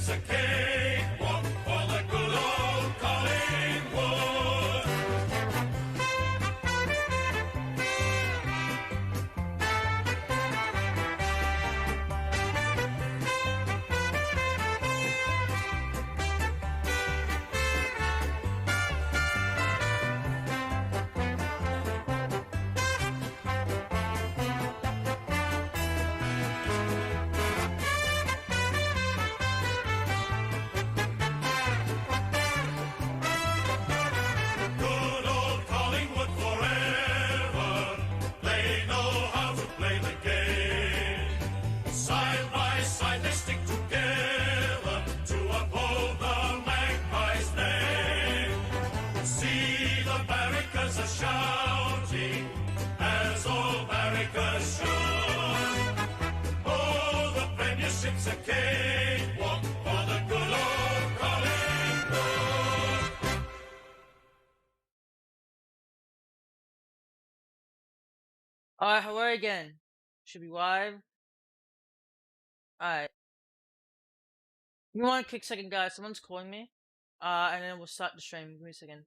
Premiership's a cakewalk for the good old Collingwood. Good old Collingwood forever. They know how to play the game. Side by side they stick together to uphold the Magpies' name. See the barricades are shouting as all barricades should. Oh, the Premiership's a cakewalk for the good old Collingwood. Alright, hello again. Should be live. Alright. Give me 1 quick second, guys. Someone's calling me. And then we'll start the stream. Give me a second.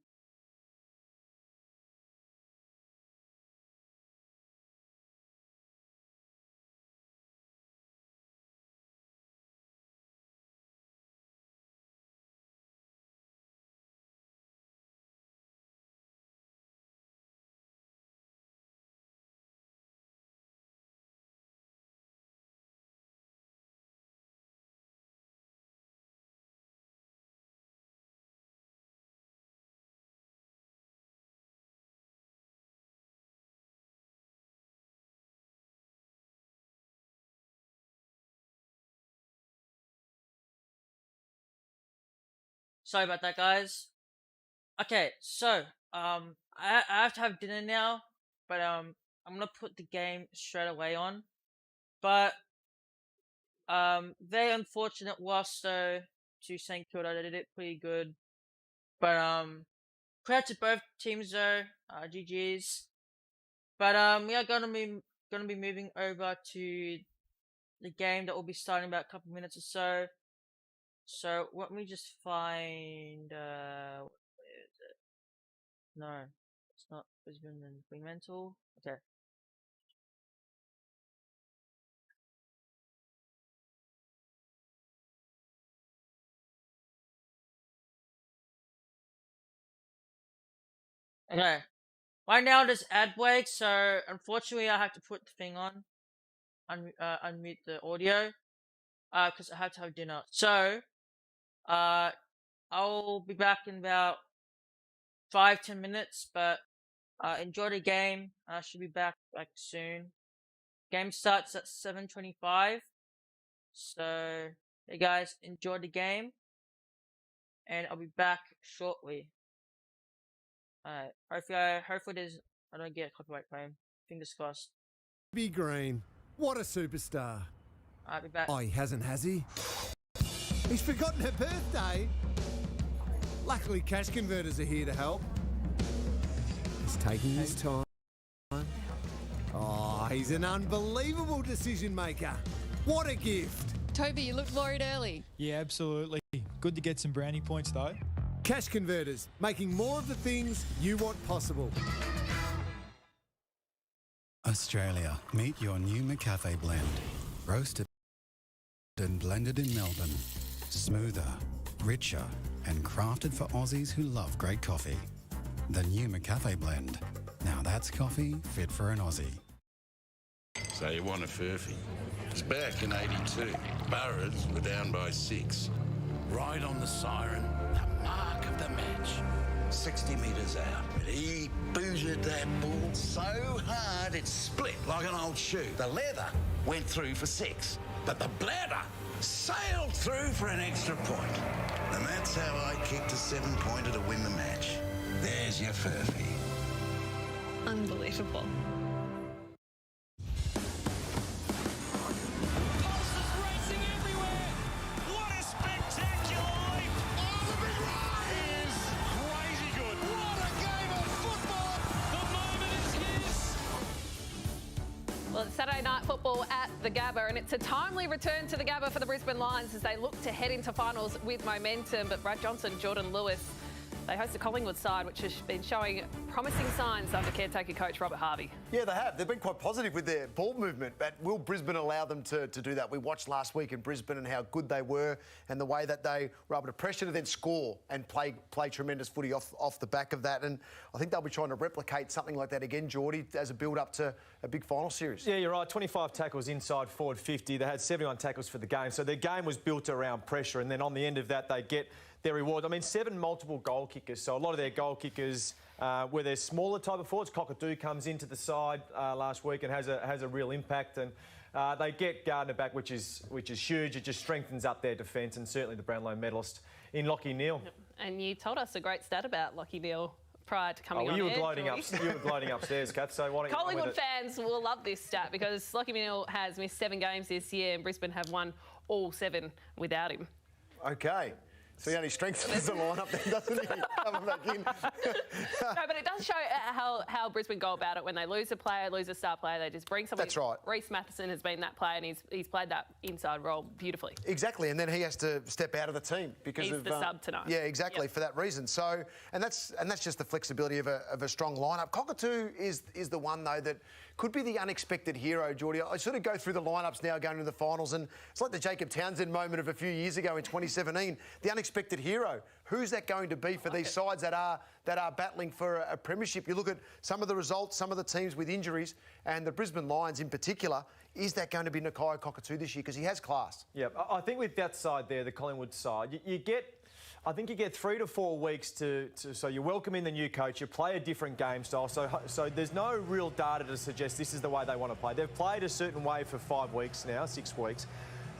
Sorry about that, guys. Okay, so I have to have dinner now, but I'm gonna put the game straight away on. But very unfortunate loss though to St Kilda. They did it pretty good, but credit to both teams though. GGs. But we are gonna be moving over to the game that will be starting in about a couple minutes or so. So let me just find where is it? No, it's not Brisbane and Fremantle. Okay. Okay. Right now there's ad break, so unfortunately I have to put the thing on, unmute the audio, because I have to have dinner. So, I'll be back in about 5-10 minutes, but enjoy the game. I should be back like soon. Game starts at 7:25. So, hey guys, enjoy the game, and I'll be back shortly. Alright, hopefully I don't get a copyright claim. Fingers crossed. Be Green, what a superstar. I'll be back. Oh, he hasn't, has he? He's forgotten her birthday. Luckily, cash converters are here to help. He's taking his time. Oh, he's an unbelievable decision maker. What a gift. Toby, you looked worried early. Yeah, absolutely. Good to get some brownie points though. Cash converters, making more of the things you want possible. Australia, meet your new McCafe blend. Roasted and blended in Melbourne. Smoother, richer, and crafted for Aussies who love great coffee. The new McCafe blend. Now that's coffee fit for an Aussie. So you want a furphy. It's back in 82. Burrows were down by 6. Right on the siren, the mark of the match. 60 metres out. But he booted that ball so hard it split like an old shoe. The leather went through for 6, but the bladder sailed through for an extra point. And that's how I kicked a 7-pointer to win the match. There's your furphy. Unbelievable. Saturday night football at the Gabba, and it's a timely return to the Gabba for the Brisbane Lions as they look to head into finals with momentum. But Brad Johnson, Jordan Lewis, they host the Collingwood side, which has been showing promising signs under caretaker coach Robert Harvey. Yeah, they have. They've been quite positive with their ball movement, but will Brisbane allow them to do that? We watched last week in Brisbane and how good they were and the way that they were able to pressure to then score and play tremendous footy off the back of that. And I think they'll be trying to replicate something like that again, Geordie, as a build-up to a big final series. Yeah, you're right. 25 tackles inside, forward 50. They had 71 tackles for the game. So their game was built around pressure, and then on the end of that, they get their reward. I mean, 7 multiple goal kickers. So a lot of their goal kickers were their smaller type of forwards. Cockatoo comes into the side last week and has a real impact. And they get Gardner back, which is huge. It just strengthens up their defence, and certainly the Brownlow medalist in Lachie Neale. And you told us a great stat about Lachie Neale prior to coming on you air, were gloating upstairs, Kath. So why don't you Collingwood fans will love this stat because Lachie Neale has missed 7 games this year, and Brisbane have won all 7 without him. Okay. So he only strengthens the lineup then, doesn't he? Coming back in. No, but it does show how Brisbane go about it when they lose a player, lose a star player. They just bring somebody. That's right. Reece Matheson has been that player, and he's played that inside role beautifully. Exactly, and then he has to step out of the team because he's the sub tonight. Yeah, exactly, for that reason. So, and that's just the flexibility of a strong lineup. Cockatoo is the one though that could be the unexpected hero, Geordie. I sort of go through the lineups now going into the finals, and it's like the Jacob Townsend moment of a few years ago in 2017. The unexpected hero. Who's that going to be for these sides that are battling for a premiership? You look at some of the results, some of the teams with injuries, and the Brisbane Lions in particular. Is that going to be Nakia Cockatoo this year? Because he has class. Yeah, I think with that side there, the Collingwood side, I think you get 3 to 4 weeks so you welcome in the new coach, you play a different game style. So there's no real data to suggest this is the way they want to play. They've played a certain way for 5 weeks now, 6 weeks.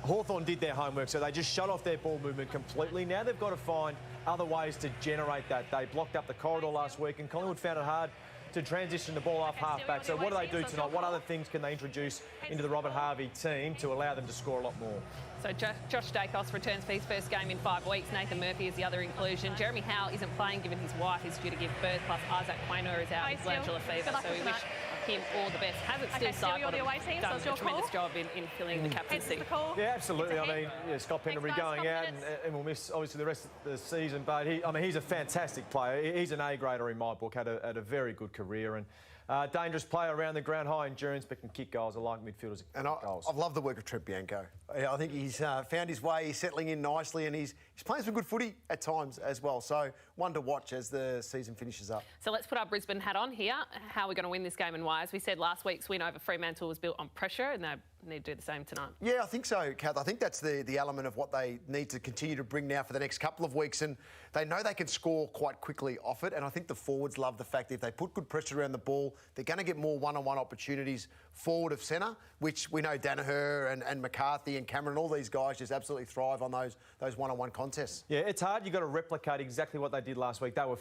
Hawthorn did their homework, so they just shut off their ball movement completely. Now they've got to find other ways to generate that. They blocked up the corridor last week, and Collingwood found it hard to transition the ball off half-back. So what do they do tonight? What other things can they introduce into the Robert Harvey team to allow them to score a lot more? So Josh Dacos returns for his first game in 5 weeks. Nathan Murphy is the other inclusion. Jeremy Howe isn't playing given his wife is due to give birth, plus Isaac Quaynor is out with glandular fever. So we wish him all the best. Hasn't still cycled and done a tremendous job in filling the captaincy. Yeah, absolutely. I mean, Scott Penderbury going out and we'll miss obviously the rest of the season, but he's a fantastic player. He's an A-grader in my book, had a very good career, and dangerous player around the ground, high endurance, but can kick goals. I like midfielders that kick goals. I've loved the work of Trent Bianco. I think he's found his way, he's settling in nicely, and he's playing some good footy at times as well. So one to watch as the season finishes up. So let's put our Brisbane hat on here. How are we going to win this game and why? As we said, last week's win over Fremantle was built on pressure, and they need to do the same tonight. Yeah, I think so, Kath. I think that's the element of what they need to continue to bring now for the next couple of weeks, and they know they can score quite quickly off it, and I think the forwards love the fact that if they put good pressure around the ball, they're going to get more one-on-one opportunities forward of centre, which we know Danaher and McCarthy and Cameron, all these guys just absolutely thrive on those one-on-one contests. Yeah, it's hard. You've got to replicate exactly what they did last week. They were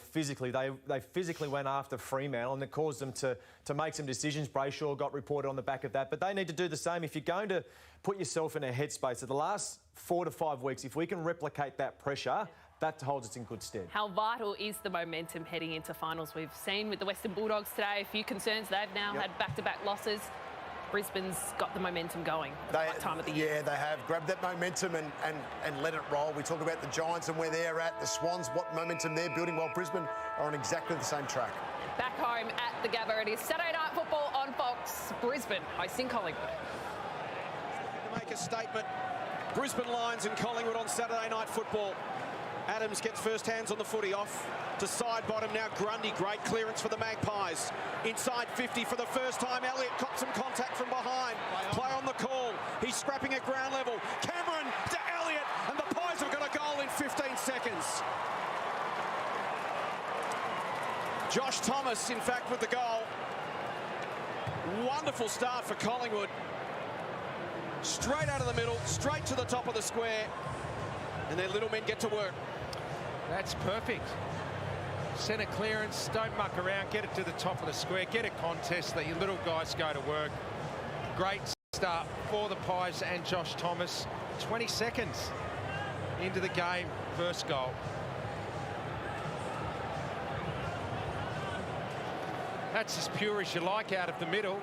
they physically went after Fremantle, and it caused them to make some decisions. Brayshaw got reported on the back of that, but they need to do the same. If you're going to put yourself in a headspace of the last 4 to 5 weeks, if we can replicate that pressure, that holds us in good stead. How vital is the momentum heading into finals? We've seen with the Western Bulldogs today a few concerns. They've now had back-to-back losses. Brisbane's got the momentum going at the right time of the year. Yeah, they have. Grabbed that momentum and let it roll. We talk about the Giants and where they're at, the Swans, what momentum they're building, while Brisbane are on exactly the same track. Back home at the Gabba, it is Saturday night football on Fox. Brisbane hosting Collingwood. To make a statement, Brisbane Lions and Collingwood on Saturday night football. Adams gets first hands on the footy, off to side bottom. Now Grundy, great clearance for the Magpies. Inside 50 for the first time. Elliott copped some contact from behind. Play on the call. He's scrapping at ground level. Cameron to Elliott, and the Pies have got a goal in 15 seconds. Josh Thomas, in fact, with the goal. Wonderful start for Collingwood. Straight out of the middle, straight to the top of the square, and their little men get to work. That's perfect. Centre clearance, don't muck around, get it to the top of the square, get a contest, let your little guys go to work. Great start for the Pies and Josh Thomas. 20 seconds into the game, first goal. That's as pure as you like out of the middle.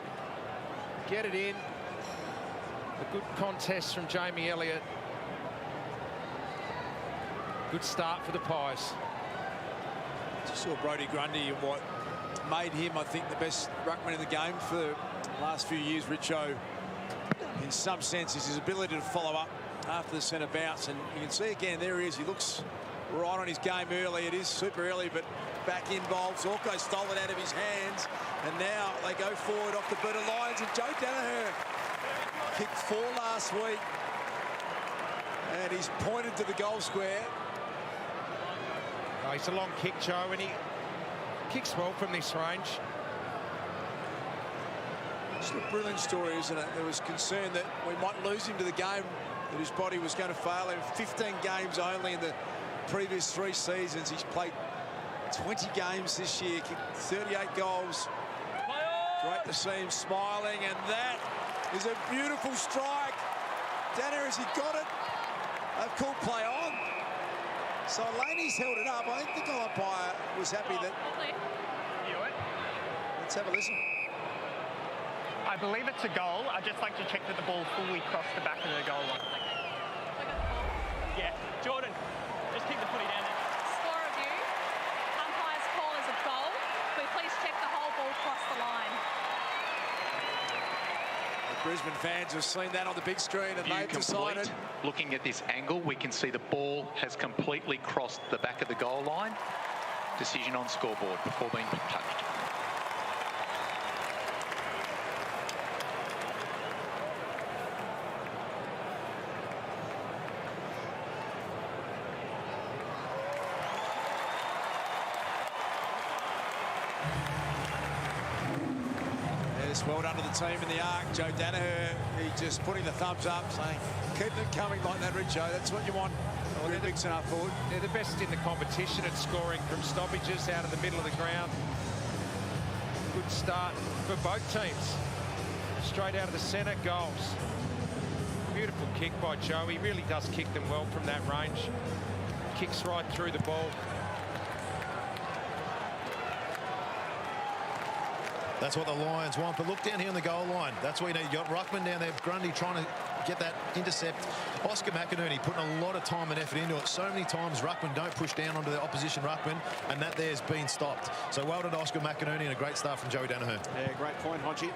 get it in. A good contest from Jamie Elliott. Good start for the Pies. Just saw Brodie Grundy and what made him, I think, the best ruckman in the game for the last few years. Richo, in some sense, is his ability to follow up after the centre bounce. And you can see again, there he is. He looks right on his game early. It is super early, but back involved. Zorko stole it out of his hands. And now they go forward off the boot of Lions. And Joe Danaher kicked 4 last week. And he's pointed to the goal square. Oh, it's a long kick, Joe, and he kicks well from this range. It's a brilliant story, isn't it? There was concern that we might lose him to the game, that his body was going to fail him. 15 games only in the previous 3 seasons. He's played 20 games this year, kicked 38 goals. Great to see him smiling, and that is a beautiful strike. Danaher, has he got it? They've called play on. So Laney's held it up. I think the goal umpire was happy that... Let's have a listen. I believe it's a goal. I'd just like to check that the ball fully crossed the back of the goal line. Yeah, Jordan, just keep the footy down there. Score review. Umpire's call is a goal. But please check the whole ball cross the line. The Brisbane fans have seen that on the big screen and they've decided... Looking at this angle, we can see the ball has completely crossed the back of the goal line. Decision on scoreboard before being touched. Well done to the team in the arc. Joe Danaher, he just putting the thumbs up, saying, keep them coming like that, Richo. That's what you want. Well, they're big enough forward. They're the best in the competition at scoring from stoppages out of the middle of the ground. Good start for both teams. Straight out of the centre, goals. Beautiful kick by Joe. He really does kick them well from that range. Kicks right through the ball. That's what the Lions want. But look down here on the goal line. That's what you need. You got Ruckman down there. Grundy trying to get that intercept. Oscar McInerney putting a lot of time and effort into it. So many times Ruckman don't push down onto the opposition Ruckman, and that there's been stopped. So well done to Oscar McInerney and a great start from Joey Danaher. Yeah, great point, Hodgie.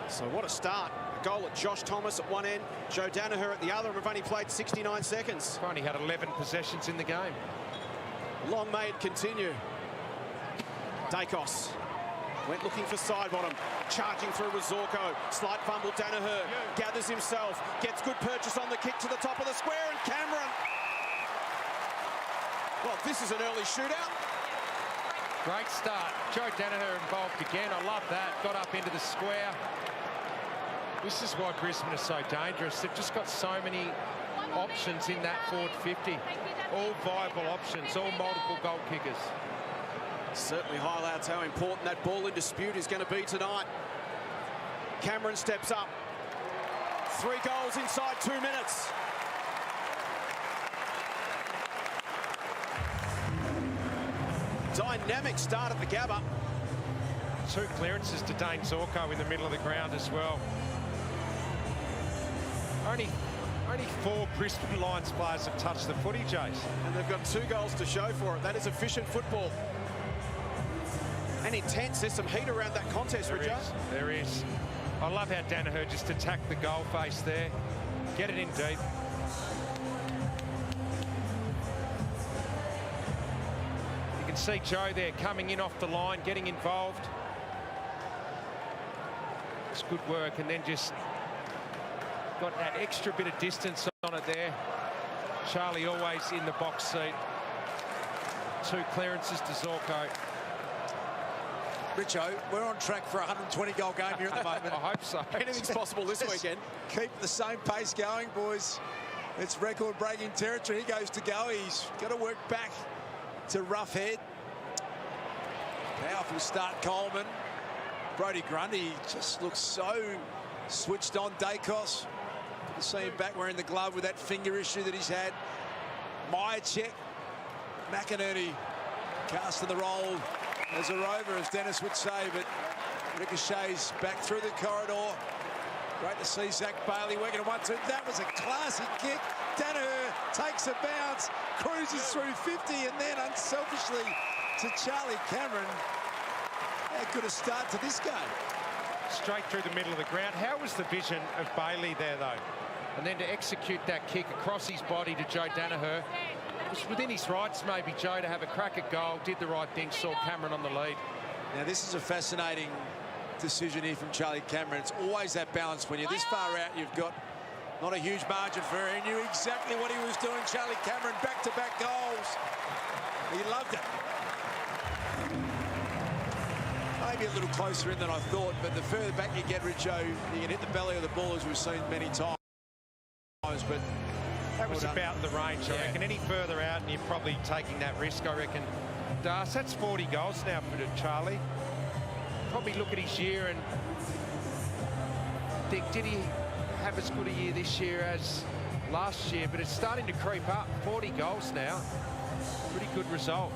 So what a start. A goal at Josh Thomas at one end, Joe Danaher at the other, and we've only played 69 seconds. We've only had 11 possessions in the game. Long may it continue. Dacos went looking for side bottom, charging through with Zorko. Slight fumble, Danaher gathers himself, gets good purchase on the kick to the top of the square, and Cameron. Well, this is an early shootout. Great start. Joe Danaher involved again. I love that. Got up into the square. This is why Brisbane is so dangerous. They've just got so many options in that forward 50. All viable options, all multiple goal kickers. Certainly highlights how important that ball in dispute is going to be tonight. Cameron steps up. 3 goals inside 2 minutes. Dynamic start at the Gabba. 2 clearances to Dane Zorko in the middle of the ground as well. Only 4 Brisbane Lions players have touched the footy, Jace. And they've got 2 goals to show for it. That is efficient football. And intense. There's some heat around that contest, Richard. There is. I love how Danaher just attacked the goal face there. Get it in deep. You can see Joe there coming in off the line, getting involved. It's good work, and then just got that extra bit of distance on it there. Charlie always in the box seat. 2 clearances to Zorko. Richo, we're on track for a 120-goal game here at the moment. I hope so. Anything's possible this weekend. Keep the same pace going, boys. It's record-breaking territory. He goes to go. He's got to work back to Roughhead. Powerful start, Coleman. Brodie Grundy just looks so switched on. Dacos. Good to see him back wearing the glove with that finger issue that he's had. Myercheck. McInerney casting the role as a rover, as Dennis would say, but Ricochets back through the corridor. Great to see Zach Bailey working at 1-2. That was a classy kick. Danaher takes a bounce, cruises through 50, and then unselfishly to Charlie Cameron. How good a start to this game. Straight through the middle of the ground. How was the vision of Bailey there, though? And then to execute that kick across his body to Joe Danaher. It was within his rights, maybe, Joe, to have a crack at goal. Did the right thing, saw Cameron on the lead. Now, this is a fascinating decision here from Charlie Cameron. It's always that balance. When you're this far out, you've got not a huge margin for error. He knew exactly what he was doing. Charlie Cameron, back-to-back goals. He loved it. Maybe a little closer in than I thought, but the further back you get, Richo, you can hit the belly of the ball, as we've seen many times. But that was about the range, I reckon. Any further out, and you're probably taking that risk, I reckon. Das, that's 40 goals now for Charlie. Probably look at his year and think, did he have as good a year this year as last year? But it's starting to creep up. 40 goals now. Pretty good result.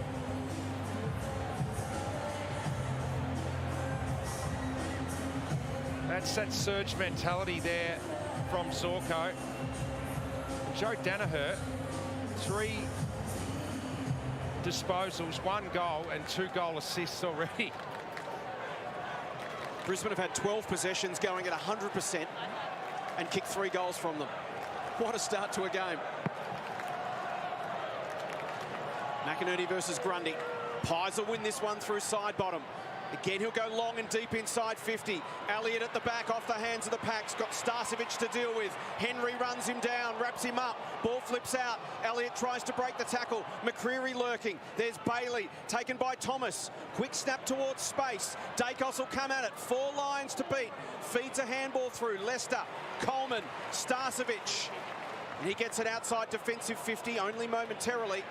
That's that surge mentality there from Zorko. Joe Danaher, 3 disposals, 1 goal and 2 goal assists already. Brisbane have had 12 possessions going at 100% and kicked 3 goals from them. What a start to a game. McInerney versus Grundy. Pies will win this one through side bottom. Again, he'll go long and deep inside 50. Elliott at the back, off the hands of the Packs. Got Starcevic to deal with. Henry runs him down, wraps him up. Ball flips out. Elliott tries to break the tackle. McCreary lurking. There's Bailey, taken by Thomas. Quick snap towards space. Dacos will come at it. 4 lines to beat. Feeds a handball through. Lester, Coleman, Starcevic. And he gets it outside defensive 50, only momentarily.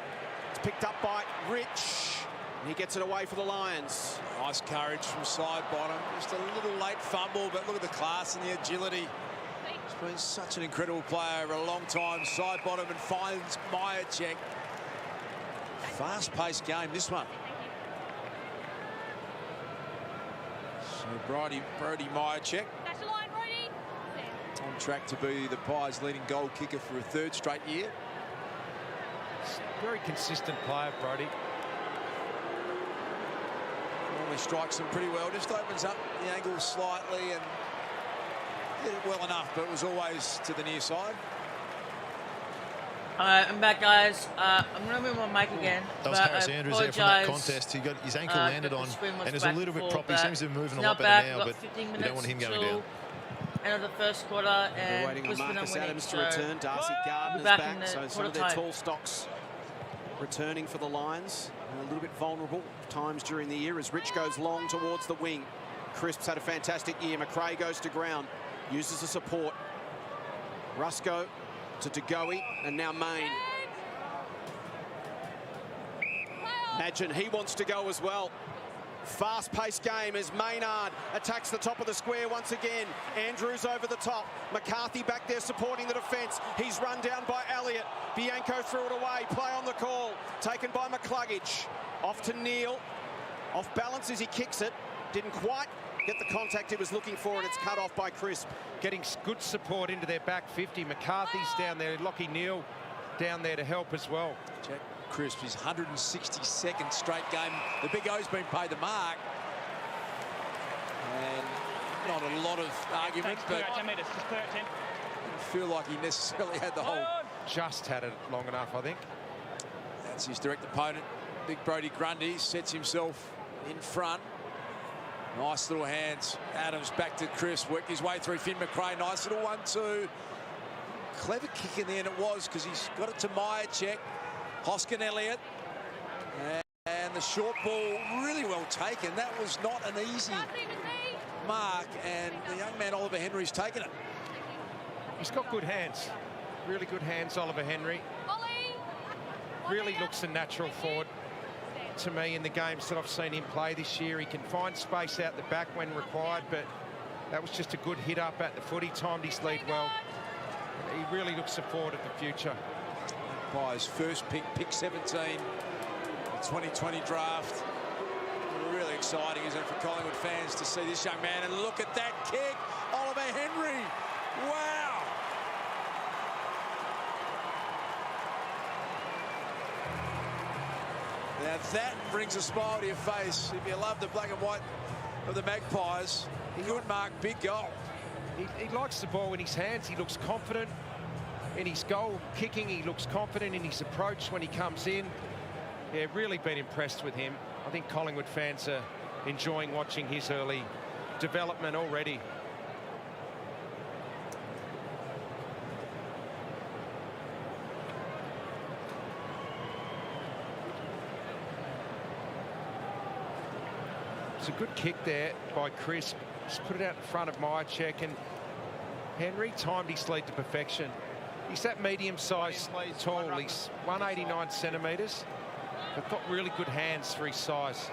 It's picked up by Rich. And he gets it away for the Lions. Nice courage from side bottom. Just a little late fumble, but look at the class and the agility. He's been such an incredible player over a long time. Side bottom and finds Myercheck. Fast-paced game, this one. So Brody Myercheck on track to be the Pies' leading goal kicker for a 3rd straight year. Very consistent player, Brody. Normally strikes them pretty well, just opens up the angle slightly and did it well enough, but it was always to the near side. I'm back, guys. I'm going to move my mic again. That was Harris Andrews there from that contest. He got his ankle landed on, and it's a little bit proppy. He seems to be moving a lot better now, but you don't want him going down. End of the first quarter, and they're waiting on Marcus Adams to return. Darcy Gardner's back, so some of their tall stocks returning for the Lions. A little bit vulnerable times during the year as Rich goes long towards the wing. Crisp's had a fantastic year. McRae goes to ground, uses the support. Rusco to DeGoey, and now Main. Imagine he wants to go as well. Fast-paced game as Maynard attacks the top of the square once again. Andrews over the top. McCarthy back there supporting the defence. He's run down by Elliott. Bianco threw it away. Play on the call. Taken by McCluggage. Off to Neal. Off balance as he kicks it. Didn't quite get the contact he was looking for, and it's cut off by Crisp. Getting good support into their back 50. McCarthy's down there. Lockie Neal down there to help as well. Jack Crisp, his 162nd straight game. The Big O's been paid the mark. And not a lot of argument, but 10 metres, just clear at 10. I feel like he necessarily had the whole... Just had it long enough, I think. That's his direct opponent. Big Brody Grundy sets himself in front. Nice little hands. Adams back to Chris, worked his way through Finn McRae. Nice little 1-2. Clever kick in the end it was, because he's got it to Myercheck. Hoskin Elliott. And the short ball really well taken. That was not an easy mark, and the young man Oliver Henry's taken it. He's got good hands. Really good hands, Oliver Henry. Really looks a natural forward to me in the games that I've seen him play this year. He can find space out the back when required, but that was just a good hit up at the foot. He timed his lead well. He really looks a forward of the future. By his first pick 17, the 2020 draft. really exciting, isn't it, for Collingwood fans to see this young man? And look at that kick, Oliver Henry. Wow. Now that brings a smile to your face. If you love the black and white of the Magpies, good mark, big goal. He likes the ball in his hands. He looks confident in his goal kicking. He looks confident in his approach when he comes in. Yeah, really been impressed with him. I think Collingwood fans are enjoying watching his early development already. It's a good kick there by Chris. Just put it out in front of Myercheck, and Henry timed his lead to perfection. He's that medium-sized tall. He's 189 centimetres, but got really good hands for his size.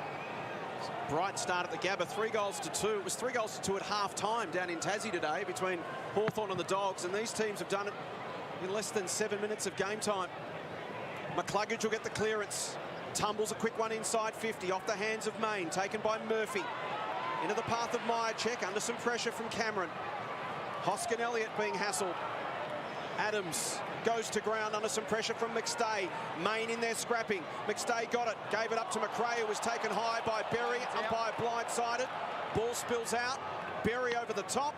Bright start at the Gabba, 3 goals to 2. It was 3 goals to 2 at half-time down in Tassie today between Hawthorn and the Dogs, and these teams have done it in less than 7 minutes of game time. McCluggage will get the clearance. Tumbles a quick one inside 50, off the hands of Main, taken by Murphy. Into the path of Myercheck, under some pressure from Cameron. Hoskin Elliott being hassled. Adams goes to ground under some pressure from McStay. Main in there scrapping. McStay got it, gave it up to McRae, who was taken high by Berry. Umpire blindsided. Ball spills out. Berry over the top.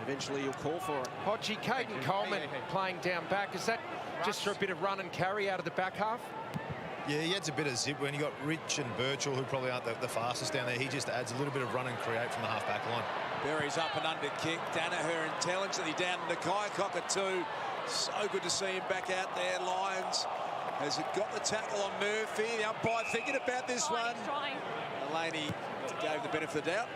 Eventually you'll call for it. Hodgie, Caden Coleman playing down back. Is that just for a bit of run and carry out of the back half? Yeah, he adds a bit of zip when you got Rich and Birchall, who probably aren't the fastest down there. He just adds a little bit of run and create from the half-back line. Berry's up and under kick. Danaher intelligently down to Nakai Cockatoo. So good to see him back out there. Lions has got the tackle on Murphy. The umpire thinking about this one. Delaney gave the benefit of the doubt.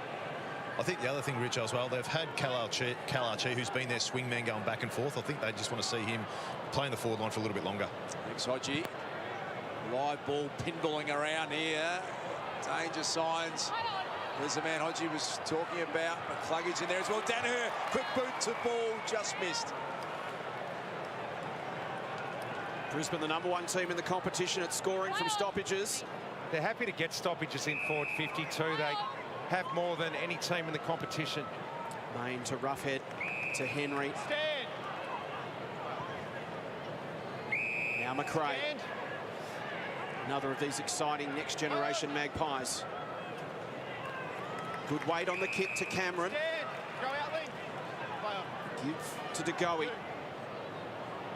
I think the other thing, Rich, as well, they've had Kalarchi, who's been their swingman going back and forth. I think they just want to see him playing the forward line for a little bit longer. Thanks, Hodgie. Live ball pinballing around here. Danger signs. There's the man Hodgie was talking about. McCluggage in there as well. Danaher, quick boot to ball, just missed. Brisbane, the #1 team in the competition at scoring from stoppages. They're happy to get stoppages in forward 52. They have more than any team in the competition. Main to Roughhead, to Henry. Stand. Now McRae. Stand. Another of these exciting next generation Magpies. Good weight on the kick to Cameron. Stand. Go out, Lee. Give to De Goey.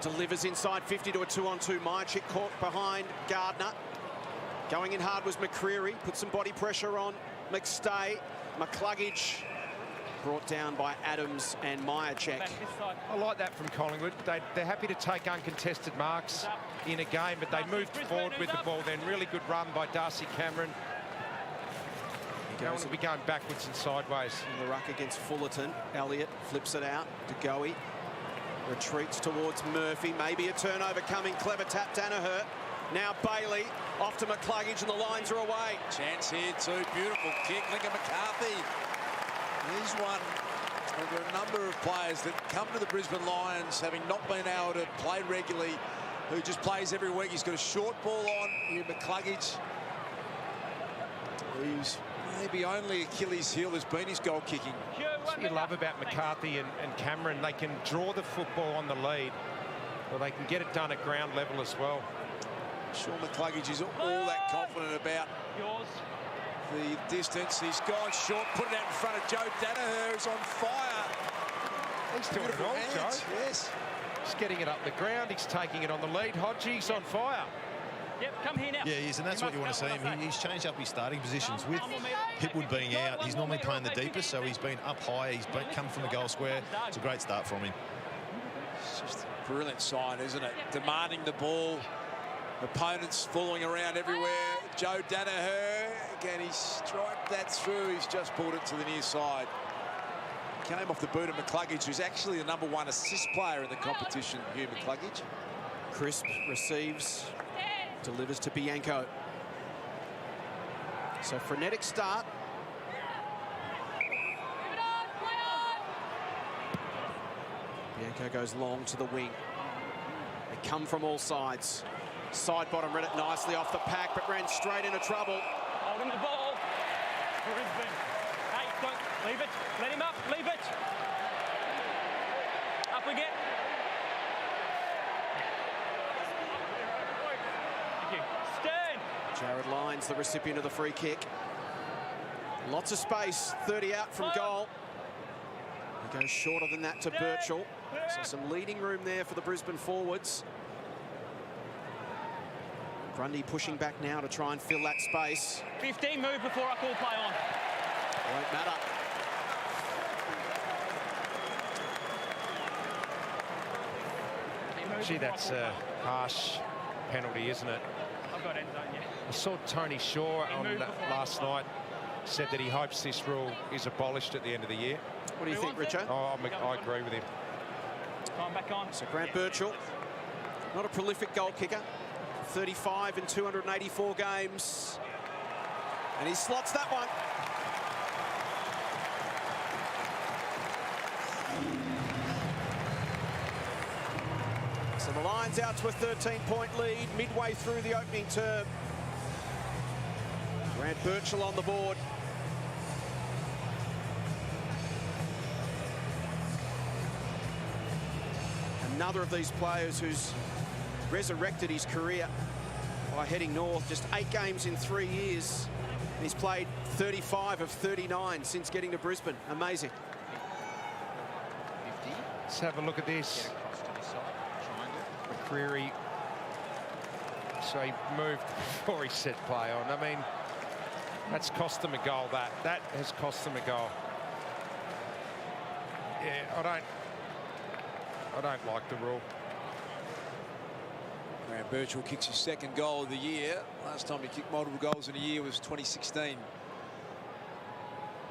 Delivers inside 50 to a 2-on-2. Myercheck caught behind Gardner. Going in hard was McCreary. Put some body pressure on McStay. McCluggage brought down by Adams and Myercheck. I like that from Collingwood. They're happy to take uncontested marks in a game, but they moved forward with the ball then. Really good run by Darcy Cameron. They don't want to be going backwards and sideways. In the ruck against Fullerton. Elliott flips it out. De Goey retreats towards Murphy. Maybe a turnover coming. Clever tap, Danaher. Now Bailey off to McCluggage, and the lines are away. Chance here too. Beautiful kick. Lincoln McCarthy. He's one of a number of players that come to the Brisbane Lions having not been able to play regularly, who just plays every week. He's got a short ball on here. McCluggage, whose maybe only Achilles heel has been his goal kicking. That's what you love about McCarthy and Cameron. They can draw the football on the lead, or they can get it done at ground level as well. Sean McCluggage is all that confident about the distance. He's gone short, put it out in front of Joe Danaher, who's on fire. He's doing it all, Joe. Yes. He's getting it up the ground. He's taking it on the lead. Hodgie's on fire. Yep, come here now. Yeah, he is, and that's what you want to see him. He's changed up his starting positions. With Hipwood being out, he's normally playing the deepest, so he's been up high. He's come from the goal square. It's a great start from him. It's just a brilliant sign, isn't it? Demanding the ball. Opponents following around everywhere. Joe Danaher, can he strike that through? He's just pulled it to the near side. Came off the boot of McCluggage, who's actually the #1 assist player in the competition, Hugh McCluggage. Crisp receives, delivers to Bianco. So frenetic start. Bianco goes long to the wing. They come from all sides. Side bottom read it nicely off the pack, but ran straight into trouble. Hold him the ball. Brisbane. Hey, don't leave it. Let him up. Leave it. Up we get. Thank you. Stern. Jared Lyons, the recipient of the free kick. Lots of space, 30 out from goal. He goes shorter than that to Birchall. So some leading room there for the Brisbane forwards. Grundy pushing back now to try and fill that space. 15, move before I call play on. Won't matter. Gee, that's a harsh penalty, isn't it? I've got end zone, yeah. I saw Tony Shaw on last night said that he hopes this rule is abolished at the end of the year. What do you think, Richo? Oh, I agree with him. Time back on. So Grant Birchall, not a prolific goal kicker, 35 in 284 games, and he slots that one. So the Lions out to a 13-point lead midway through the opening term. Grant Birchall on the board. Another of these players who's resurrected his career by heading north. Just 8 games in 3 years. He's played 35 of 39 since getting to Brisbane. Amazing. Let's have a look at this. McCreary. So he moved before he set play on. I mean, that's cost them a goal. That has cost them a goal. Yeah, I don't like the rule. Grant Birchall kicks his 2nd goal of the year. Last time he kicked multiple goals in a year was 2016.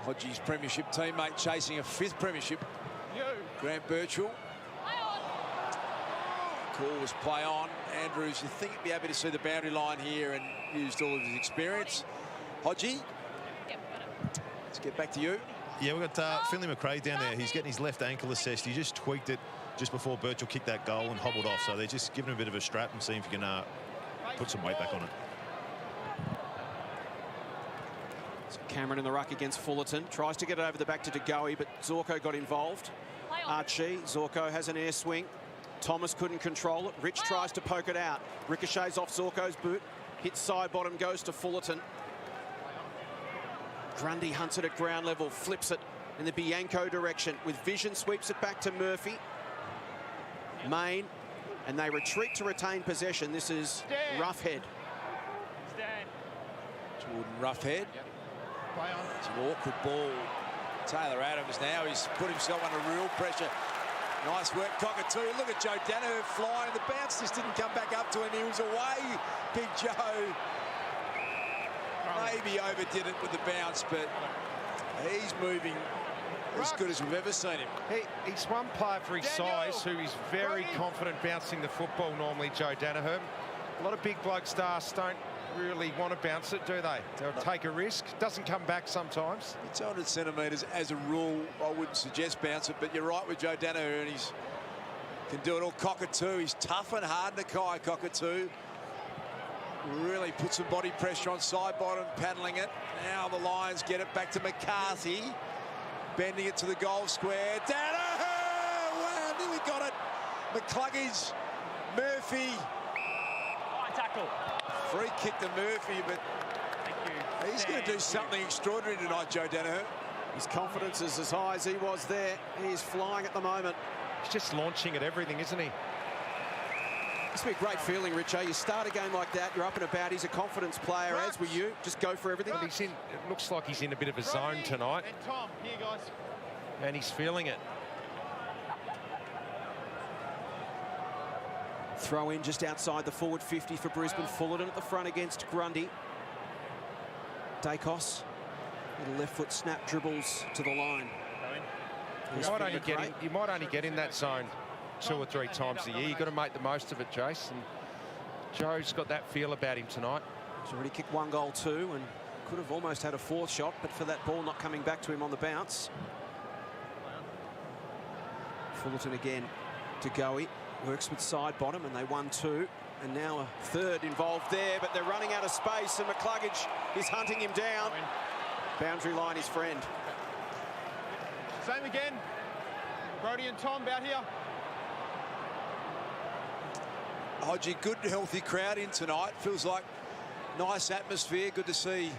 Hodgie's premiership teammate chasing a 5th premiership. Grant Birchall. Call was play on. Andrews, you think he'd be able to see the boundary line here and used all of his experience. Hodgie, let's get back to you. Yeah, we've got Finley McRae down there. He's getting his left ankle assessed. He just tweaked it just before Birchall kicked that goal and hobbled off. So they're just giving him a bit of a strap and seeing if you can put some weight back on it. So Cameron in the ruck against Fullerton. Tries to get it over the back to De Goey, but Zorko got involved. Archie, Zorko has an air swing. Thomas couldn't control it. Rich tries to poke it out. Ricochets off Zorko's boot. Hits side bottom, goes to Fullerton. Grundy hunts it at ground level, flips it in the Bianco direction. With vision, sweeps it back to Murphy. Main, and they retreat to retain possession. This is Roughhead. Jordan Roughhead. It's an awkward ball. Taylor Adams now, he's put himself under real pressure. Nice work, Cockatoo. Look at Joe Danaher flying. The bounce just didn't come back up to him. He was away, Big Joe. Maybe overdid it with the bounce, but he's moving as good as we've ever seen him. He's one player for his size who is very confident bouncing the football normally, Joe Danaher. A lot of big bloke stars don't really want to bounce it, do they? They'll take a risk. Doesn't come back sometimes. It's 100 centimetres as a rule. I wouldn't suggest bounce it, but you're right with Joe Danaher, and he can do it all. Cockatoo, he's tough and hard to Kai, Cockatoo. Really put some body pressure on side bottom, paddling it. Now the Lions get it back to McCarthy. Bending it to the goal square. Danaher! Wow, nearly got it. McCluggage, Murphy. Tackle. Free kick to Murphy, but he's going to do something extraordinary tonight, Joe Danaher. His confidence is as high as he was there. He's flying at the moment. He's just launching at everything, isn't he? Must be a great feeling, Richo. You start a game like that, you're up and about. He's a confidence player, as were you. Just go for everything. Well, it looks like he's in a bit of a zone tonight. And Tom, here, guys. And he's feeling it. Throw in just outside the forward 50 for Brisbane. Fullerton at the front against Grundy. Dacos. Little left foot snap dribbles to the line. You might only get in that zone 2 or 3 times a year. You've got to make the most of it, Jason. Joe's got that feel about him tonight. He's already kicked 1 goal too, and could have almost had a 4th shot, but for that ball not coming back to him on the bounce. Fullerton again to Goey. Works with side bottom, and they won 2. And now a third involved there, but they're running out of space, and McCluggage is hunting him down. Boundary line, his friend. Same again. Brody and Tom out here. Hodgie, good healthy crowd in tonight. Feels like nice atmosphere. Good to see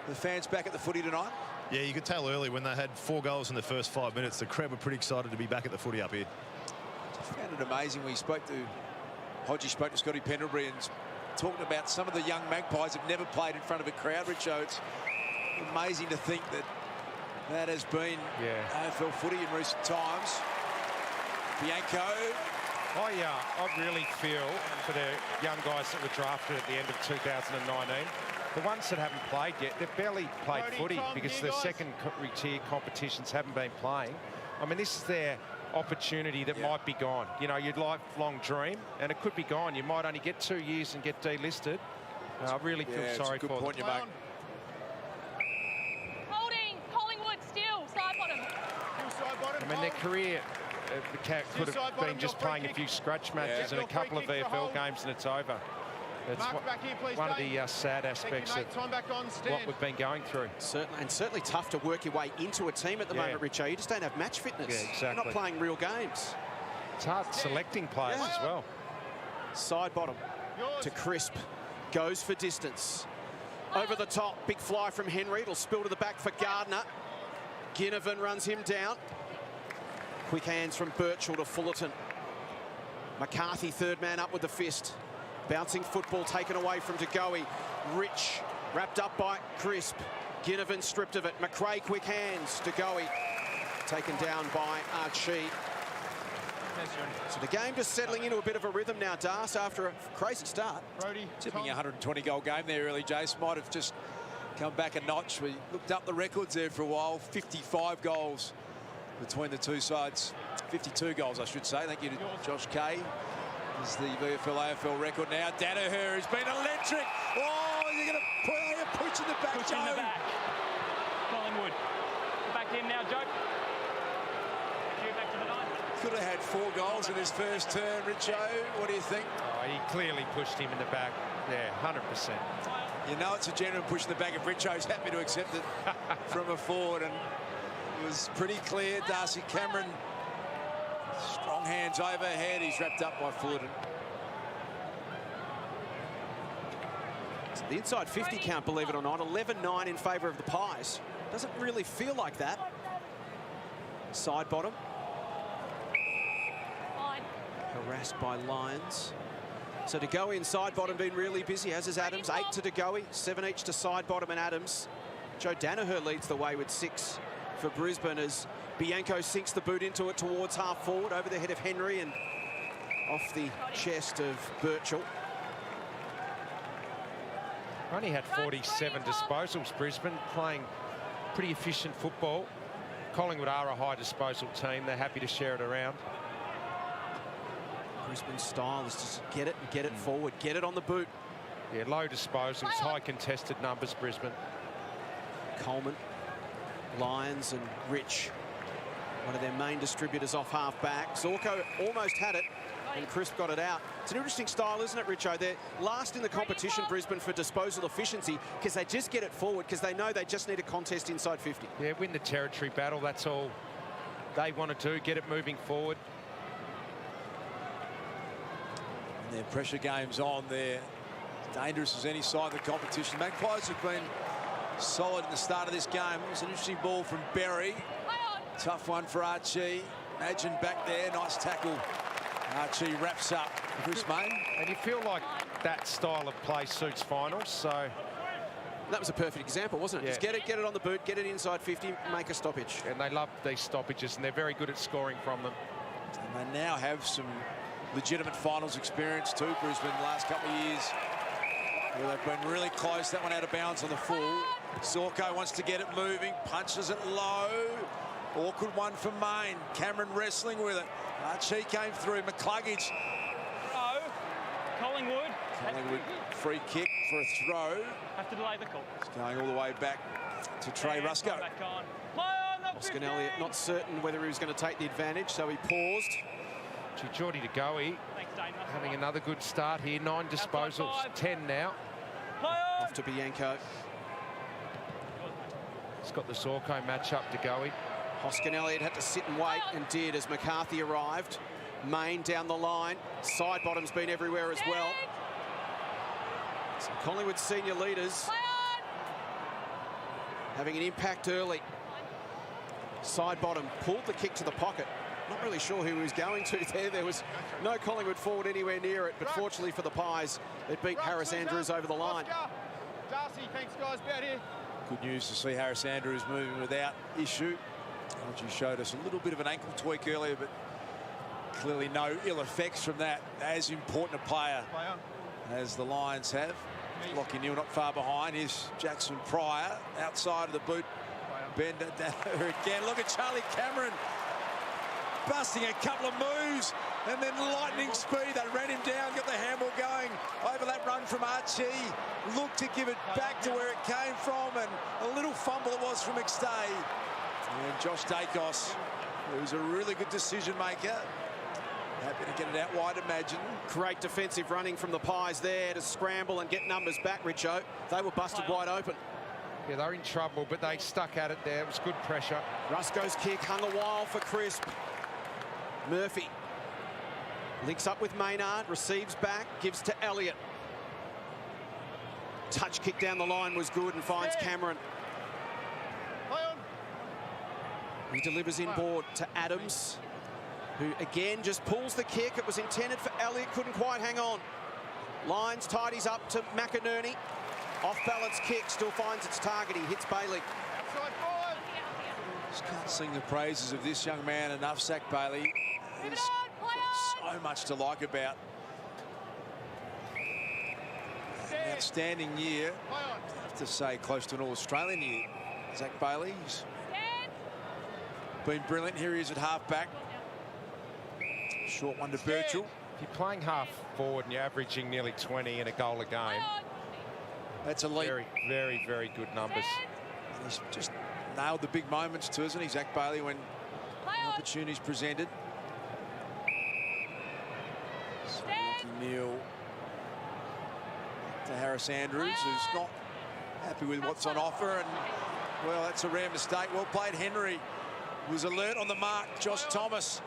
the fans back at the footy tonight. Yeah, you could tell early when they had 4 goals in the first 5 minutes, the crowd were pretty excited to be back at the footy up here. I found it amazing when Hodgie spoke to Scotty Pendlebury and talked about some of the young Magpies have never played in front of a crowd, Richo. It's amazing to think that has been AFL footy in recent times. Bianco. I really feel for the young guys that were drafted at the end of 2019, the ones that haven't played yet, they've barely played footy because the secondary tier competitions haven't been playing. I mean, this is their opportunity that might be gone. You know, your lifelong dream, and it could be gone. You might only get 2 years and get delisted. I really feel sorry for them. Point you make. Holding, Collingwood still, side bottom. I mean, their career could have been just playing a few scratch matches and a couple of VFL games and it's over. It's one of the sad aspects of what we've been going through. Certainly tough to work your way into a team at the moment, Richo. You just don't have match fitness. Yeah, exactly. You're not playing real games. It's hard selecting players as well. Side bottom to Crisp. Goes for distance. Over the top, big fly from Henry. It'll spill to the back for Gardner. Ginnivan runs him down. Quick hands from Birchall to Fullerton. McCarthy, third man up with the fist. Bouncing football taken away from DeGoey. Rich, wrapped up by Crisp. Ginnivan stripped of it. McRae, quick hands. DeGoey taken down by Archie. So the game just settling into a bit of a rhythm now, Das, after a crazy start. Tipping a 120-goal game there early, Jace. Might have just come back a notch. We looked up the records there for a while. 55 goals between the two sides. 52 goals, I should say. Thank you to Josh Kay. This is the VFL AFL record now. Danaher has been electric. Oh, you're going to push in the back, Push Joe. in the back. Collingwood. Back in now, Joe. Back to the 9. Could have had 4 goals in his first turn, Richo. What do you think? Oh, he clearly pushed him in the back. Yeah, 100%. You know it's a genuine push in the back if Richo's happy to accept it from a forward. And it was pretty clear. Darcy Cameron, strong hands overhead. He's wrapped up by Fullerton. So the inside 50 count, believe it or not, 11-9 in favour of the Pies. Doesn't really feel like that. Side bottom. Harassed by Lions. So DeGoey and side bottom been really busy, as is Adams. 8 to DeGoey, 7 each to side bottom and Adams. Joe Danaher leads the way with 6 for Brisbane as Bianco sinks the boot into it towards half forward over the head of Henry and off the chest of Birchall. Only had 47 disposals, Brisbane, playing pretty efficient football. Collingwood are a high disposal team. They're happy to share it around. Brisbane's style is just get it forward, get it on the boot. Yeah, low disposals, high contested numbers, Brisbane. Coleman, Lyons and Rich, one of their main distributors off half-back. Zorko almost had it, and Crisp got it out. It's an interesting style, isn't it, Richo? They're last in the competition, Brisbane, for disposal efficiency, because they just get it forward, because they know they just need a contest inside 50. Yeah, win the territory battle, that's all they want to do, get it moving forward. And their pressure game's on. They're dangerous as any side of the competition. Magpies have been solid in the start of this game. It was an interesting ball from Berry. Tough one for Archie. Imagine back there, nice tackle. Archie wraps up Brisbane. And you feel like that style of play suits finals, so... That was a perfect example, wasn't it? Yeah. Just get it on the boot, get it inside 50, make a stoppage. And they love these stoppages, and they're very good at scoring from them. And they now have some legitimate finals experience too, Brisbane, the last couple of years. Well, they've been really close. That one out of bounds on the full. Zorko wants to get it moving, punches it low. Awkward one for Main. Cameron wrestling with it. Archie came through. McCluggage. Collingwood. Free kick for a throw. Have to delay the call. It's going all the way back to Trey Rusco. Oscar Elliott not certain whether he was going to take the advantage, so he paused. Geordie DeGoey having another good start here. 9 disposals, 10 now. Off to Bianco. He's got the Zorko matchup to go in. Hoskin Elliott had to sit and wait and did as McCarthy arrived. Main down the line. Side bottom's been everywhere as well. So Collingwood senior leaders having an impact early. Side bottom pulled the kick to the pocket. Not really sure who he was going to there. There was no Collingwood forward anywhere near it, but fortunately for the Pies, it beat Harris Andrews over the line. Darcy, thanks guys, about here. Good news to see Harris Andrews moving without issue. Archie showed us a little bit of an ankle tweak earlier, but clearly no ill effects from that. As important a player as the Lions have. Lockie Neal not far behind. Here's Jackson Pryor outside of the boot. Bender down again. Look at Charlie Cameron busting a couple of moves and then lightning speed. They ran him down, got the handball going over that run from Archie. Looked to give it back to where it came from, and a little fumble it was from McStay. And Josh Dacos, who's a really good decision maker. Happy to get it out wide, imagine. Great defensive running from the Pies there to scramble and get numbers back, Richo. They were busted wide open. Yeah, they're in trouble, but they stuck at it there. It was good pressure. Rusco's kick hung a while for Crisp. Murphy links up with Maynard, receives back, gives to Elliott. Touch kick down the line was good and finds Cameron. He delivers inboard to Adams, who again just pulls the kick. It was intended for Elliott, couldn't quite hang on. Lyons tidies up to McInerney. Off-balance kick, still finds its target. He hits Bailey. Just can't sing the praises of this young man enough. Zach Bailey. There's so much to like about. An outstanding year. I have to say close to an All-Australian year. Zach Bailey's been brilliant. Here he is at half-back. Short one to Birchall. If you're playing half forward and you're averaging nearly 20 and a goal a game, that's a leap. Very, very, very good numbers. And he's just nailed the big moments too, isn't he, Zach Bailey, when opportunities presented. So Lockie Neal to Harris Andrews, who's not happy with what's on offer, and well, that's a rare mistake. Well played. Henry was alert on the mark. Josh Thomas,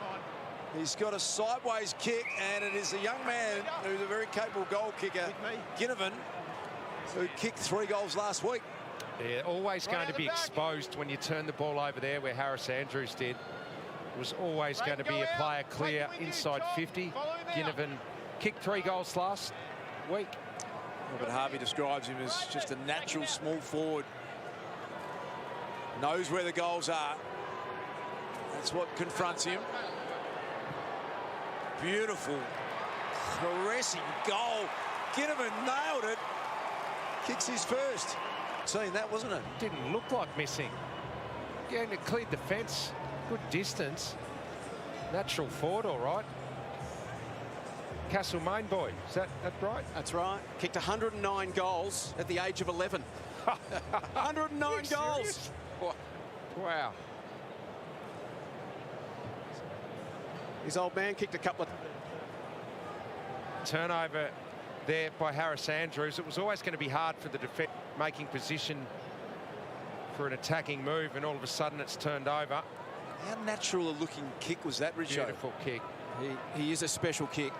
he's got a sideways kick, and it is a young man who's a very capable goal kicker, Ginnivan, who kicked 3 goals last week. Yeah, always going to be exposed when you turn the ball over there where Harris Andrews did. It was always going to be a player clear inside 50. Ginnivan kicked 3 goals last week. Robert Harvey describes him as just a natural small forward. Knows where the goals are. That's what confronts him. Beautiful, caressing goal. Ginnivan nailed it. Kicks his first. Seeing that, wasn't it? Didn't look like missing. Yeah, and it cleared the fence. Good distance. Natural forward, all right. Castlemaine boy, is that right? That's right. Kicked 109 goals at the age of 11. 109 goals. Wow. His old man kicked a couple of... Turnover there by Harris Andrews. It was always going to be hard for the defence making position for an attacking move, and all of a sudden it's turned over. How natural a looking kick was that, Richo? Beautiful kick. He is a special kick.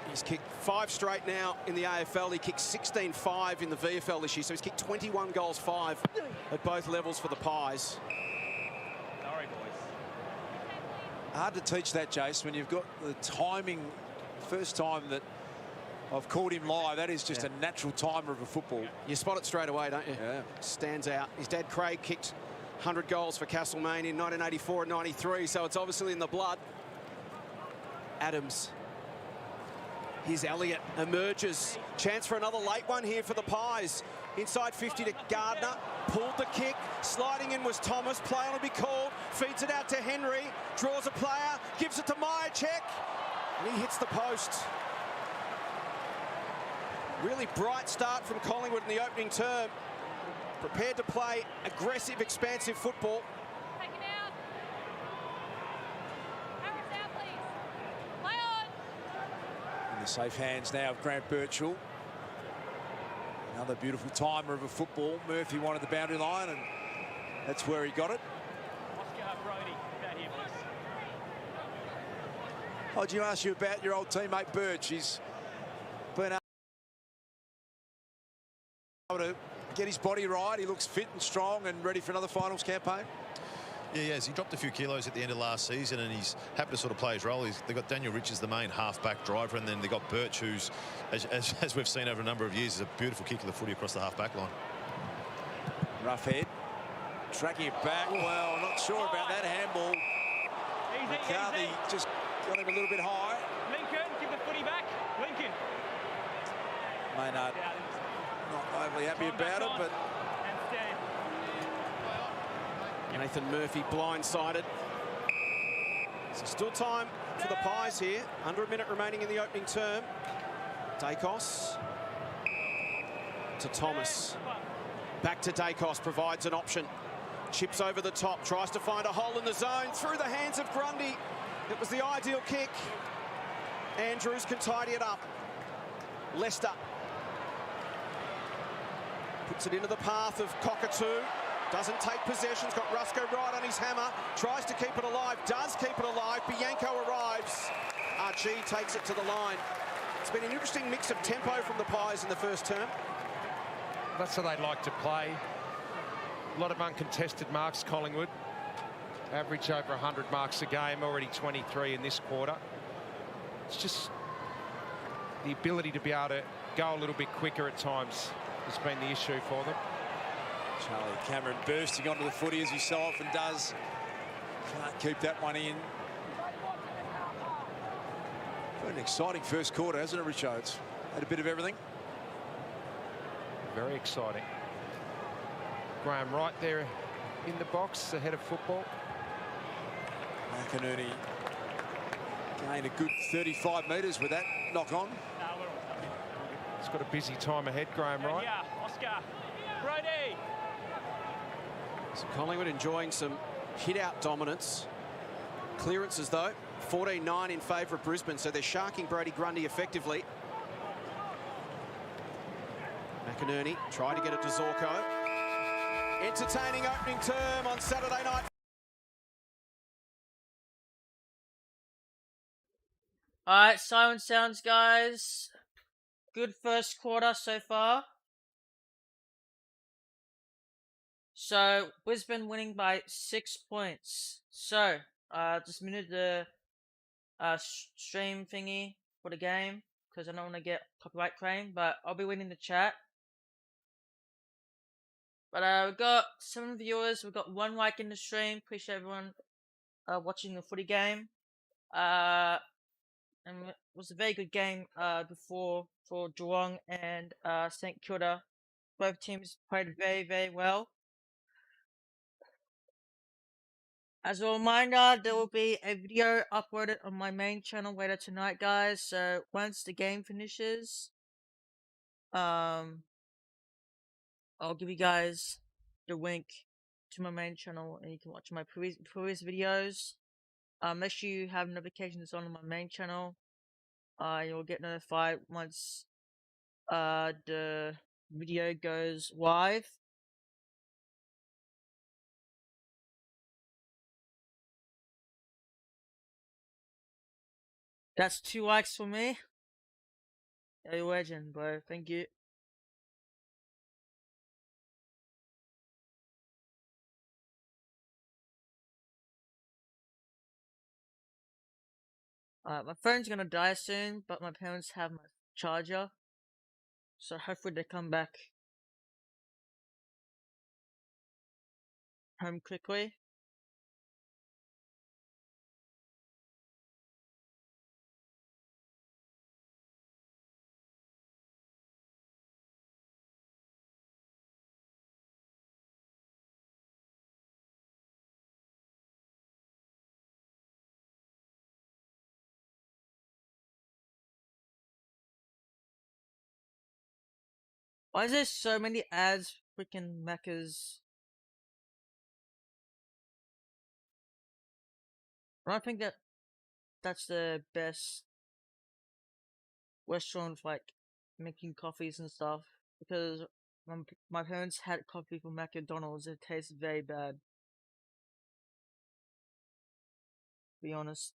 He's kicked 5 straight now in the AFL. He kicked 16-5 in the VFL this year, so he's kicked 21 goals, 5 at both levels for the Pies. Sorry, boys. Hard to teach that, Jace, when you've got the timing. First time that I've called him live, that is just a natural timer of a football. You spot it straight away, don't you? Yeah. Stands out. His dad, Craig, kicked 100 goals for Castlemaine in 1984 and 93, so it's obviously in the blood. Adams. Here's Elliott, emerges. Chance for another late one here for the Pies. Inside 50 to Gardner. Pulled the kick. Sliding in was Thomas. Play on to be called. Feeds it out to Henry. Draws a player. Gives it to Myercheck. And he hits the post. Really bright start from Collingwood in the opening term. Prepared to play aggressive, expansive football. Take it out. Harris out, please. Play on. In the safe hands now of Grant Birchall. Another beautiful timer of a football. Murphy wanted the boundary line, and that's where he got it. Oscar Brody, about here, please. Oh, did you ask you about your old teammate Birch? He's been able to get his body right. He looks fit and strong and ready for another finals campaign. Yeah, yes, he dropped a few kilos at the end of last season, and he's happy to sort of play his role. They've got Daniel Richards, the main half-back driver, and then they've got Birch, who's, as we've seen over a number of years, is a beautiful kick of the footy across the half-back line. Rough head. Tracking it back. Well, not sure about that handball. McCarthy just got him a little bit high. Lincoln, give the footy back. Lincoln. Maynard not overly happy about it, but Nathan Murphy blindsided. So still time for the Pies here. Under a minute remaining in the opening term. Dacos to Thomas. Back to Dacos, provides an option. Chips over the top, tries to find a hole in the zone. Through the hands of Grundy. It was the ideal kick. Andrews can tidy it up. Leicester puts it into the path of Cockatoo. Doesn't take possession. He's got Rusco right on his hammer. Tries to keep it alive. Does keep it alive. Bianco arrives. Archie takes it to the line. It's been an interesting mix of tempo from the Pies in the first term. That's how they like to play. A lot of uncontested marks, Collingwood. Average over 100 marks a game, already 23 in this quarter. It's just the ability to be able to go a little bit quicker at times has been the issue for them. Charlie Cameron bursting onto the footy as he so often does. Can't keep that one in. Been an exciting first quarter, hasn't it, Richo? It's had a bit of everything. Very exciting. Graham right there in the box, ahead of football. McInerney gained a good 35 metres with that knock on. He's got a busy time ahead, Graham Wright. Yeah, Oscar Brody. So Collingwood enjoying some hit-out dominance. Clearances, though, 14-9 in favour of Brisbane, so they're sharking Brody Grundy effectively. McInerney trying to get it to Zorko. Entertaining opening term on Saturday night. Alright, silent sounds, guys. Good first quarter so far. So, Brisbane winning by 6 points. So, just muted the stream thingy for the game because I don't want to get copyright claim, but I'll be waiting in the chat. But we've got 7 viewers, we've got 1 like in the stream. Appreciate everyone watching the footy game. And it was a very good game before for Geelong and St Kilda. Both teams played very, very well. As a reminder, there will be a video uploaded on my main channel later tonight, guys. So once the game finishes, I'll give you guys the link to my main channel, and you can watch my previous videos. Make sure you have notifications on my main channel. You'll get notified once the video goes live. That's 2 likes for me. You're a legend, bro. Thank you. My phone's gonna die soon, but my parents have my charger. So hopefully they come back home quickly. Why is there so many ads, freaking Meccas? I don't think that's the best restaurant like making coffees and stuff because my parents had coffee from McDonald's. It tastes very bad. To be honest.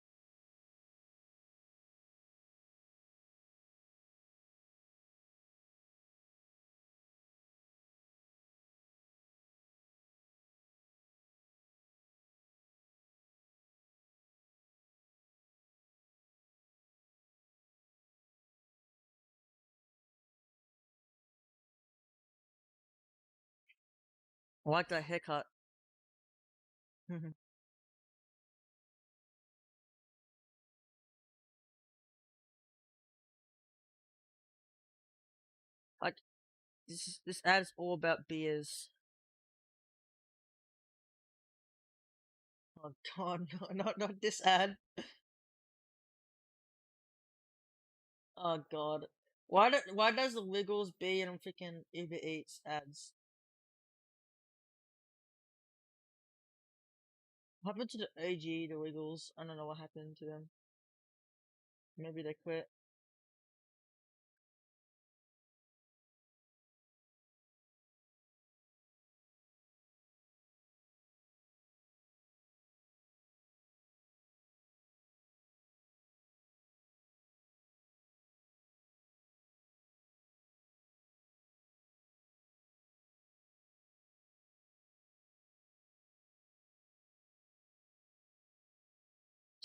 I like that haircut. Like this ad is all about beers. Oh god, no, not this ad. Oh god. Why does the Wiggles be in freaking Uber Eats ads? What happened to the OG, the Wiggles? I don't know what happened to them. Maybe they quit.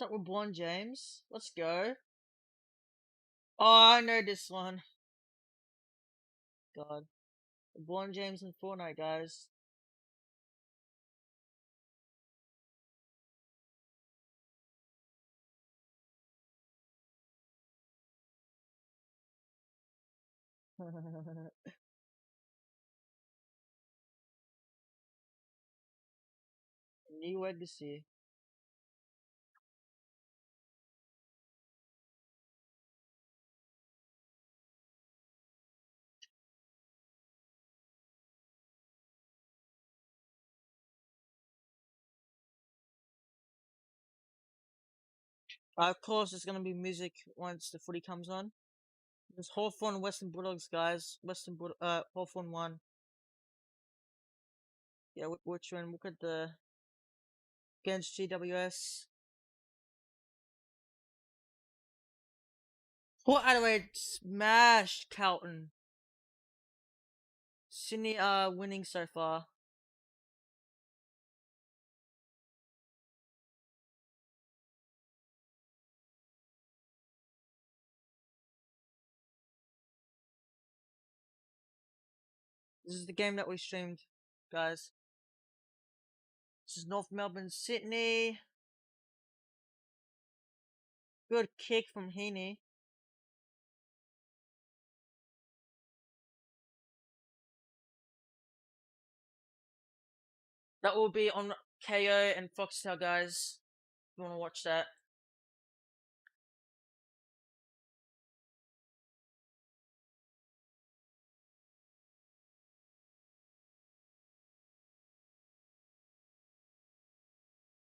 What's up with Blonde James? Let's go. Oh, I know this one. God. Blonde James in Fortnite, guys. New legacy. Of course, there's gonna be music once the footy comes on. There's Hawthorn, Western Bulldogs, guys. Hawthorn 1. Yeah, which one? Look at the against GWS. Port Adelaide smashed Carlton. Sydney are winning so far. This is the game that we streamed, guys. This is North Melbourne, Sydney. Good kick from Heaney. That will be on KO and Foxtel, guys. If you want to watch that.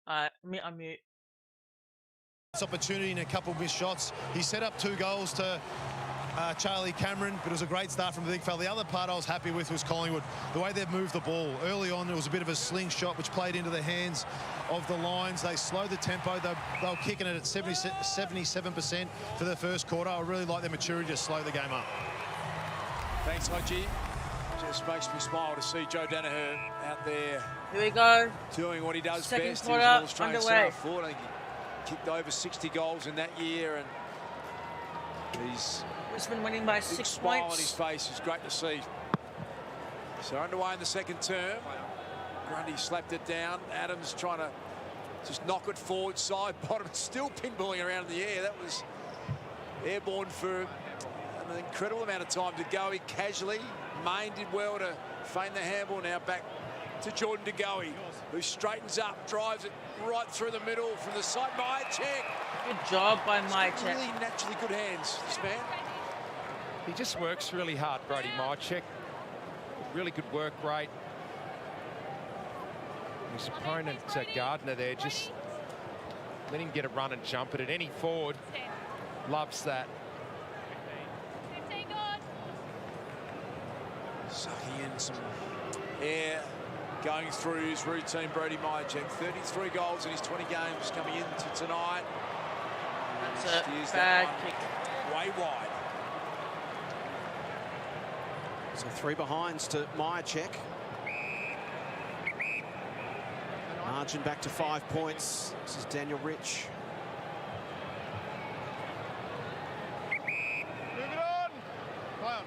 Alright, I'm mute. Opportunity and a couple of missed shots. He set up 2 goals to Charlie Cameron, but it was a great start from the big fella. The other part I was happy with was Collingwood. The way they've moved the ball. Early on, it was a bit of a slingshot, which played into the hands of the Lions. They slowed the tempo. They were kicking it at 77% for the first quarter. I really like their maturity to slow the game up. Thanks, Hodgie. Just makes me smile to see Joe Danaher out there. Here we go. Doing what he does Second best. quarter, He was an Australian underway. centre forward. I think he kicked over 60 goals in that year, and he's Brisbane winning by 6 smile points. on his face is great to see. So underway in the second term. Grundy slapped it down. Adams trying to just knock it forward, side bottom, still pinballing around in the air. That was airborne for an incredible amount of time to go. He casually, Main did well to feign the handball. Now back to Jordan De Goey, who straightens up, drives it right through the middle from the side. Myercheck. Good job by Myercheck. Really naturally good hands, this man. He just works really hard, Brody Myercheck. Really good work rate. His opponent, Gardner, there, just let him get a run and jump at it. Any forward loves that. Sucking in some air, going through his routine, Brody Myercheck. 33 goals in his 20 games coming into tonight. That's a bad kick. Way wide. So 3 behinds to Myercheck. Margin back to 5 points. This is Daniel Rich. Move it on. Play on.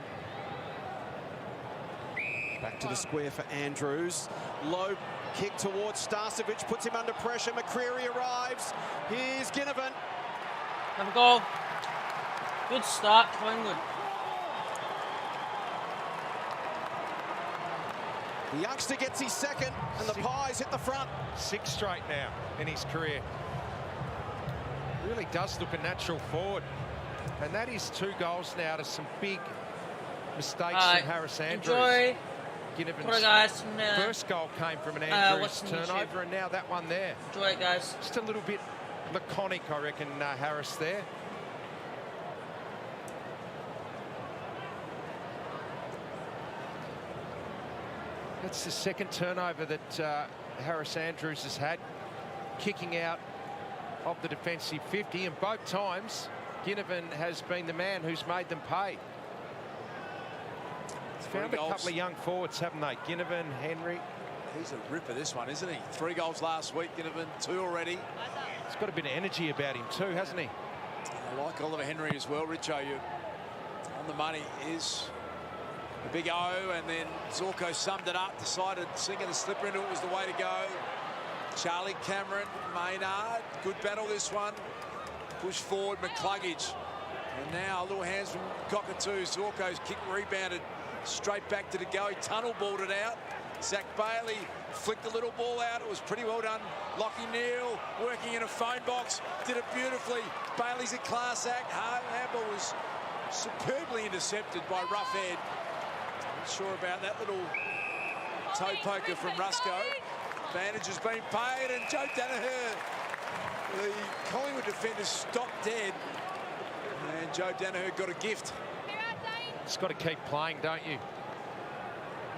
Back to the square for Andrews. Low kick towards Starcevic, puts him under pressure. McCreary arrives. Here's Ginnivan. Have a goal. Good start, Collingwood. The youngster gets his second, and the Pies hit the front. 6 straight now in his career. Really does look a natural forward. And that is 2 goals now to some big mistakes from Harris Andrews. Enjoy. Ginnivan's guys. first goal came from an Andrews turnover, and now that one there. Enjoy it, guys. Just a little bit laconic, I reckon, Harris there. That's the second turnover that Harris Andrews has had, kicking out of the defensive 50, and both times Ginnivan has been the man who's made them pay. Found a couple of young forwards, haven't they? Ginnivan, Henry. He's a ripper, this one, isn't he? 3 goals last week, Ginnivan, 2 already. He's got a bit of energy about him too, hasn't he? I like Oliver Henry as well, Richo. You're on the money. Is a big O, and then Zorko summed it up, decided sinking the slipper into it was the way to go. Charlie Cameron, Maynard, good battle this one. Push forward, McCluggage. And now little hands from Cockatoo. Zorko's kick rebounded straight back to the go. He tunnel balled it out. Zach Bailey flicked the little ball out. It was pretty well done. Lockie Neal working in a phone box. Did it beautifully. Bailey's a class act. Handball was superbly intercepted by Roughhead. Not sure about that little toe poker from Rusco. Advantage has been paid, and Joe Danaher, the Collingwood defenders, stopped dead. And Joe Danaher got a gift. Just got to keep playing, don't you?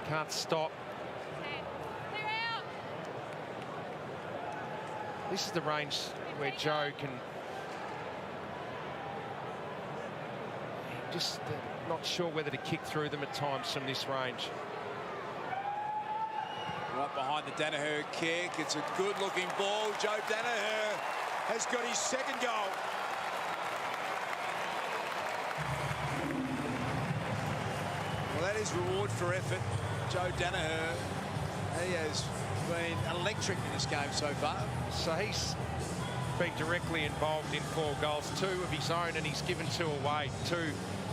Can't stop. This is the range where Joe can just not sure whether to kick through them at times from this range. Right behind the Danaher kick. It's a good-looking ball. Joe Danaher has got his second goal. Well, that is reward for effort. Joe Danaher, he has been electric in this game so far. So he's been directly involved in 4 goals, 2 of his own, and he's given 2 away. 2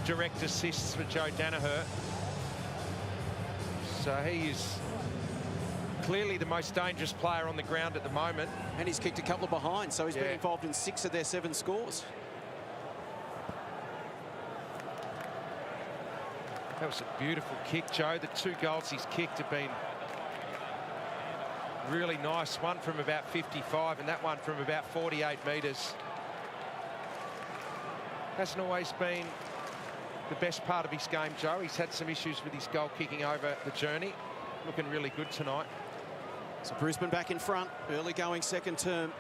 direct assists for Joe Danaher. So he is clearly the most dangerous player on the ground at the moment. And he's kicked a couple of behind, so he's been involved in 6 of their 7 scores. That was a beautiful kick, Joe. The 2 goals he's kicked have been really nice. One from about 55 and that one from about 48 metres. Hasn't always been the best part of his game, Joe. He's had some issues with his goal kicking over the journey. Looking really good tonight. So Brisbane back in front, early going second term.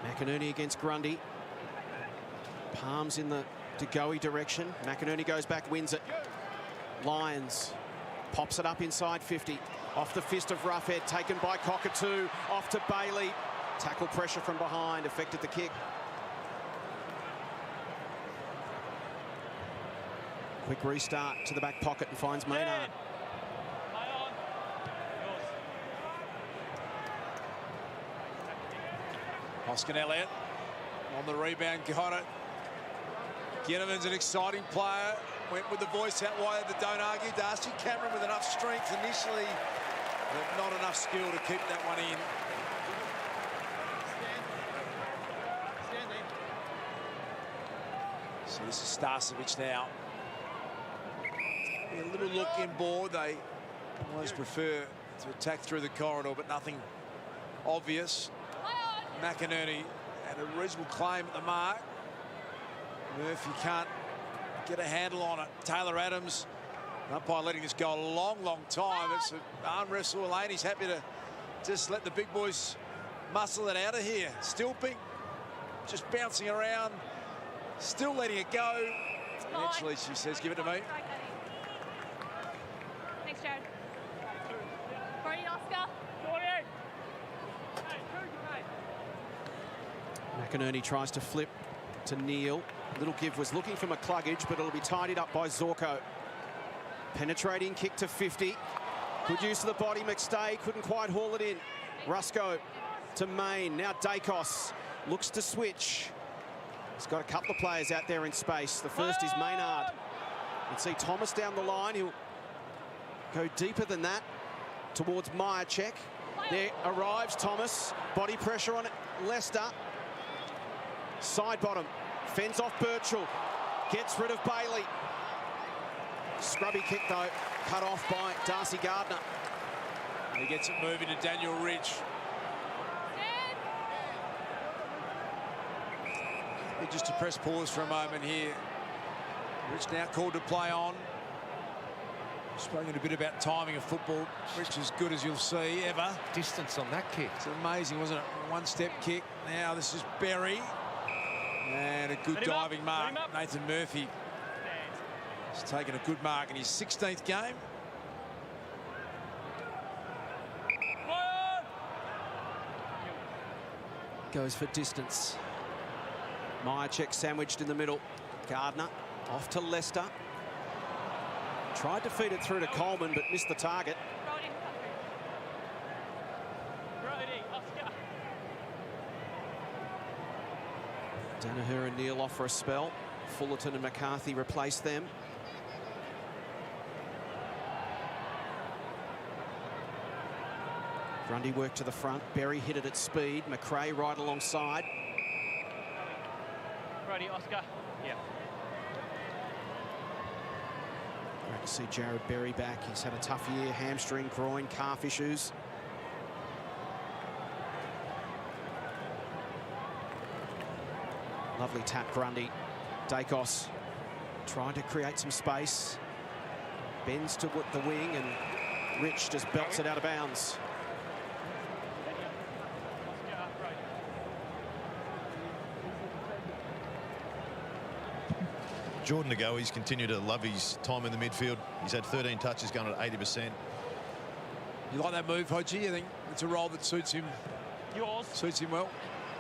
McInerney against Grundy. Palms in the DeGoey direction. McInerney goes back, wins it. Lyons pops it up inside 50. Off the fist of Roughhead, taken by Cockatoo. Off to Bailey. Tackle pressure from behind, affected the kick. Quick restart to the back pocket and finds Maynard. Hoskin Elliott on the rebound, got it. Ginnivan's an exciting player. Went with the voice out wide of the don't argue. Darcy Cameron with enough strength initially, but not enough skill to keep that one in. So this is Starcevic now. A little look inboard. They always prefer to attack through the corridor, but nothing obvious. McInerney had a reasonable claim at the mark. Murphy can't get a handle on it. Taylor Adams, umpire letting this go a long, long time. It's an arm wrestle. Laney's happy to just let the big boys muscle it out of here. Still big, just bouncing around, still letting it go. Eventually, she says, give it to me. Thanks, Jared. Brody, Oscar. McInerney tries to flip to Neil. Little give was looking for McCluggage, but it'll be tidied up by Zorko. Penetrating kick to 50. Good use of the body. McStay couldn't quite haul it in. Rusco to Main. Now Dacos looks to switch. He's got a couple of players out there in space. The first is Maynard. You can see Thomas down the line. He'll go deeper than that towards Myercheck. There arrives Thomas. Body pressure on it. Leicester. Side bottom. Fends off Birchall. Gets rid of Bailey. Scrubby kick, though. Cut off by Darcy Gardner. And he gets it moving to Daniel Ridge. Just to press pause for a moment here. Rich now called to play on. Spoken a bit about timing of football. Rich as good as you'll see ever. Distance on that kick. It's amazing, wasn't it? One-step kick. Now this is Berry. And a good diving mark. Nathan Murphy has taken a good mark in his 16th game. Goes for distance. Myercheck sandwiched in the middle. Gardner off to Leicester. Tried to feed it through to Coleman, but missed the target. Danaher and Neil off for a spell. Fullerton and McCarthy replace them. Grundy worked to the front. Berry hit it at speed. McRae right alongside. Ready, Oscar. Yeah. Great to see Jared Berry back. He's had a tough year. Hamstring, groin, calf issues. Lovely tap, Grundy. Dacos trying to create some space. Bends to the wing, and Rich just belts it out of bounds. Jordan to go. He's continued to love his time in the midfield. He's had 13 touches, going at 80%. You like that move, Hodgie? I think it's a role that suits him. Yours. Suits him well.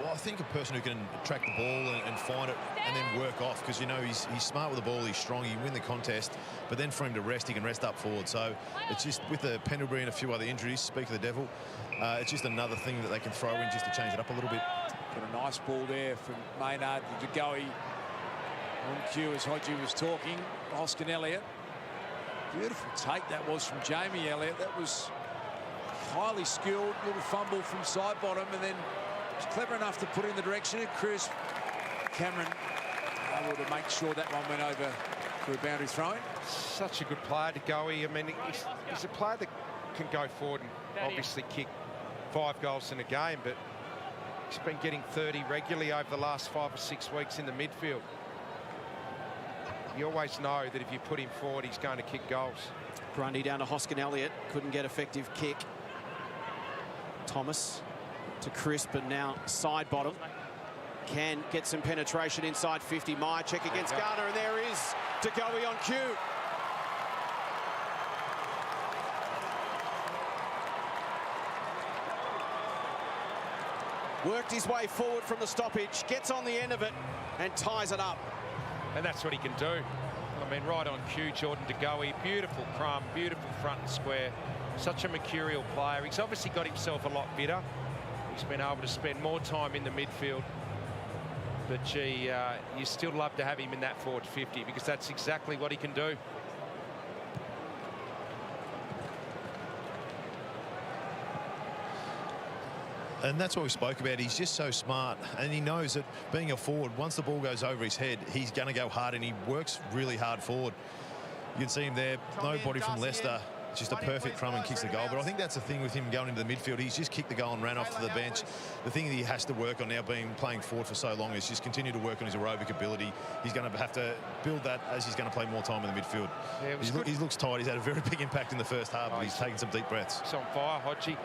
Well, I think a person who can track the ball and find it and then work off, because, you know, he's smart with the ball, he's strong, he can win the contest, but then for him to rest, he can rest up forward. So it's just, with the Pendlebury and a few other injuries, speak of the devil, it's just another thing that they can throw in just to change it up a little bit. Got a nice ball there from Maynard to Goey. On cue as Hodgie was talking. Oscar Elliott. Beautiful take that was from Jamie Elliott. That was highly skilled. Little fumble from side bottom, and then was clever enough to put it in the direction of Chris. Cameron able to make sure that one went over for a boundary throw-in. Such a good player to go. I mean, he's a player that can go forward and obviously kick 5 goals in a game, but he's been getting 30 regularly over the last 5 or 6 weeks in the midfield. You always know that if you put him forward, he's going to kick goals. Grundy down to Hoskin Elliott. Couldn't get effective kick. Thomas to Crisp, and now side bottom. Can get some penetration inside 50. Myercheck against Gardner, and there is Degoe on cue. Worked his way forward from the stoppage, gets on the end of it, and ties it up. And that's what he can do. I mean, right on cue, Jordan Degoe. Beautiful crumb, beautiful front and square. Such a mercurial player. He's obviously got himself a lot better. He's been able to spend more time in the midfield. But, gee, you still love to have him in that forward 50, because that's exactly what he can do. And that's what we spoke about. He's just so smart, and he knows that being a forward, once the ball goes over his head, he's going to go hard, and he works really hard forward. You can see him there. Nobody from Leicester just a perfect crumb and kicks the goal. But I think that's the thing with him going into the midfield. He's just kicked the goal and ran off to the bench. The thing that he has to work on now, playing forward for so long, is just continue to work on his aerobic ability. He's going to have to build that as he's going to play more time in the midfield. Yeah, he looks tired. He's had a very big impact in the first half, but he's taken some deep breaths. He's on fire, Hodgie.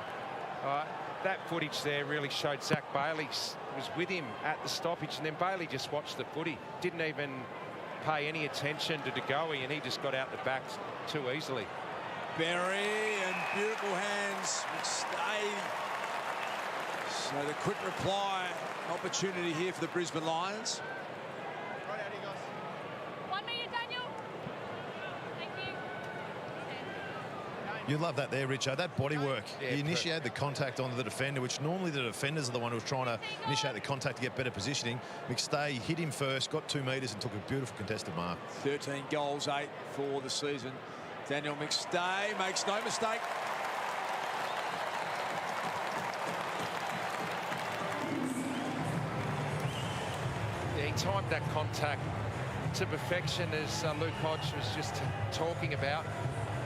That footage there really showed Zach Bailey was with him at the stoppage, and then Bailey just watched the footy. Didn't even pay any attention to De Goey, and he just got out the back too easily. Berry and beautiful hands. McStay. So the quick reply opportunity here for the Brisbane Lions. 1 minute, Daniel. Thank you. You love that there, Richo. That body work. He initiated the contact on the defender, which normally the defenders are the one who's trying to initiate the contact to get better positioning. McStay hit him first, got 2 metres and took a beautiful contested mark. 13 goals, 8 for the season. Daniel McStay makes no mistake. Yeah, he timed that contact to perfection, as Luke Hodge was just talking about.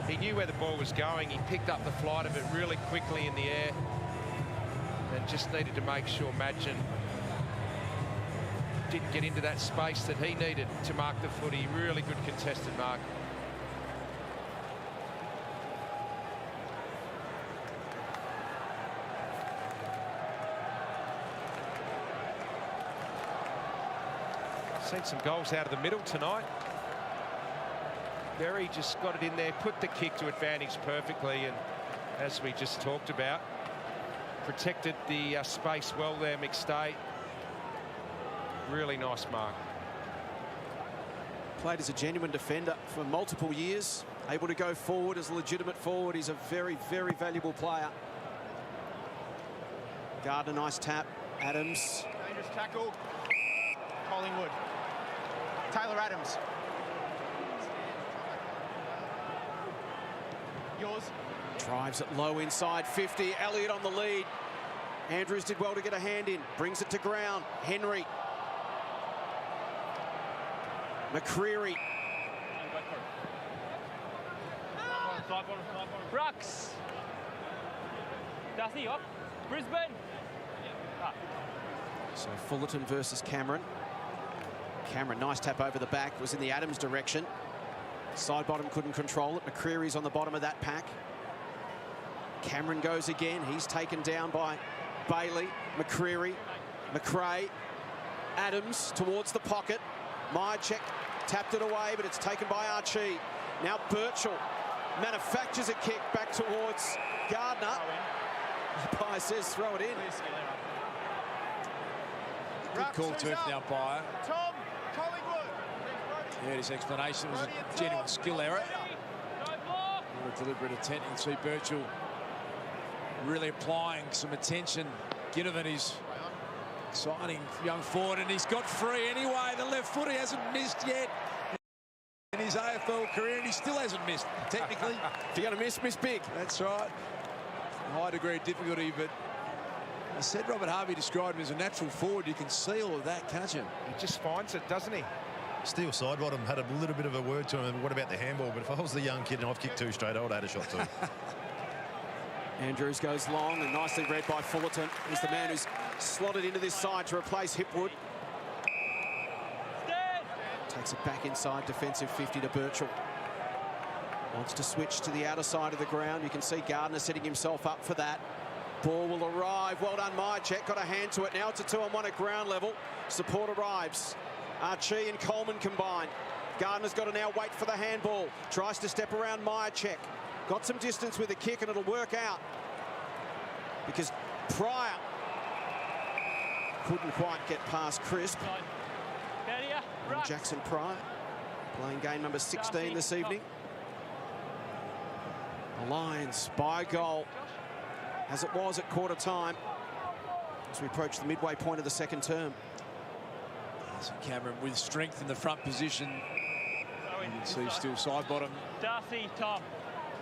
He knew where the ball was going. He picked up the flight of it really quickly in the air and just needed to make sure Madgen didn't get into that space that he needed to mark the footy. Really good contested mark. Seen some goals out of the middle tonight. Berry just got it in there, put the kick to advantage perfectly, and as we just talked about, protected the space well there, McStay. Really nice mark. Played as a genuine defender for multiple years, able to go forward as a legitimate forward. He's a very, very valuable player. Gardner, nice tap. Adams. Dangerous tackle. Collingwood. Taylor Adams. Yours. Drives it low inside 50. Elliott on the lead. Andrews did well to get a hand in. Brings it to ground. Henry. McCreary. Brooks. Dusty up. Brisbane. So Fullerton versus Cameron. Cameron, nice tap over the back, was in the Adams direction. Side bottom couldn't control it. McCreary's on the bottom of that pack. Cameron goes again. He's taken down by Bailey. McCreary. McRae. Adams towards the pocket. Myercheck tapped it away, but it's taken by Archie. Now Birchall manufactures a kick back towards Gardner. Umpire says throw it in. Good call too for the umpire. Tom, Collingwood. Yeah, his explanation was a genuine skill error. Not a deliberate attempt. You can see Birchall really applying some attention. Ginnivan is signing young forward, and he's got free anyway. The left foot, he hasn't missed yet in his AFL career, and he still hasn't missed, technically. If you're going to miss big. That's right. High degree of difficulty, but I said Robert Harvey described him as a natural forward. You can see all of that, can't you? He just finds it, doesn't he? Steele Sidebottom had a little bit of a word to him. What about the handball? But if I was the young kid and I've kicked 2 straight, I would have had a shot too. Andrews goes long and nicely read by Fullerton. He's the man who's slotted into this side to replace Hipwood. Takes it back inside, defensive 50 to Birchall. Wants to switch to the outer side of the ground. You can see Gardner setting himself up for that. Ball will arrive. Well done, Myercheck. Got a hand to it. Now it's a 2-on-1 at ground level. Support arrives. Archie and Coleman combined. Gardner's got to now wait for the handball. Tries to step around Myercheck. Got some distance with the kick, and it'll work out. Because Pryor couldn't quite get past Crisp. And Jackson Pryor playing game number 16 this evening. The Lions by a goal, as it was at quarter time, as we approach the midway point of the second term. So Cameron with strength in the front position. You can see still side bottom. Darcy, Tom.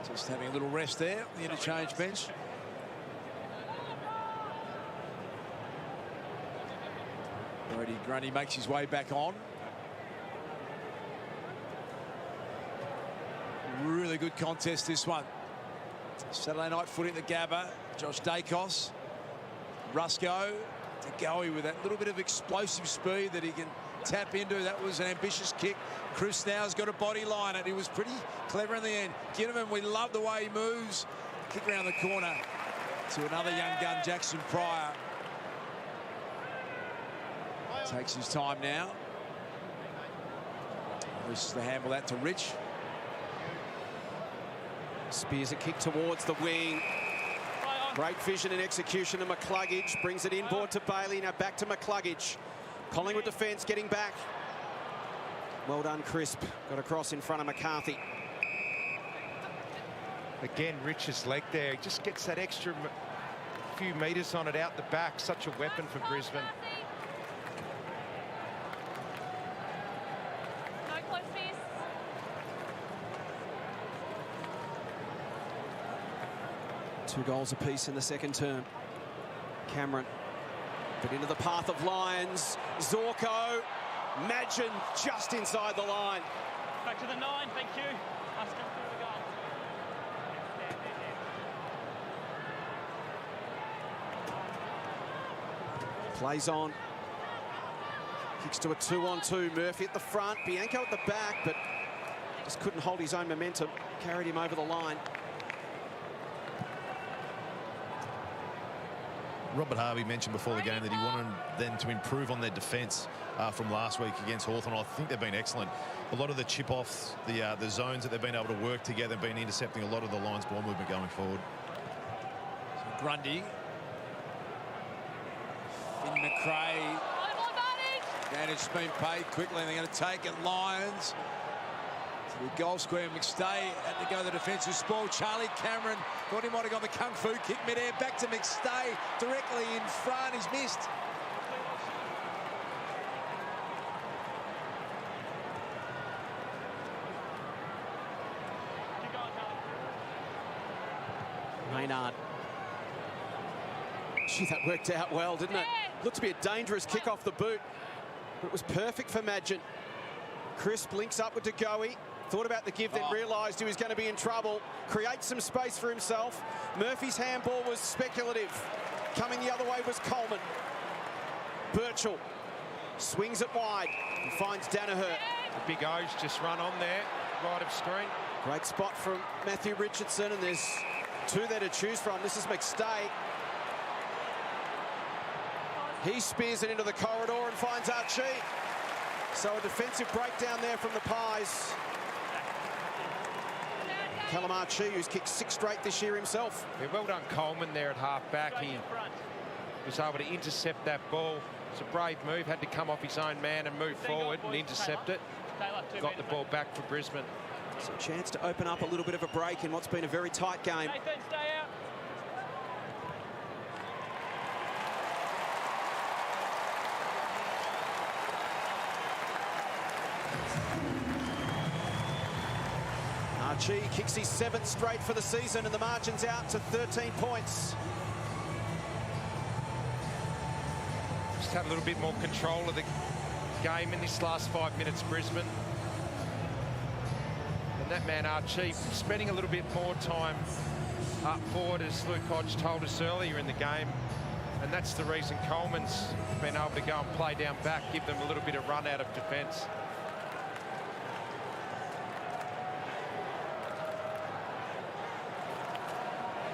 Just having a little rest there, the interchange bench. Brody Grundy makes his way back on. Really good contest, this one. Saturday night footy at the Gabba. Josh Dacos. Rusco to Goey with that little bit of explosive speed that he can tap into. That was an ambitious kick. Chris now's got a body line it. He was pretty clever in the end. Ginnivan, we love the way he moves. Kick around the corner to another young gun, Jackson Pryor. Takes his time now. Releases the handle that to Rich. Spears a kick towards the wing. Great vision and execution of McCluggage. Brings it inboard to Bailey. Now back to McCluggage. Collingwood defence getting back. Well done, Crisp. Got across in front of McCarthy. Again, Rich's leg there. He just gets that extra few metres on it out the back. Such a weapon for Brisbane. No close miss. Two goals apiece in the second term. Cameron, but into the path of Lions. Zorko, Madgen just inside the line. Back to the 9, thank you. Let's come through the goal. Plays on. Kicks to a 2-on-2. Murphy at the front, Bianco at the back, but just couldn't hold his own momentum. Carried him over the line. Robert Harvey mentioned before the game that he wanted them to improve on their defence from last week against Hawthorn. I think they've been excellent. A lot of the chip-offs, the zones that they've been able to work together, been intercepting a lot of the Lions' ball movement going forward. So Grundy. Finn McRae. Advantage been paid quickly, and they're going to take it. Lions. To the goal square, McStay had to go the defensive spoil. Charlie Cameron thought he might have got the kung fu kick mid-air. Back to McStay, directly in front. He's missed. Maynard. Gee, that worked out well, didn't it? Looked to be a dangerous kick off the boot, but it was perfect for Madgen. Crisp links up with DeGoey. Thought about the give, then realised he was going to be in trouble. Creates some space for himself. Murphy's handball was speculative. Coming the other way was Coleman. Birchall swings it wide and finds Danaher. The big O's just run on there, right of screen. Great spot from Matthew Richardson, and there's two there to choose from. This is McStay. He spears it into the corridor and finds Archie. So a defensive breakdown there from the Pies. Callum Archie, who's kicked 6 straight this year himself. Yeah, well done Coleman there at half-back. He was able to intercept that ball. It's a brave move, had to come off his own man and move forward and intercept it. Got the ball back for Brisbane. So a chance to open up a little bit of a break in what's been a very tight game. Nathan, stay out. Archie kicks his 7th straight for the season, and the margin's out to 13 points. Just had a little bit more control of the game in this last 5 minutes, Brisbane. And that man Archie spending a little bit more time up forward, as Luke Hodge told us earlier in the game. And that's the reason Coleman's been able to go and play down back, give them a little bit of run out of defence.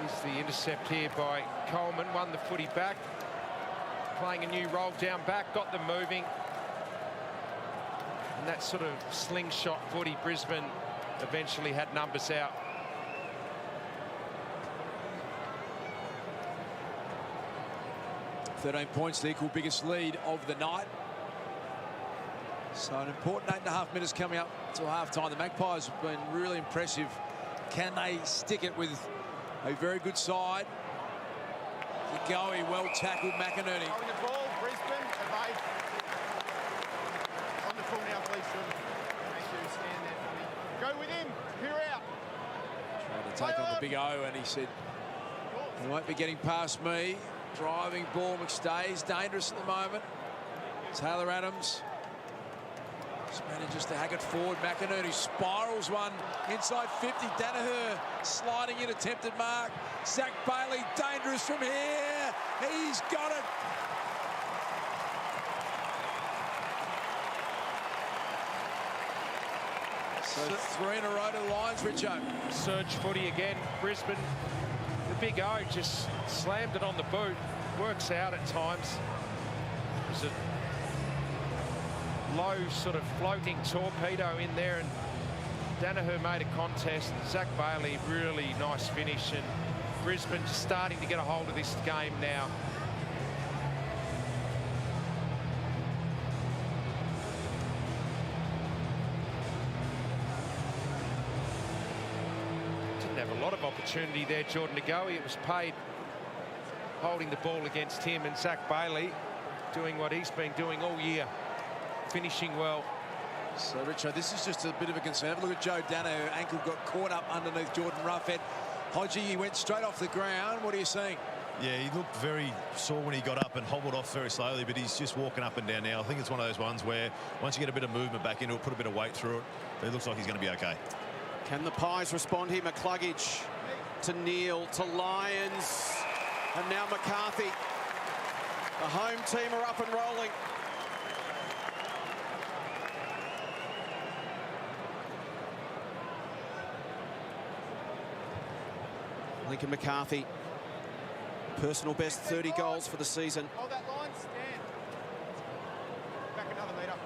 Here's the intercept here by Coleman, won the footy back. Playing a new role down back, got them moving. And that sort of slingshot footy, Brisbane eventually had numbers out. $13 points, the equal biggest lead of the night. So an important 8.5 minutes coming up to half-time. The Magpies have been really impressive. Can they stick it with a very good side? Goey, well tackled, McInerney. Holding the ball, Brisbane, evade. On the full now, please, Sean. Make sure you stand there for me. Go with him, clear out. Tried to take on the big O, and he said, "He won't be getting past me." Driving ball, McStay's dangerous at the moment. Taylor Adams. Manages to hack it forward. McInerney spirals one inside 50. Danaher sliding in, attempted mark. Zach Bailey dangerous from here. He's got it. So 3 in a row to Lions, Richo. Surge footy again. Brisbane, the big O just slammed it on the boot. Works out at times. There's a low sort of floating torpedo in there, and Danaher made a contest. Zach Bailey, really nice finish, and Brisbane just starting to get a hold of this game now. Didn't have a lot of opportunity there, Jordan Ngoe. It was paid holding the ball against him, and Zach Bailey doing what he's been doing all year, finishing well. So, Richo, this is just a bit of a concern. Look at Joe Danaher. Ankle got caught up underneath Jordan Roughhead. Hodgie, he went straight off the ground. What are you seeing? Yeah, he looked very sore when he got up and hobbled off very slowly, but he's just walking up and down now. I think it's one of those ones where once you get a bit of movement back into it, put a bit of weight through it, it looks like he's going to be okay. Can the Pies respond here? McCluggage to Neil, to Lyons, and now McCarthy. The home team are up and rolling. Lincoln McCarthy, personal best 30 goals for the season. Hold that line, stand. Back another metre.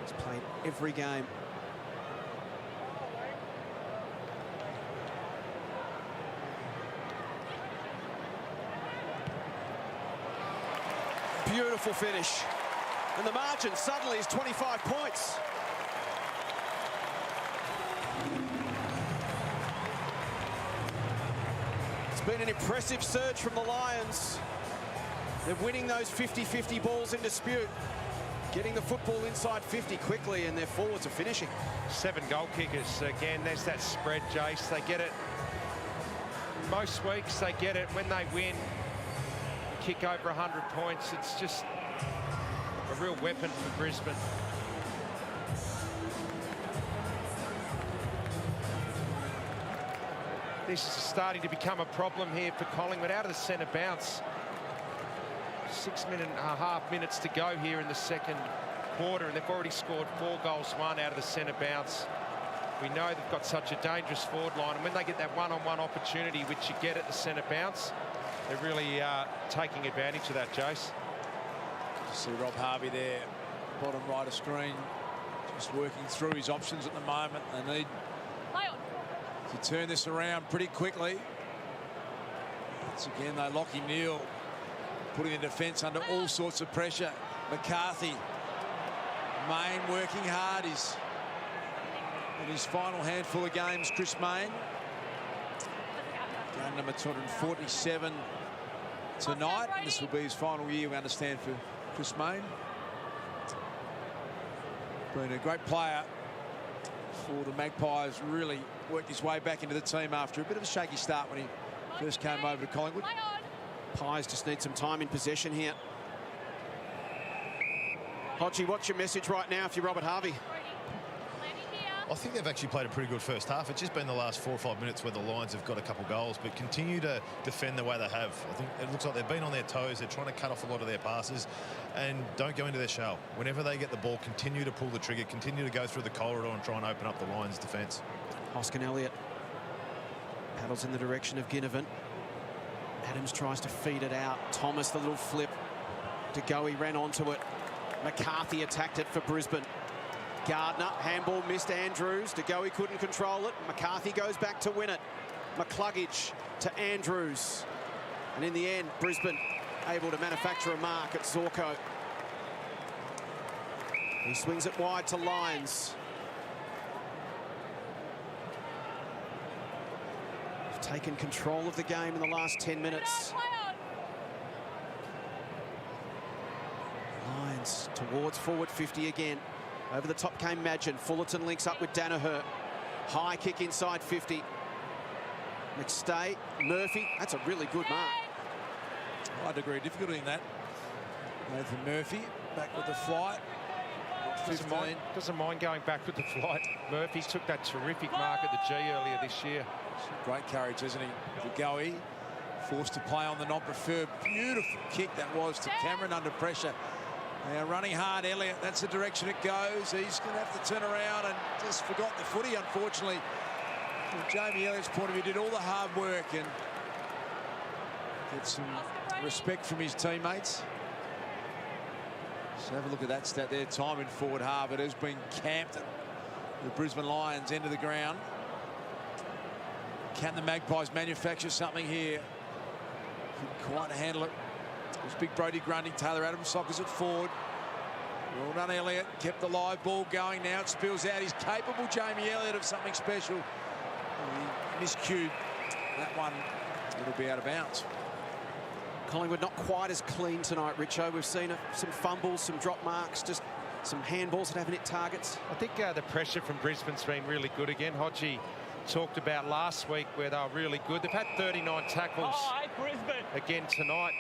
He's played every game. Beautiful finish. And the margin suddenly is 25 points. It's been an impressive surge from the Lions. They're winning those 50-50 balls in dispute, getting the football inside 50 quickly, and their forwards are finishing. 7 goal kickers. Again, there's that spread, Jace. They get it. Most weeks they get it. When they win, kick over 100 points. It's just a real weapon for Brisbane. This is starting to become a problem here for Collingwood. Out of the centre bounce. 6.5 minutes to go here in the second quarter, and they've already scored 4 goals, 1 out of the centre bounce. We know they've got such a dangerous forward line, and when they get that one-on-one opportunity, which you get at the centre bounce, they're really taking advantage of that, Jace. You see Rob Harvey there, bottom right of screen, just working through his options at the moment. They need to turn this around pretty quickly. Once again, though, Lachie Neale putting the defence under all sorts of pressure. McCarthy, Main working hard. He's in his final handful of games, Chris Main. Game number 247 tonight. This will be his final year, we understand, for Chris Main. Been a great player for the Magpies. Really worked his way back into the team after a bit of a shaky start when he first came over to Collingwood. Pies just need some time in possession here. Hodgie, what's your message right now if you're Robert Harvey? I think they've actually played a pretty good first half. It's just been the last 4 or 5 minutes where the Lions have got a couple goals, but continue to defend the way they have. I think it looks like they've been on their toes. They're trying to cut off a lot of their passes and don't go into their shell. Whenever they get the ball, continue to pull the trigger, continue to go through the corridor and try and open up the Lions' defence. Hoskin Elliott paddles in the direction of Ginnivan. Adams tries to feed it out. Thomas, the little flip. De Goey ran onto it. McCarthy attacked it for Brisbane. Gardner, handball missed Andrews. De Goey couldn't control it. McCarthy goes back to win it. McCluggage to Andrews. And in the end, Brisbane able to manufacture a mark at Zorko. He swings it wide to Lyons. They've taken control of the game in the last 10 minutes. Lyons towards forward 50 again. Over the top came Madgen. Fullerton links up with Danaher. High kick inside 50. McStay, Murphy. That's a really good mark. High degree of difficulty in that. Nathan Murphy back with the flight. 15. Doesn't mind going back with the flight. Murphy took that terrific mark at the G earlier this year. Great courage, isn't he? Goey forced to play on the non-preferred. Beautiful kick that was to Cameron under pressure. Now running hard, Elliott. That's the direction it goes. He's going to have to turn around and just forgot the footy, unfortunately. From Jamie Elliott's point of view, did all the hard work and get some respect from his teammates. So have a look at that stat there. Time in forward half. It has been camped at the Brisbane Lions end of the ground. Can the Magpies manufacture something here? Couldn't quite handle it. It was big Brodie Grundy. Taylor Adams sockers it forward. Well done, Elliott. Kept the live ball going. Now it spills out. He's capable, Jamie Elliott, of something special. He miscued that one. It'll be out of bounds. Collingwood not quite as clean tonight, Richo. We've seen some fumbles, some drop marks, just some handballs that haven't hit targets. I think the pressure from Brisbane's been really good again. Hodgie talked about last week where they were really good. They've had 39 tackles again tonight.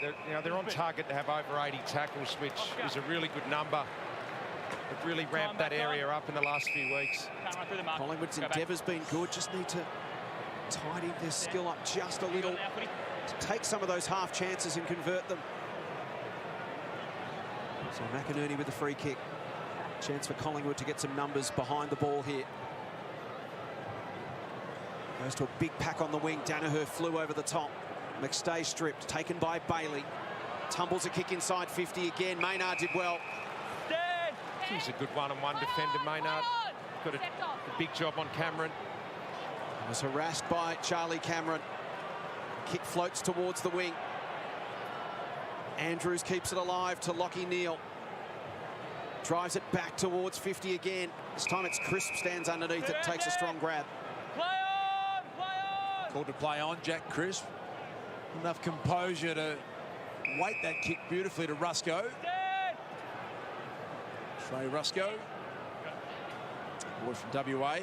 They're on target to have over 80 tackles, which is a really good number. They've really ramped that area up in the last few weeks. Collingwood's endeavour's been good. Just need to tidy their skill up just a little to take some of those half chances and convert them. So McInerney with the free kick. Chance for Collingwood to get some numbers behind the ball here. Goes to a big pack on the wing. Danaher flew over the top. McStay stripped, taken by Bailey. Tumbles a kick inside 50 again. Maynard did well. He's a good one-on-one defender, Maynard. Got a big job on Cameron. Was harassed by Charlie Cameron. Kick floats towards the wing. Andrews keeps it alive to Lachie Neale. Drives it back towards 50 again. This time it's Crisp stands underneath it, takes a strong grab. Called to play on, Jack Crisp. Enough composure to weight that kick beautifully to Rusco. Trey Rusco. Boy from WA.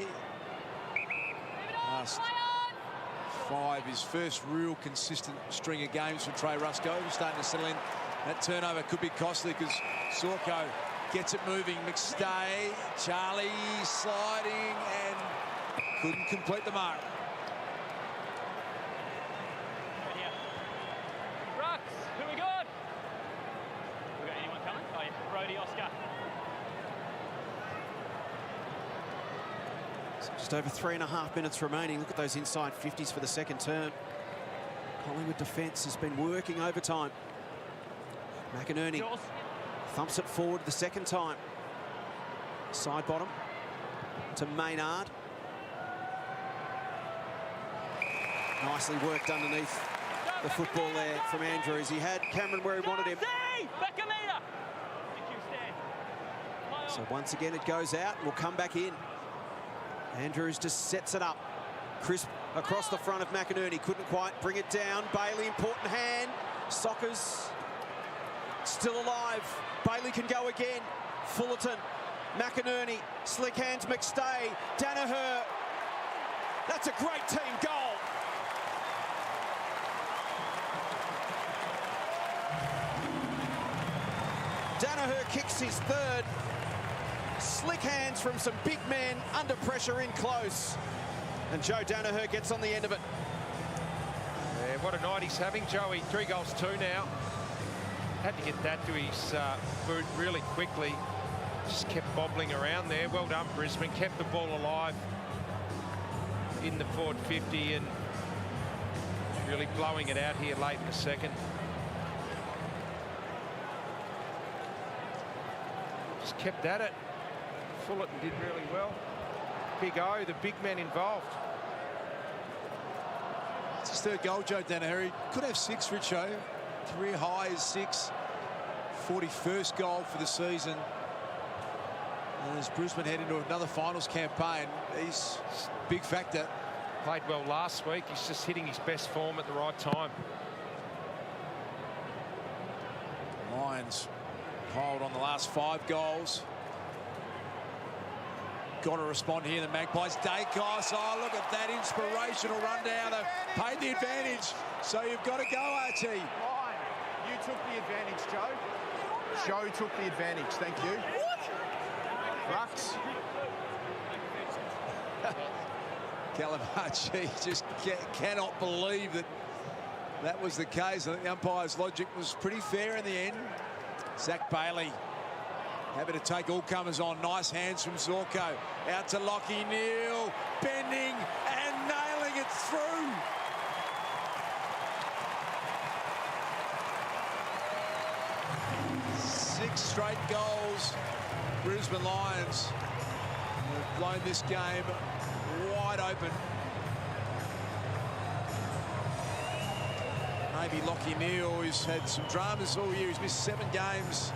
Last 5, his first real consistent string of games for Trey Rusco. Starting to settle in. That turnover could be costly because Sorko gets it moving. McStay, Charlie sliding and couldn't complete the mark. Who we got? We got anyone coming? Oh yeah, Brodie, Oscar. So just over 3.5 minutes remaining. Look at those inside 50s for the second term. Collingwood defence has been working overtime. McInerney thumps it forward the second time. Side bottom to Maynard. Nicely worked underneath the football there from Andrews. He had Cameron where he wanted him. So once again it goes out and will come back in. Andrews just sets it up. Crisp across the front of McInerney. Couldn't quite bring it down. Bailey, important hand. Sockers still alive. Bailey can go again. Fullerton, McInerney, slick hands McStay, Danaher. That's a great team goal. Danaher kicks his third. Slick hands from some big men under pressure in close. And Joe Danaher gets on the end of it. Yeah, what a night he's having, Joey. 3 goals, 2 now. Had to get that to his boot really quickly. Just kept bobbling around there. Well done, Brisbane. Kept the ball alive in the forward 50 and really blowing it out here late in the second. Just kept at it. Fullerton did really well. Big O, the big man involved. It's his third goal, Joe Danaher. He could have 6, Richo. Career high is 6. 41st goal for the season. And as Brisbane head into another finals campaign, he's a big factor. Played well last week. He's just hitting his best form at the right time. Lions piled on the last 5 goals. Got to respond here, the Magpies. Dacos, oh, look at that inspirational run down. They've paid the advantage, so you've got to go, RT. You took the advantage, Joe. Joe took the advantage, thank you. Rux. Calamachi just cannot believe that was the case. I think the umpire's logic was pretty fair in the end. Zach Bailey happy to take all comers on. Nice hands from Zorko. Out to Lockie Neal. Bending and nailing it through. Six straight goals. Brisbane Lions have blown this game wide open. Maybe Lockie Neal, who's had some dramas all year. He's missed 7 games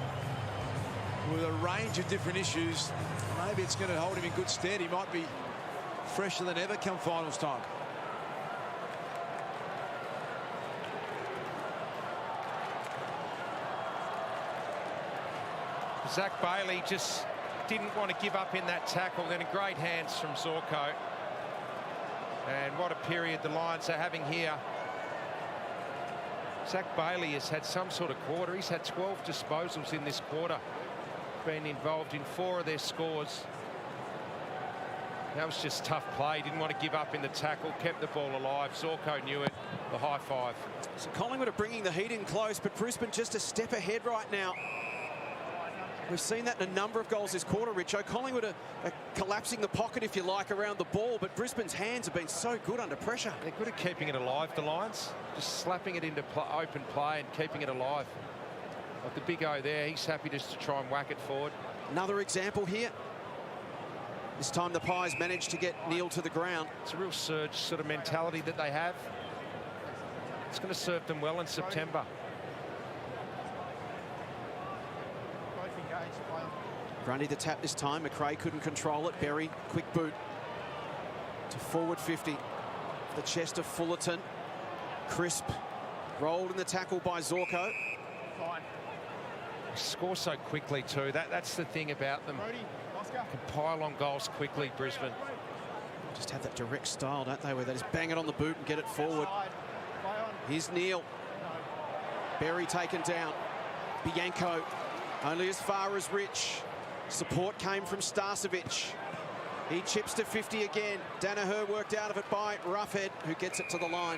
with a range of different issues. Maybe it's going to hold him in good stead. He might be fresher than ever come finals time. Zach Bailey just didn't want to give up in that tackle. Then a great hands from Zorko. And what a period the Lions are having here. Zach Bailey has had some sort of quarter. He's had 12 disposals in this quarter. Been involved in 4 of their scores. That was just tough play. Didn't want to give up in the tackle. Kept the ball alive. Zorko knew it. The high five. So Collingwood are bringing the heat in close, but Brisbane just a step ahead right now. We've seen that in a number of goals this quarter, Richo. Collingwood are collapsing the pocket, if you like, around the ball, but Brisbane's hands have been so good under pressure. They're good at keeping it alive, the Lions. Just slapping it into open play and keeping it alive. Like the big O there, he's happy just to try and whack it forward. Another example here. This time the Pies managed to get Neal to the ground. It's a real surge sort of mentality that they have. It's going to serve them well in September. Grundy the tap this time. McRae couldn't control it. Berry, quick boot to forward 50. The chest of Fullerton. Crisp rolled in the tackle by Zorko. Score so quickly too. That's the thing about them. Can pile on goals quickly, Brisbane. Just have that direct style, don't they, where they just bang it on the boot and get it forward. Here's Neal. Berry taken down. Bianco only as far as Rich. Support came from Starcevic. He chips to 50 again. Danaher worked out of it by Roughhead, who gets it to the line.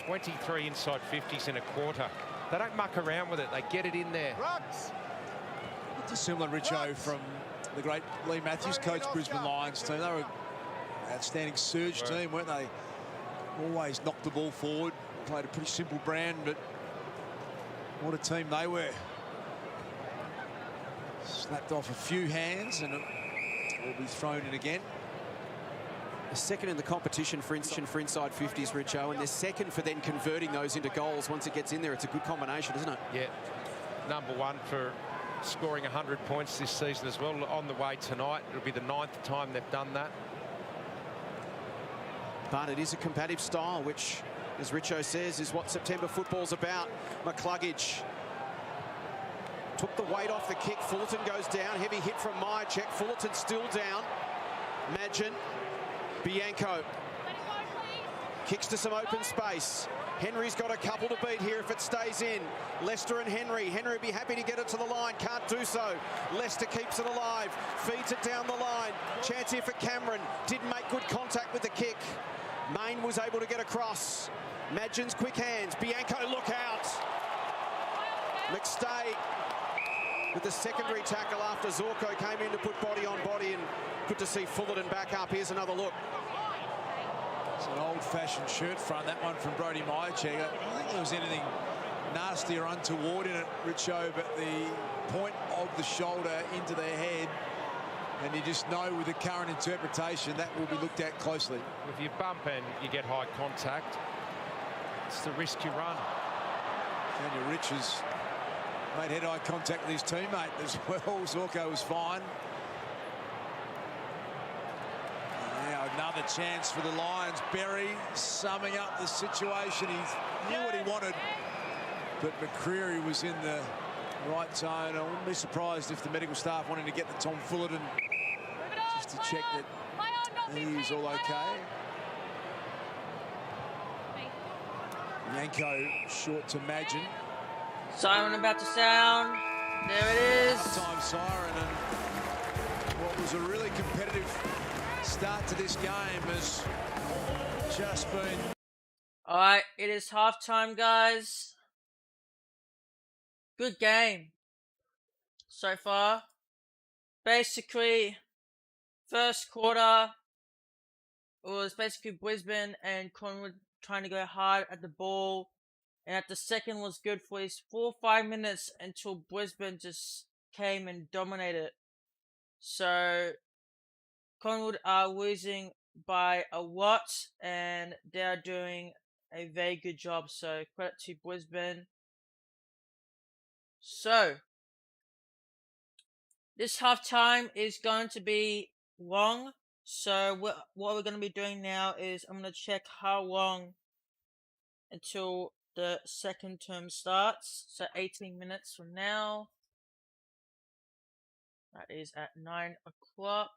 23 inside 50s in a quarter. They don't muck around with it. They get it in there. It's a similar Richo from the great Lee Matthews coach Brisbane Lions team. They were an outstanding surge team, weren't they? Always knocked the ball forward. Played a pretty simple brand, but what a team they were. Slapped off a few hands and it will be thrown in again. The second in the competition for inside 50s, Richo, and they're second for then converting those into goals. Once it gets in there, it's a good combination, isn't it? Yeah. Number 1 for scoring 100 points this season as well. On the way tonight. It'll be the 9th time they've done that. But it is a combative style, which, as Richo says, is what September football's about. McCluggage took the weight off the kick. Fullerton goes down. Heavy hit from Myercheck. Fullerton still down. Magin. Bianco. Kicks to some open space. Henry's got a couple to beat here if it stays in. Leicester and Henry. Henry would be happy to get it to the line. Can't do so. Leicester keeps it alive. Feeds it down the line. Chance here for Cameron. Didn't make good contact with the kick. Main was able to get across. Magin's quick hands. Bianco, look out. McStay with the secondary tackle after Zorko came in to put body on body, and good to see Fullerton back up. Here's another look. It's an old-fashioned shirt front, that one from Brodie Myercheck. I don't think there was anything nasty or untoward in it, Richo, but the point of the shoulder into their head, and you just know with the current interpretation that will be looked at closely. If you bump and you get high contact, it's the risk you run. Daniel Rich has made head-eye contact with his teammate as well. Zorko was fine. And now another chance for the Lions. Berry summing up the situation. He knew what he wanted, but McCreery was in the right zone. I wouldn't be surprised if the medical staff wanted to get the Tom Fullerton just to check that he's all okay. Yanko short to Magin. Siren about to sound. There it is. Half-time siren, and what was was a really competitive start to this game. Has just been... Alright, it is halftime, guys. Good game so far. Basically, first quarter was basically Brisbane and Collingwood trying to go hard at the ball. And at the second was good for his 4 or 5 minutes until Brisbane just came and dominated. So, Collingwood are losing by a lot and they are doing a very good job. So, credit to Brisbane. So, this halftime is going to be long. So, what we're going to be doing now is I'm going to check how long until the second term starts. So, 18 minutes from now. That is at 9 o'clock.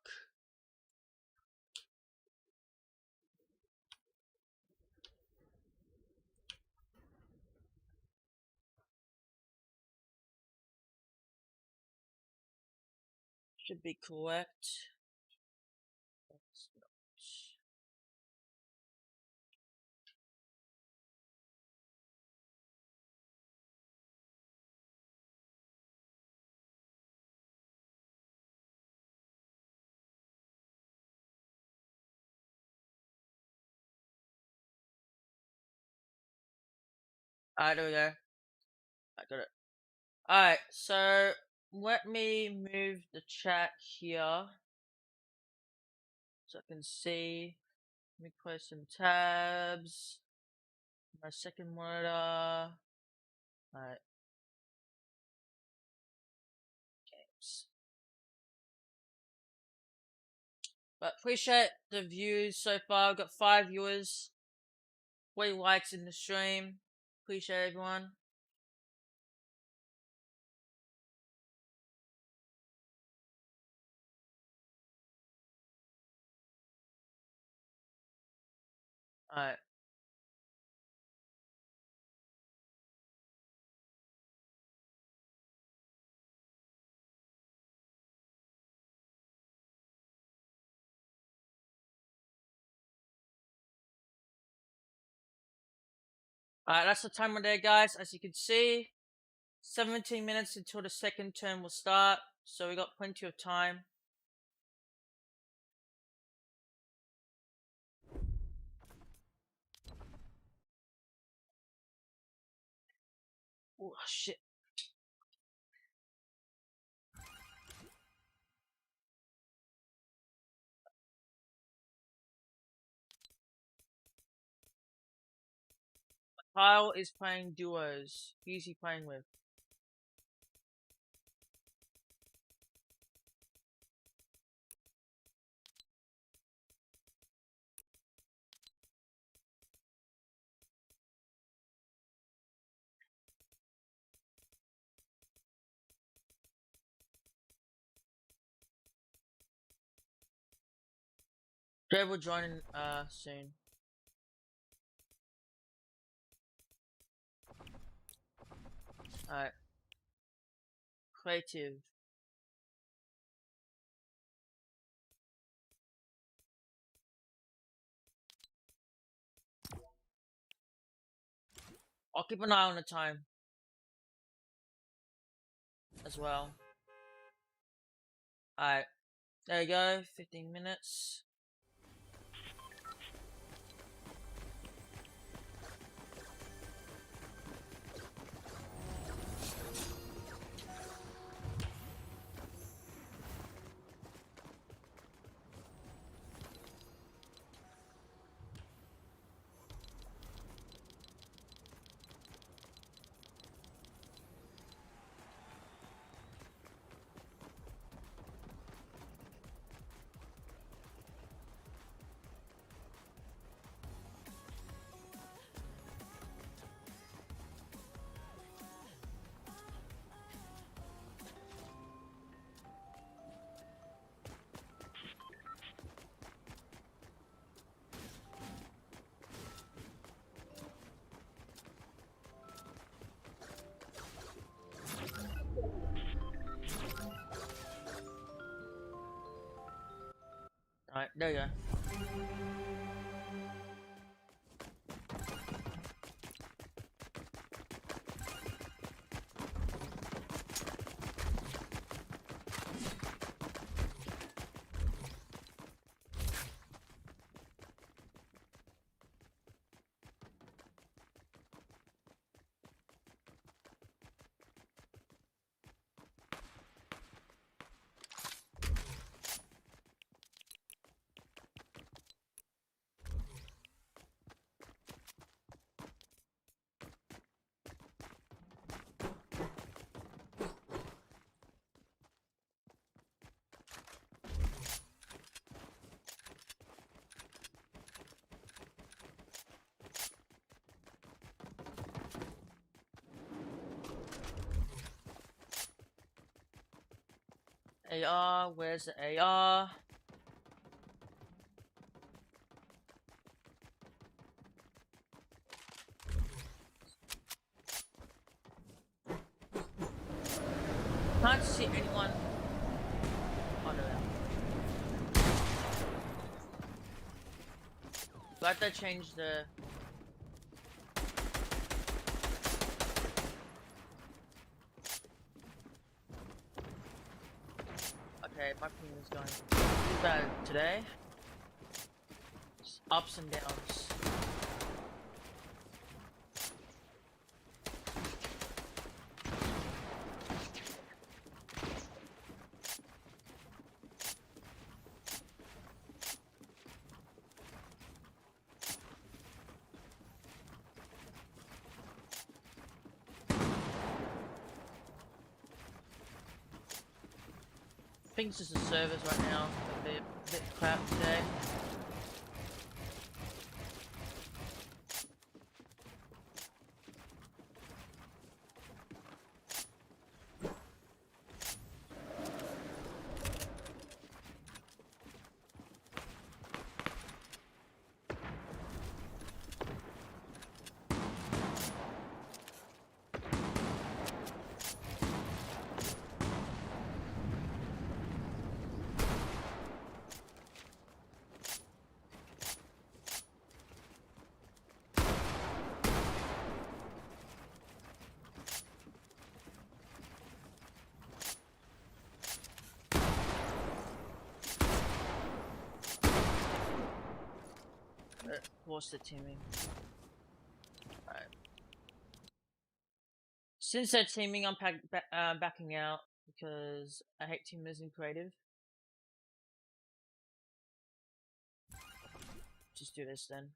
Should be correct. Alright, there we go. I got it. Alright, so let me move the chat here so I can see. Let me close some tabs. My second monitor. Alright. Games. But appreciate the views so far. I've got 5 viewers. 3 likes in the stream. Appreciate everyone. Alright. Alright, that's the time of day, guys. As you can see, 17 minutes until the second term will start. So we got plenty of time. Oh, shit. Kyle is playing duos. Who's he playing with? Dave will join soon. Alright. Creative. I'll keep an eye on the time as well. Alright. There you go. 15 minutes. There you go. AR, where's the AR? Can't see anyone. Oh no. Glad they changed the. Okay, my ping is going bad today. Just ups and downs. I think it's just the servers right now. They're a bit crap today. What's the teaming? Alright. Since they're teaming, I'm backing out because I hate teamers in creative. Just do this then.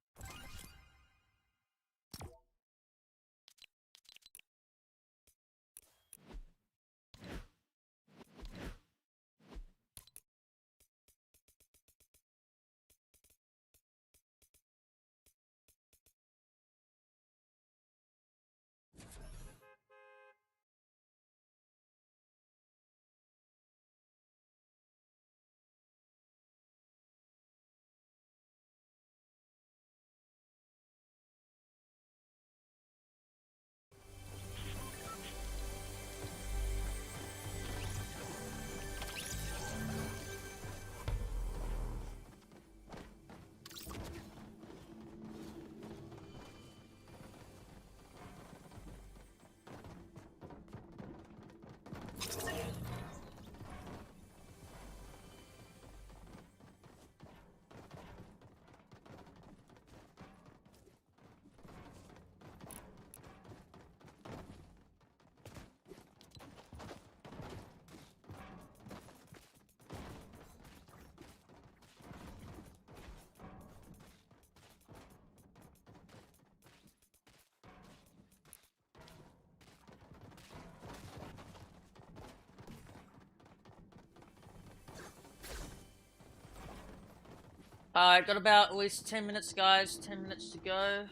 Alright, got about at least 10 minutes, guys. 10 minutes to go.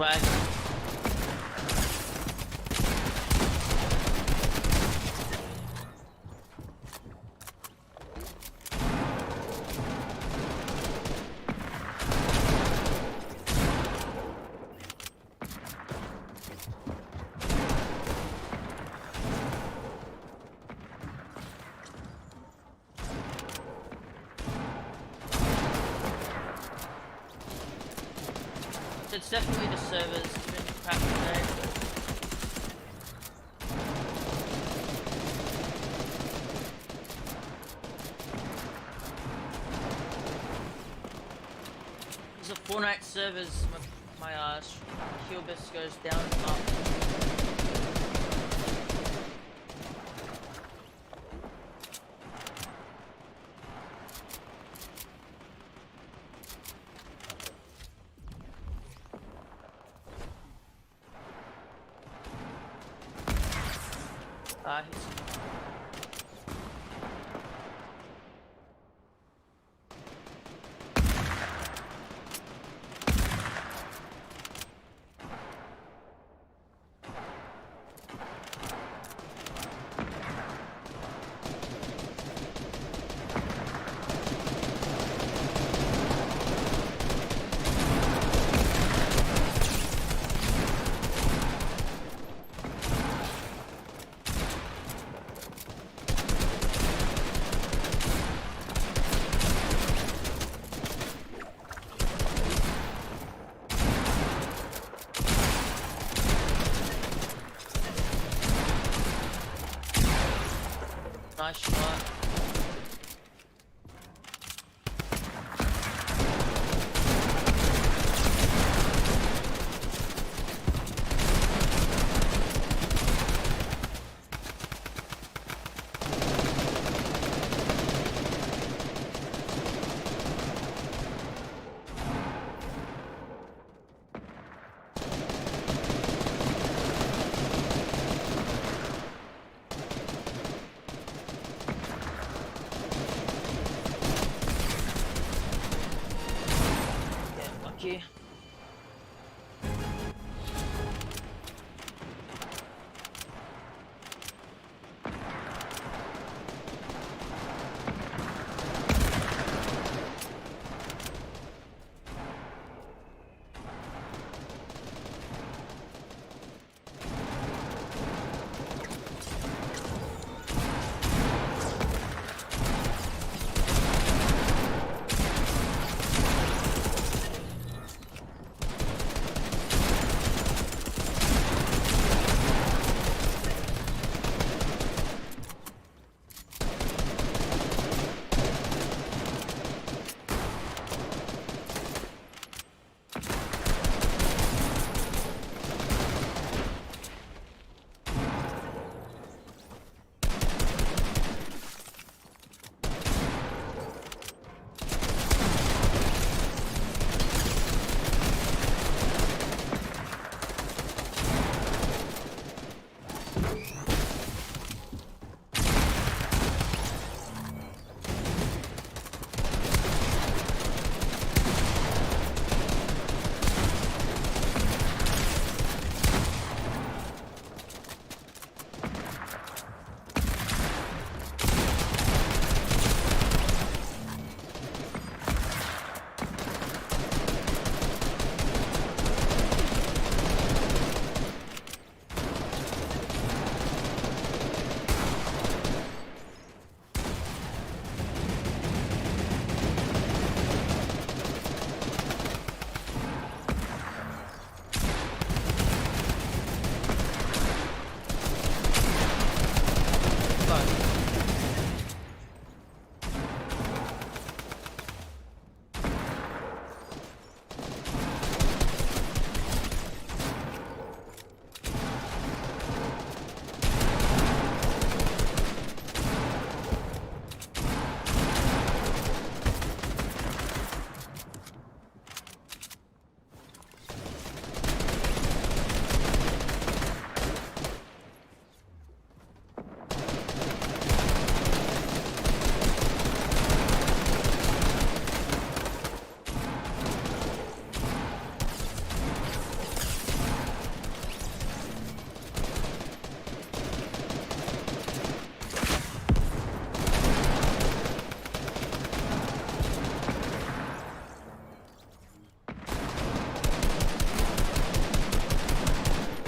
Right. So it's definitely the servers. It's been crap today. There's a Fortnite servers. My kill best goes down and up. Nice shot. Lucky.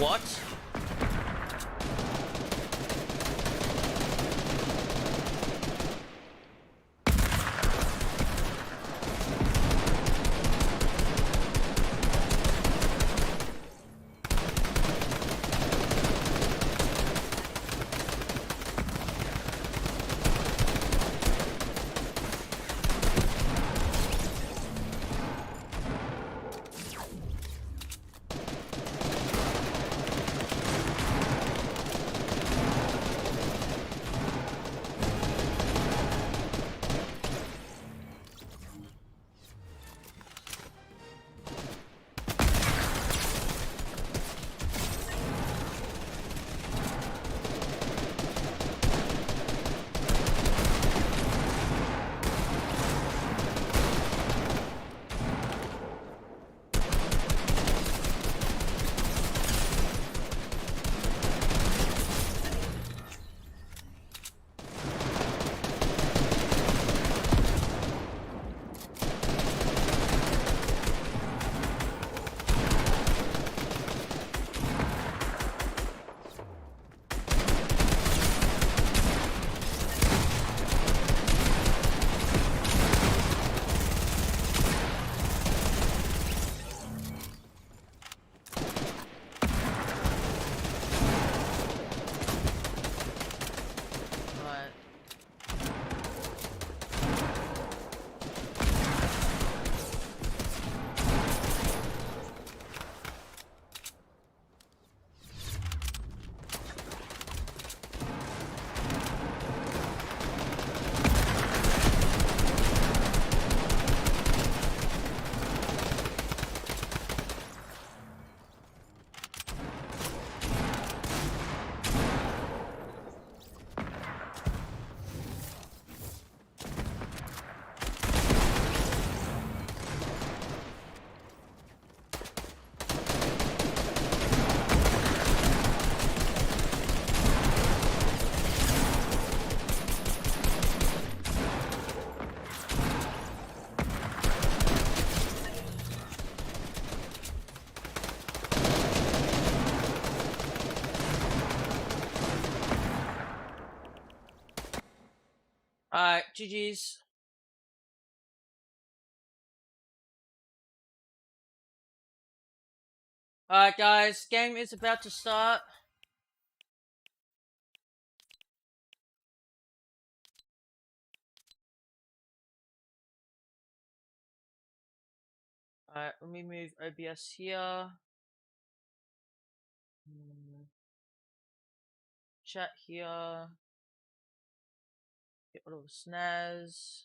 What? Alright, GG's. Alright guys, game is about to start. Alright, let me move OBS here. Chat here. Get rid of snaz.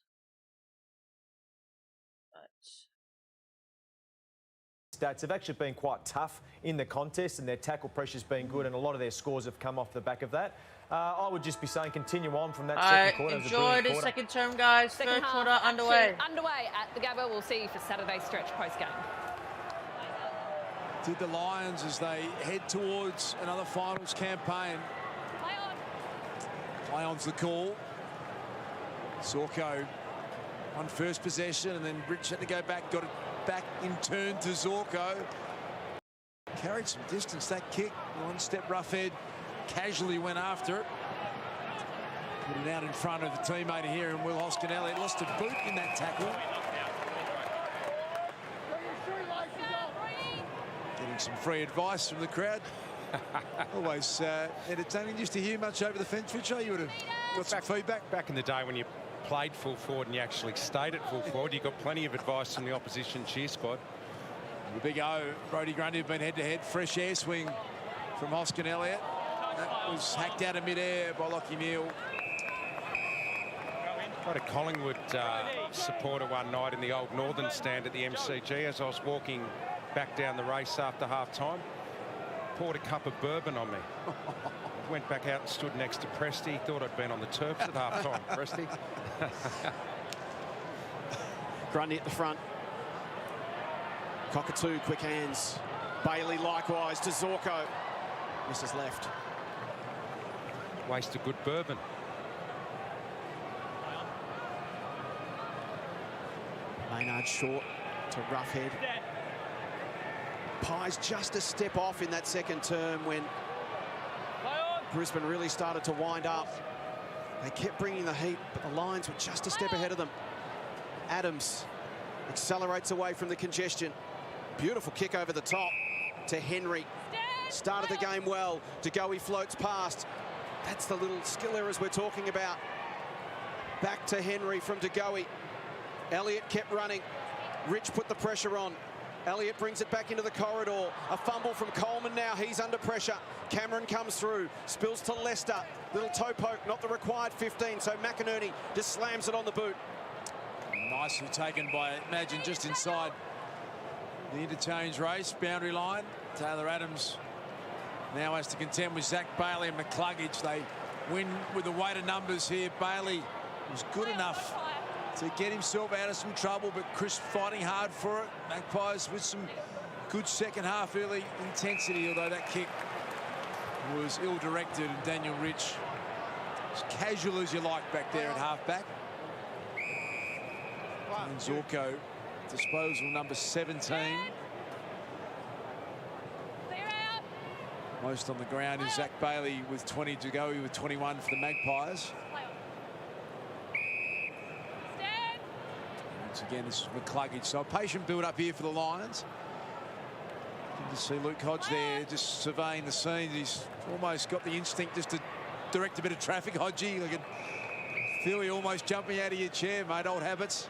Right. Stats have actually been quite tough in the contest, and their tackle pressure's been good, and a lot of their scores have come off the back of that. I would just be saying continue on from that second quarter. Enjoy the second term, guys. Third quarter underway. Underway at the Gabba. We'll see you for Saturday's stretch post-game. Did the Lions as they head towards another finals campaign. Play on's the call. Zorko on first possession, and then Rich had to go back, got it back in turn to Zorko. Carried some distance, that kick. One step rough head, casually went after it. Put it out in front of the teammate here, and Will Hoskinelli lost a boot in that tackle. Getting some free advice from the crowd. Always entertaining. Used to hear much over the fence, Richo. You would have got some feedback. Back in the day when you played full forward and you actually stayed at full forward, you got plenty of advice from the opposition cheer squad. The big O, Brodie Grundy have been head-to-head. Fresh air swing from Hoskin Elliott. That was hacked out of mid-air by Lachie Neale. I had a Collingwood supporter one night in the old Northern stand at the MCG as I was walking back down the race after half-time. Poured a cup of bourbon on me. Went back out and stood next to Presty. Thought I'd been on the turfs at half-time. Presty. Grundy at the front. Cockatoo, quick hands. Bailey likewise to Zorko. Misses left. Waste a good bourbon. Maynard short to Roughhead. Pies just a step off in that second term when Brisbane really started to wind up. They kept bringing the heat, but the Lions were just a step ahead of them. Adams accelerates away from the congestion. Beautiful kick over the top to Henry. Started the game well. De Goey floats past. That's the little skill errors we're talking about. Back to Henry from De Goey. Elliott kept running. Rich put the pressure on. Elliott brings it back into the corridor. A fumble from Coleman now. He's under pressure. Cameron comes through. Spills to Lester. Little toe poke, not the required 15. So McInerney just slams it on the boot. Nicely taken by Imagine just inside the interchange race, boundary line. Taylor Adams now has to contend with Zach Bailey and McCluggage. They win with the weight of numbers here. Bailey was good enough to get himself out of some trouble, but Chris fighting hard for it. Magpies with some good second half early intensity, although that kick was ill-directed, and Daniel Rich as casual as you like back there at half-back. And Zorko, disposal number 17. Most on the ground is Zach Bailey with 20 to go, with 21 for the Magpies. Once again, this is McCluggage. So a patient build-up here for the Lions. Good to see Luke Hodge there just surveying the scenes. He's almost got the instinct just to direct a bit of traffic, Hodgie. I can feel you almost jumping out of your chair, mate. Old habits.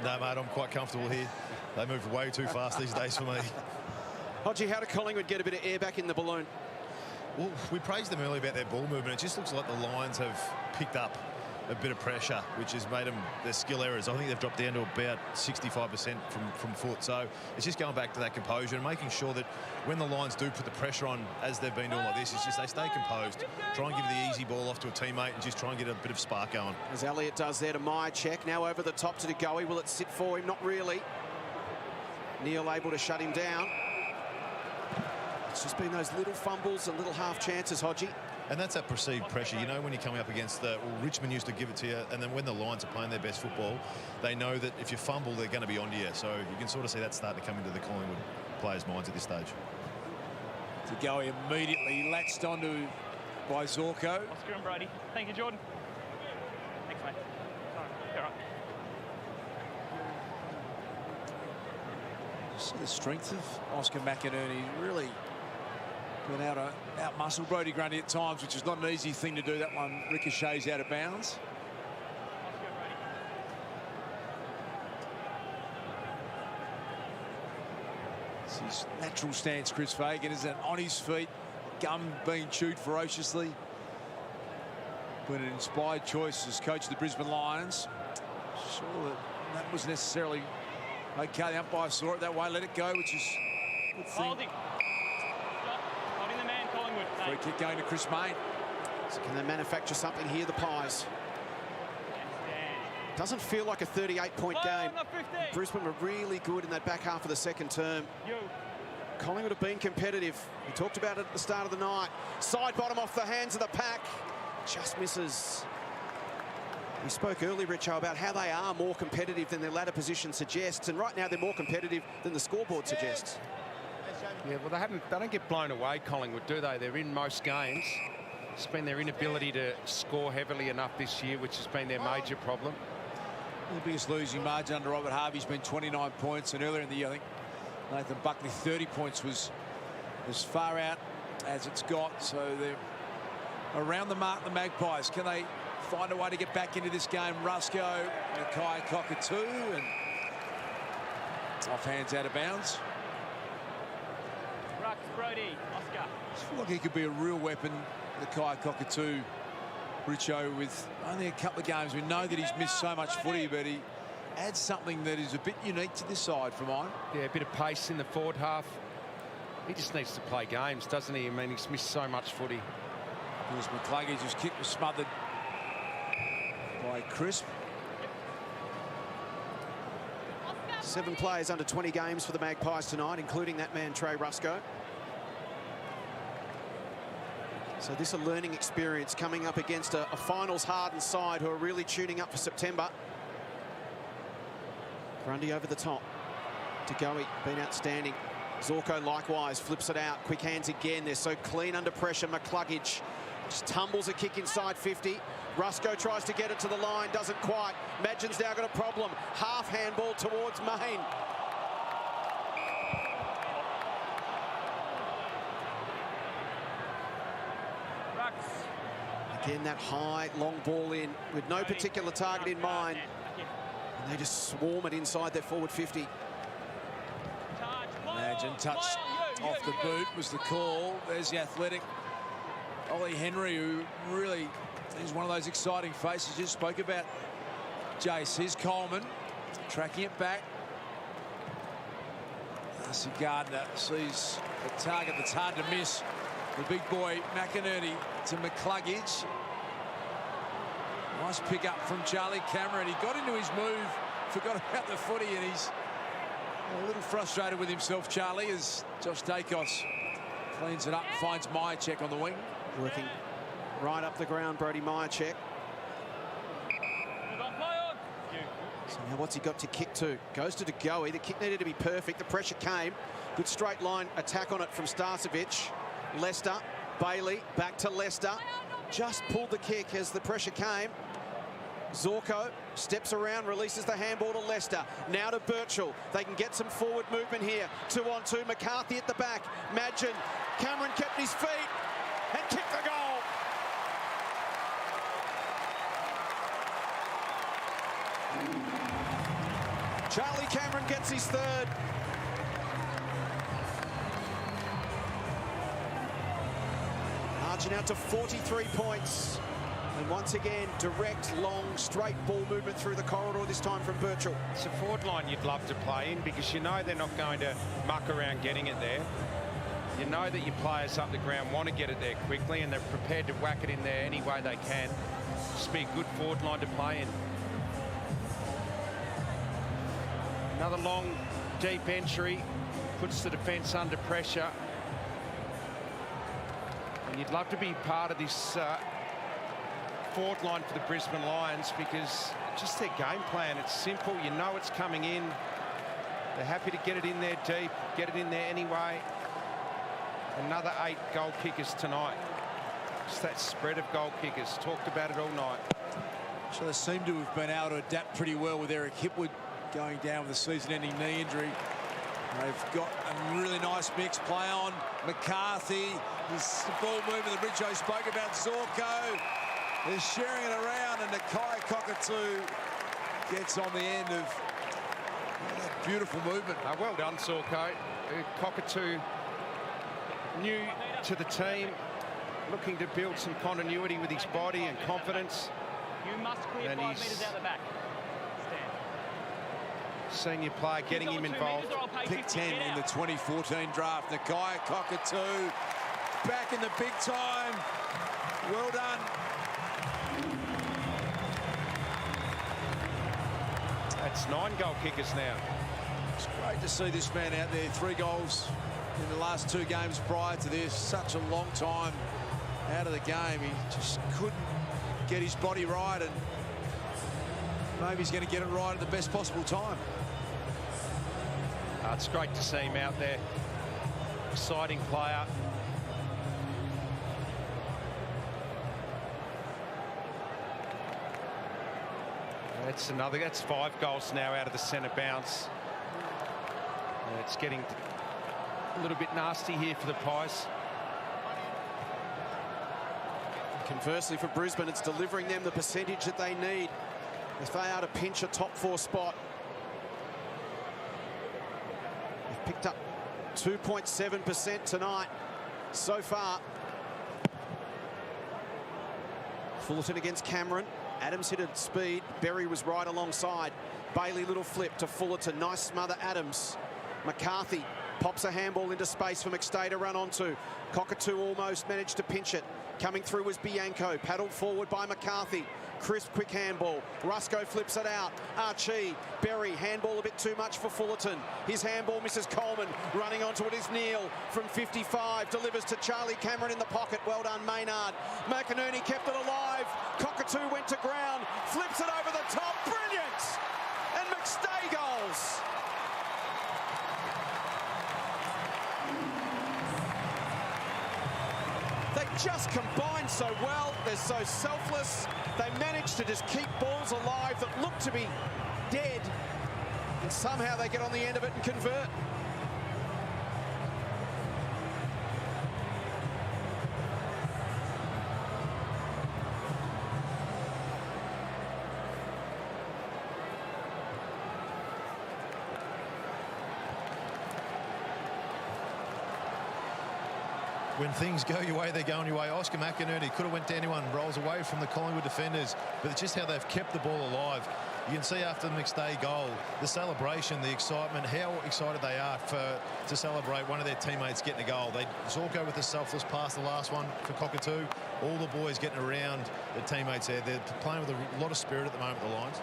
No, mate, I'm quite comfortable here. They move way too fast these days for me. Hodgie, how did Collingwood get a bit of air back in the balloon? Well, we praised them earlier about their ball movement. It just looks like the Lions have picked up a bit of pressure, which has made them their skill errors. I think they've dropped down to about 65% from foot. So it's just going back to that composure and making sure that when the Lions do put the pressure on, as they've been doing like this, it's just they stay composed, try and give the easy ball off to a teammate and just try and get a bit of spark going. As Elliott does there to Myercheck. Now over the top to De Goey. Will it sit for him? Not really. Neil able to shut him down. It's just been those little fumbles and little half chances, Hodgie. And that's that perceived pressure. You know, when you're coming up against well, Richmond used to give it to you, and then when the Lions are playing their best football, they know that if you fumble, they're going to be onto you. So you can sort of see that starting to come into the Collingwood players' minds at this stage. De Goey immediately latched onto by Zorko. Oscar and Brody. Thank you, Jordan. Thanks, mate. All right. See the strength of Oscar McInerney. Really been out muscle Brodie Grundy at times, which is not an easy thing to do. That one ricochets out of bounds. It's his natural stance, Chris Fagan, isn't it? On his feet, gum being chewed ferociously. Been an inspired choice as coach of the Brisbane Lions. Sure that was necessarily okay. The umpire saw it that way, let it go, which is a good thing. Holding the man, Collingwood. Free kick going to Chris Mayne. So can they manufacture something here, the Pies? Doesn't feel like a 38-point game. Brisbane were really good in that back half of the second term. Collingwood have been competitive. We talked about it at the start of the night. Side bottom off the hands of the pack. Just misses. We spoke earlier, Richo, about how they are more competitive than their ladder position suggests, and right now they're more competitive than the scoreboard suggests. Yeah, well, they don't get blown away, Collingwood, do they? They're in most games. It's been their inability to score heavily enough this year, which has been their major problem. The biggest losing margin under Robert Harvey's been 29 points, and earlier in the year, I think Nathan Buckley 30 points was as far out as it's got. So they're around the mark, the Magpies. Can they find a way to get back into this game? Rusco, Nakai Cockatoo, and off hands out of bounds. Rux, Brody, Oscar. I feel like he could be a real weapon, Nakai Cockatoo. Richo, with only a couple of games, we know that he's missed so much footy, but he adds something that is a bit unique to this side for mine. Yeah, a bit of pace in the forward half. He just needs to play games, doesn't he? I mean, he's missed so much footy. Here's McCluggage, his kick was smothered by Crisp. 7 players under 20 games for the Magpies tonight, including that man, Trey Rusco. So this is a learning experience coming up against a finals-hardened side who are really tuning up for September. Grundy over the top. De Goey been outstanding. Zorko likewise flips it out. Quick hands again. They're so clean under pressure. McCluggage just tumbles a kick inside 50. Rusco tries to get it to the line, doesn't quite. Madgen's now got a problem. Half handball towards Main. Again, that high, long ball in with no particular target in mind. And they just swarm it inside their forward 50. Madgen touched off the boot was the call. There's the athletic Ollie Henry, who really is one of those exciting faces you spoke about. Jace, here's Coleman tracking it back. Darcy Gardner sees a target that's hard to miss. The big boy McInerney to McCluggage. Nice pick up from Charlie Cameron. He got into his move, forgot about the footy, and he's a little frustrated with himself, Charlie, as Josh Dacos cleans it up, finds Myercheck on the wing. Working right up the ground, Brody Myercheck. So now what's he got to kick to? Goes to De Goey. The kick needed to be perfect. The pressure came. Good straight line attack on it from Starcevic. Lester, Bailey, back to Lester. Just pulled the kick as the pressure came. Zorko steps around, releases the handball to Lester. Now to Birchall. They can get some forward movement here. 2-on-2, McCarthy at the back. Madgen, Cameron kept his feet and kicked the goal. Charlie Cameron gets his third. Marching out to 43 points. And once again, direct, long, straight ball movement through the corridor, this time from Birchall. It's a forward line you'd love to play in because you know they're not going to muck around getting it there. You know that your players up the ground want to get it there quickly and they're prepared to whack it in there any way they can. Just be a good forward line to play in. Another long, deep entry puts the defence under pressure. And you'd love to be part of this forward line for the Brisbane Lions because just their game plan, it's simple. You know it's coming in. They're happy to get it in there deep, get it in there anyway. Another 8 goal kickers tonight. Just that spread of goal kickers. Talked about it all night. So they seem to have been able to adapt pretty well with Eric Hipwood going down with a season-ending knee injury. They've got a really nice mix. Play on McCarthy. This ball movement that Richo spoke about. Zorko is sharing it around, and Nakai Cockatoo gets on the end of that beautiful movement. Well done, Zorko. Cockatoo, new to the team, looking to build some continuity with his body and confidence. You must clear 5 metres out the back. Senior player getting him involved. Pick 10 in the 2014 draft. Nakai Cockatoo back in the big time. Well done. That's 9 goal kickers now. It's great to see this man out there. 3 goals in the last 2 games prior to this. Such a long time out of the game. He just couldn't get his body right, and maybe he's going to get it right at the best possible time. It's great to see him out there. Exciting player. That's 5 goals now out of the centre bounce. It's getting a little bit nasty here for the Pies. Conversely for Brisbane, it's delivering them the percentage that they need if they are to pinch a top 4 spot. They've picked up 2.7% tonight so far. Fullerton against Cameron. Adams hit at speed. Berry was right alongside. Bailey, little flip to Fullerton. Nice smother, Adams. McCarthy pops a handball into space for McStay to run onto. Cockatoo almost managed to pinch it. Coming through was Bianco. Paddled forward by McCarthy. Crisp, quick handball. Rusco flips it out. Archie, Berry, handball a bit too much for Fullerton. His handball misses Coleman. Running onto it is Neal from 55. Delivers to Charlie Cameron in the pocket. Well done, Maynard. McInerney kept it alive. Cockatoo went to ground. Flips it over the top. Brilliant! And McStay goals. just combine so well. They're so selfless. They manage to just keep balls alive that look to be dead. And somehow they get on the end of it and convert. When things go your way, they're going your way. Oscar McInerney could have went to anyone, rolls away from the Collingwood defenders, but it's just how they've kept the ball alive. You can see after the McStay goal, the celebration, the excitement, how excited they are to celebrate one of their teammates getting a goal. They Zorko with the selfless pass, the last one for Cockatoo. All the boys getting around their teammates there. They're playing with a lot of spirit at the moment, the Lions.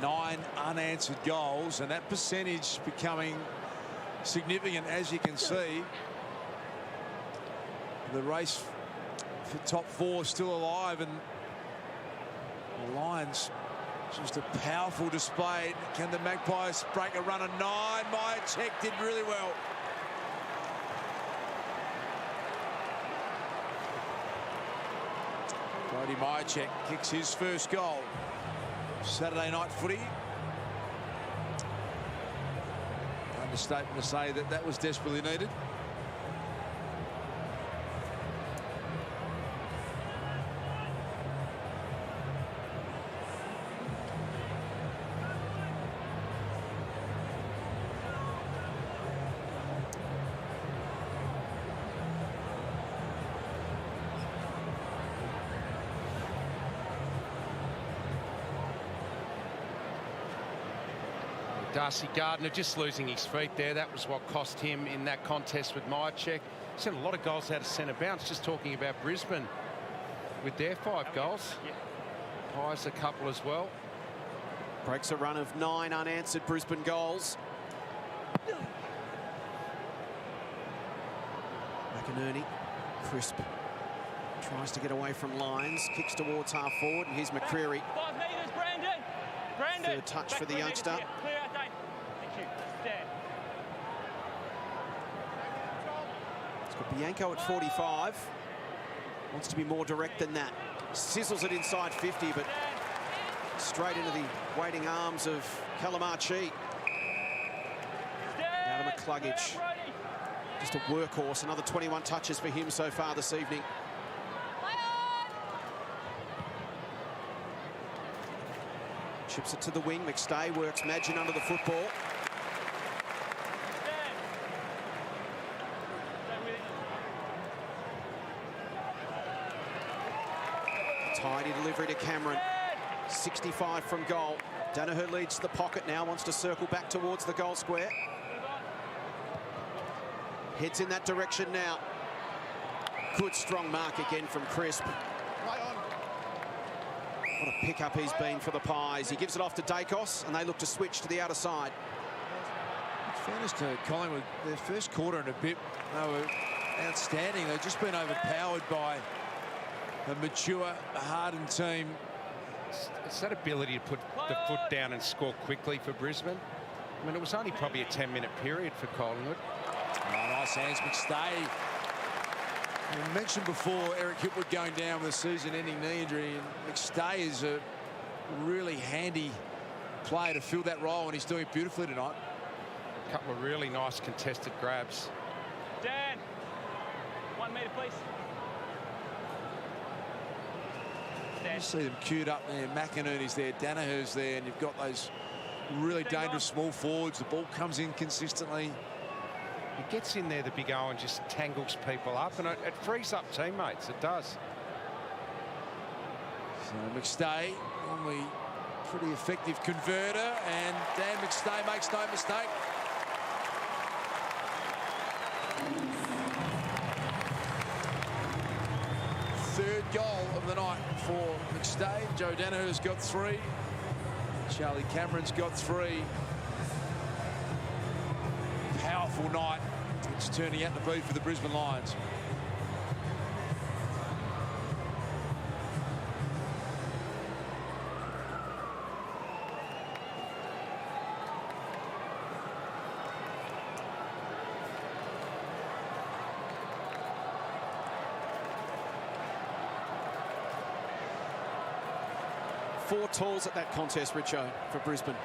9 unanswered goals, and that percentage becoming significant, as you can see. The race for top 4 still alive, and the Lions just a powerful display. Can the Magpies break a run of 9? Myercheck did really well. Brody Myercheck kicks his first goal. Saturday night footy. Understatement to say that that was desperately needed. Darcy Gardner just losing his feet there. That was what cost him in that contest with Myercheck. Sent a lot of goals out of centre bounce. Just talking about Brisbane with their 5 goals. Pies a couple as well. Breaks a run of 9 unanswered Brisbane goals. McInerney, crisp, tries to get away from Lyons, kicks towards half forward, and here's McCreary. 5 metres, Brandon. Brandon. Third touch for the youngster. Clear out, Dane. Thank you. Stand. It's got Bianco at 45. Wants to be more direct than that. Sizzles it inside 50, but straight into the waiting arms of Calamachi. Now to McCluggage. Just a workhorse. Another 21 touches for him so far this evening. Chips it to the wing. McStay works Madgen under the football. Tidy delivery to Cameron. 65 from goal. Danaher leads to the pocket now, wants to circle back towards the goal square. Heads in that direction now. Good strong mark again from Crisp. What a pickup he's been for the Pies. He gives it off to Dacos, and they look to switch to the outer side. In fairness to Collingwood, their first quarter and a bit, they were outstanding. They've just been overpowered by a mature, hardened team. It's that ability to put the foot down and score quickly for Brisbane. I mean, it was only probably a 10-minute period for Collingwood. Oh, nice hands, McStay. I mentioned before Eric Hipwood going down with a season-ending knee injury, and McStay is a really handy player to fill that role, and he's doing it beautifully tonight. A couple of really nice contested grabs. Dan, 1 metre, please. You see them queued up there. McInerney's there, Danaher's there, and you've got those really dangerous small forwards. The ball comes in consistently. It gets in there, the big O, and just tangles people up, and it frees up teammates. It does. So McStay, normally pretty effective converter, and Dan McStay makes no mistake. Third goal of the night for McStay. Joe Danaher's got 3. Charlie Cameron's got 3. Powerful night it's turning out to be for the Brisbane Lions. 4 tools at that contest, Richo, for Brisbane.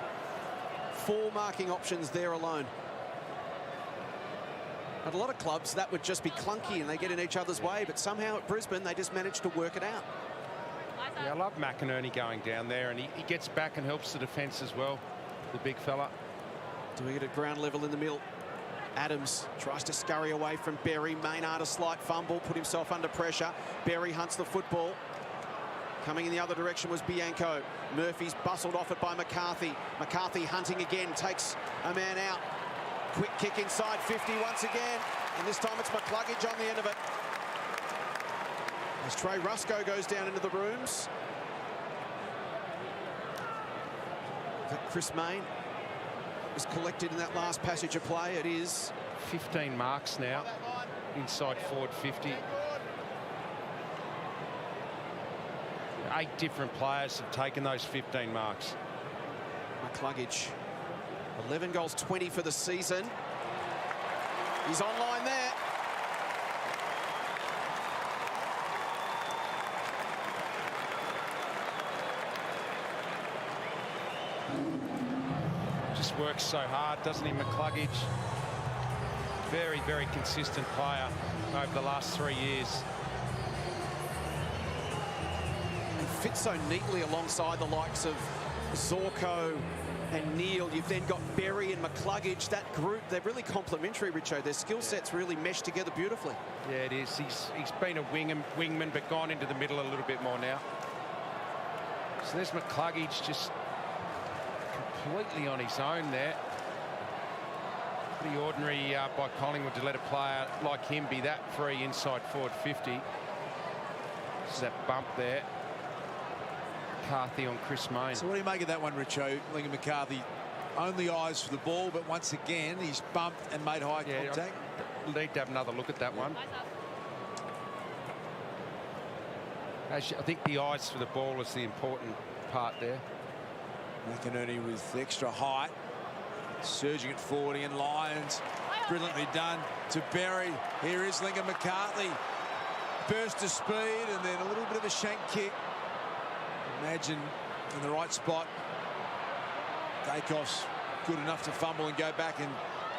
4 marking options there alone. At a lot of clubs, that would just be clunky and they get in each other's way, but somehow at Brisbane, they just managed to work it out. Yeah, I love McInerney going down there, and he gets back and helps the defence as well, the big fella. Doing it at ground level in the middle. Adams tries to scurry away from Berry. Maynard a slight fumble, put himself under pressure. Berry hunts the football. Coming in the other direction was Bianco. Murphy's bustled off it by McCarthy. McCarthy hunting again, takes a man out. Quick kick inside 50 once again, and this time it's McCluggage on the end of it. As Trey Rusco goes down into the rooms. Chris Mayne was collected in that last passage of play. It is 15 marks now, inside forward 50. 8 different players have taken those 15 marks. McCluggage, 11 goals, 20 for the season. He's online there. Just works so hard, doesn't he, McCluggage? Very, very consistent player over the last 3 years. Fits so neatly alongside the likes of Zorko and Neil. You've then got Berry and McCluggage. That group, they're really complementary, Richo. Their skill sets really mesh together beautifully. Yeah, it is. He's been a wingman, but gone into the middle a little bit more now. So there's McCluggage just completely on his own there. Pretty ordinary by Collingwood to let a player like him be that free inside forward 50. So that bump there. McCarthy on Chris Mayne. So what do you make of that one, Richo? Lincoln McCarthy, only eyes for the ball, but once again, he's bumped and made high contact. We'll need to have another look at that one. Actually, I think the eyes for the ball is the important part there. McInerney with extra height, surging it forward again. Lyons, brilliantly done to Berry. Here is Lincoln McCarthy. Burst of speed and then a little bit of a shank kick. Imagine in the right spot. Dacob's good enough to fumble and go back and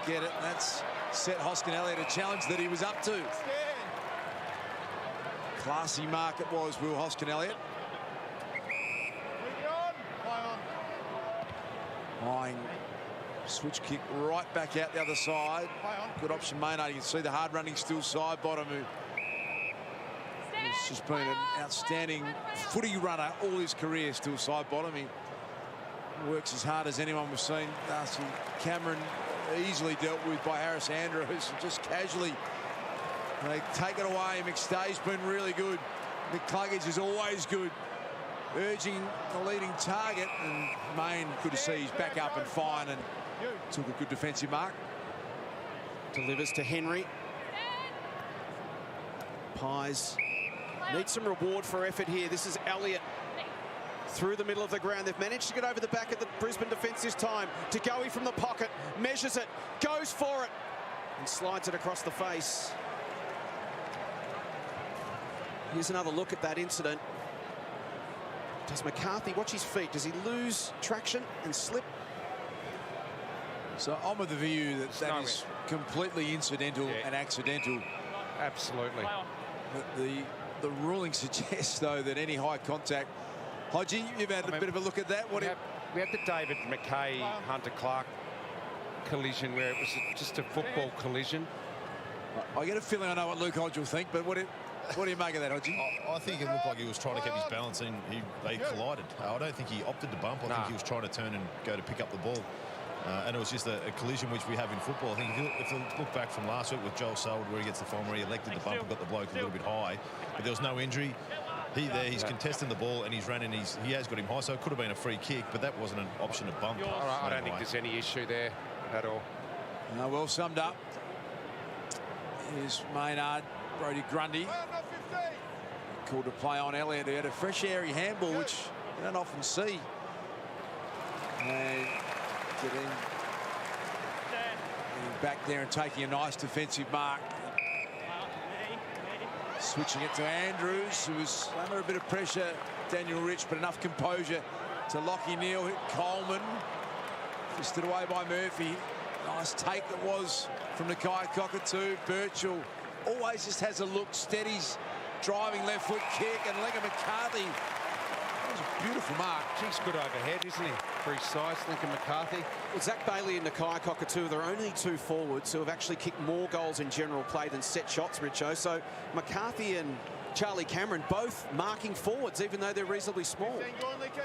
get it. And that's set Hoskin Elliott a challenge that he was up to. Classy mark it was, Will Hoskin Elliott. Lying switch kick right back out the other side. Good option, Maynard. You can see the hard running still side bottom who has just been an outstanding footy runner all his career, still side bottom. He works as hard as anyone we've seen. Darcy Cameron easily dealt with by Harris Andrews, just casually. They take it away. McStay's been really good. McCluggage is always good, urging the leading target, and Mayne, good to see he's back up and fine and took a good defensive mark. Delivers to Henry. Pies needs some reward for effort here. This is Elliott through the middle of the ground. They've managed to get over the back of the Brisbane defence this time. Tagoe from the pocket, measures it, goes for it, and slides it across the face. Here's another look at that incident. Does McCarthy watch his feet? Does he lose traction and slip? So I'm of the view that that is completely incidental and accidental. Absolutely. The ruling suggests, though, that any high contact. Hodgie, you've had a bit of a look at that. We had the David McKay, Hunter Clark collision where it was just a football collision. I get a feeling I know what Luke Hodge will think, but what do you make of that, Hodgie? I think it looked like he was trying to keep his balance and they collided. I don't think he opted to bump. I think he was trying to turn and go to pick up the ball. And it was just a collision which we have in football. I think if you look back from last week with Joel Selwood, where he gets the fine, where he elected the bump and got the bloke a little bit high, but there was no injury. He's contesting the ball and he's running. He has got him high, so it could have been a free kick, but that wasn't an option to bump. I don't think there's any issue there at all. Well summed up. Here's Maynard, Brodie Grundy. Called to play on Elliott. He had a fresh airy handball, which you don't often see. And getting back there and taking a nice defensive mark. Switching it to Andrews, who was under a bit of pressure, Daniel Rich, but enough composure to Lockie Neal. Hit Coleman. Fisted away by Murphy. Nice take that was from Nakai Cockatoo. Birchall always just has a look, steadies, driving left foot kick, and Lincoln McCarthy. That was a beautiful mark. He's good overhead, isn't he? For his size, Lincoln McCarthy. Well, Zach Bailey and Nakai Cockatoo, they're only two forwards who have actually kicked more goals in general play than set shots, Richo. So McCarthy and Charlie Cameron both marking forwards, even though they're reasonably small.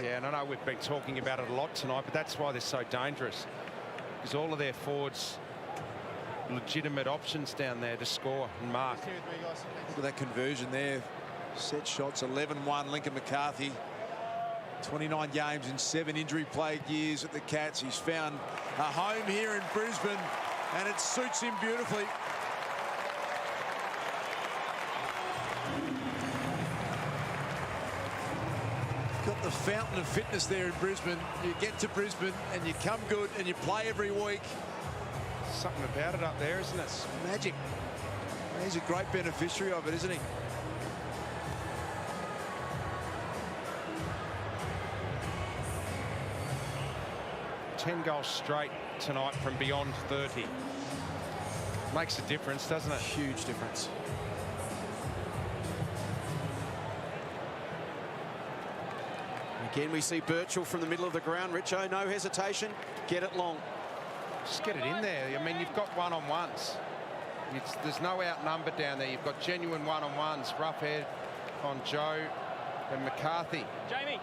Yeah, and I know we've been talking about it a lot tonight, but that's why they're so dangerous. Because all of their forwards, legitimate options down there to score and mark. Look at that conversion there. Set shots, 11-1, Lincoln McCarthy. 29 games in 7 injury-plagued years at the Cats. He's found a home here in Brisbane, and it suits him beautifully. Got the fountain of fitness there in Brisbane. You get to Brisbane and you come good and you play every week. Something about it up there, isn't it? It's magic. He's a great beneficiary of it, isn't he? Ten goals straight tonight from beyond 30. Makes a difference, doesn't it? Huge difference. Again, we see Birchall from the middle of the ground. Richo, no hesitation. Get it long. Just get it in there. I mean, you've got one-on-ones. There's no outnumber down there. You've got genuine one-on-ones. Roughhead on Joe and McCarthy. Jamie,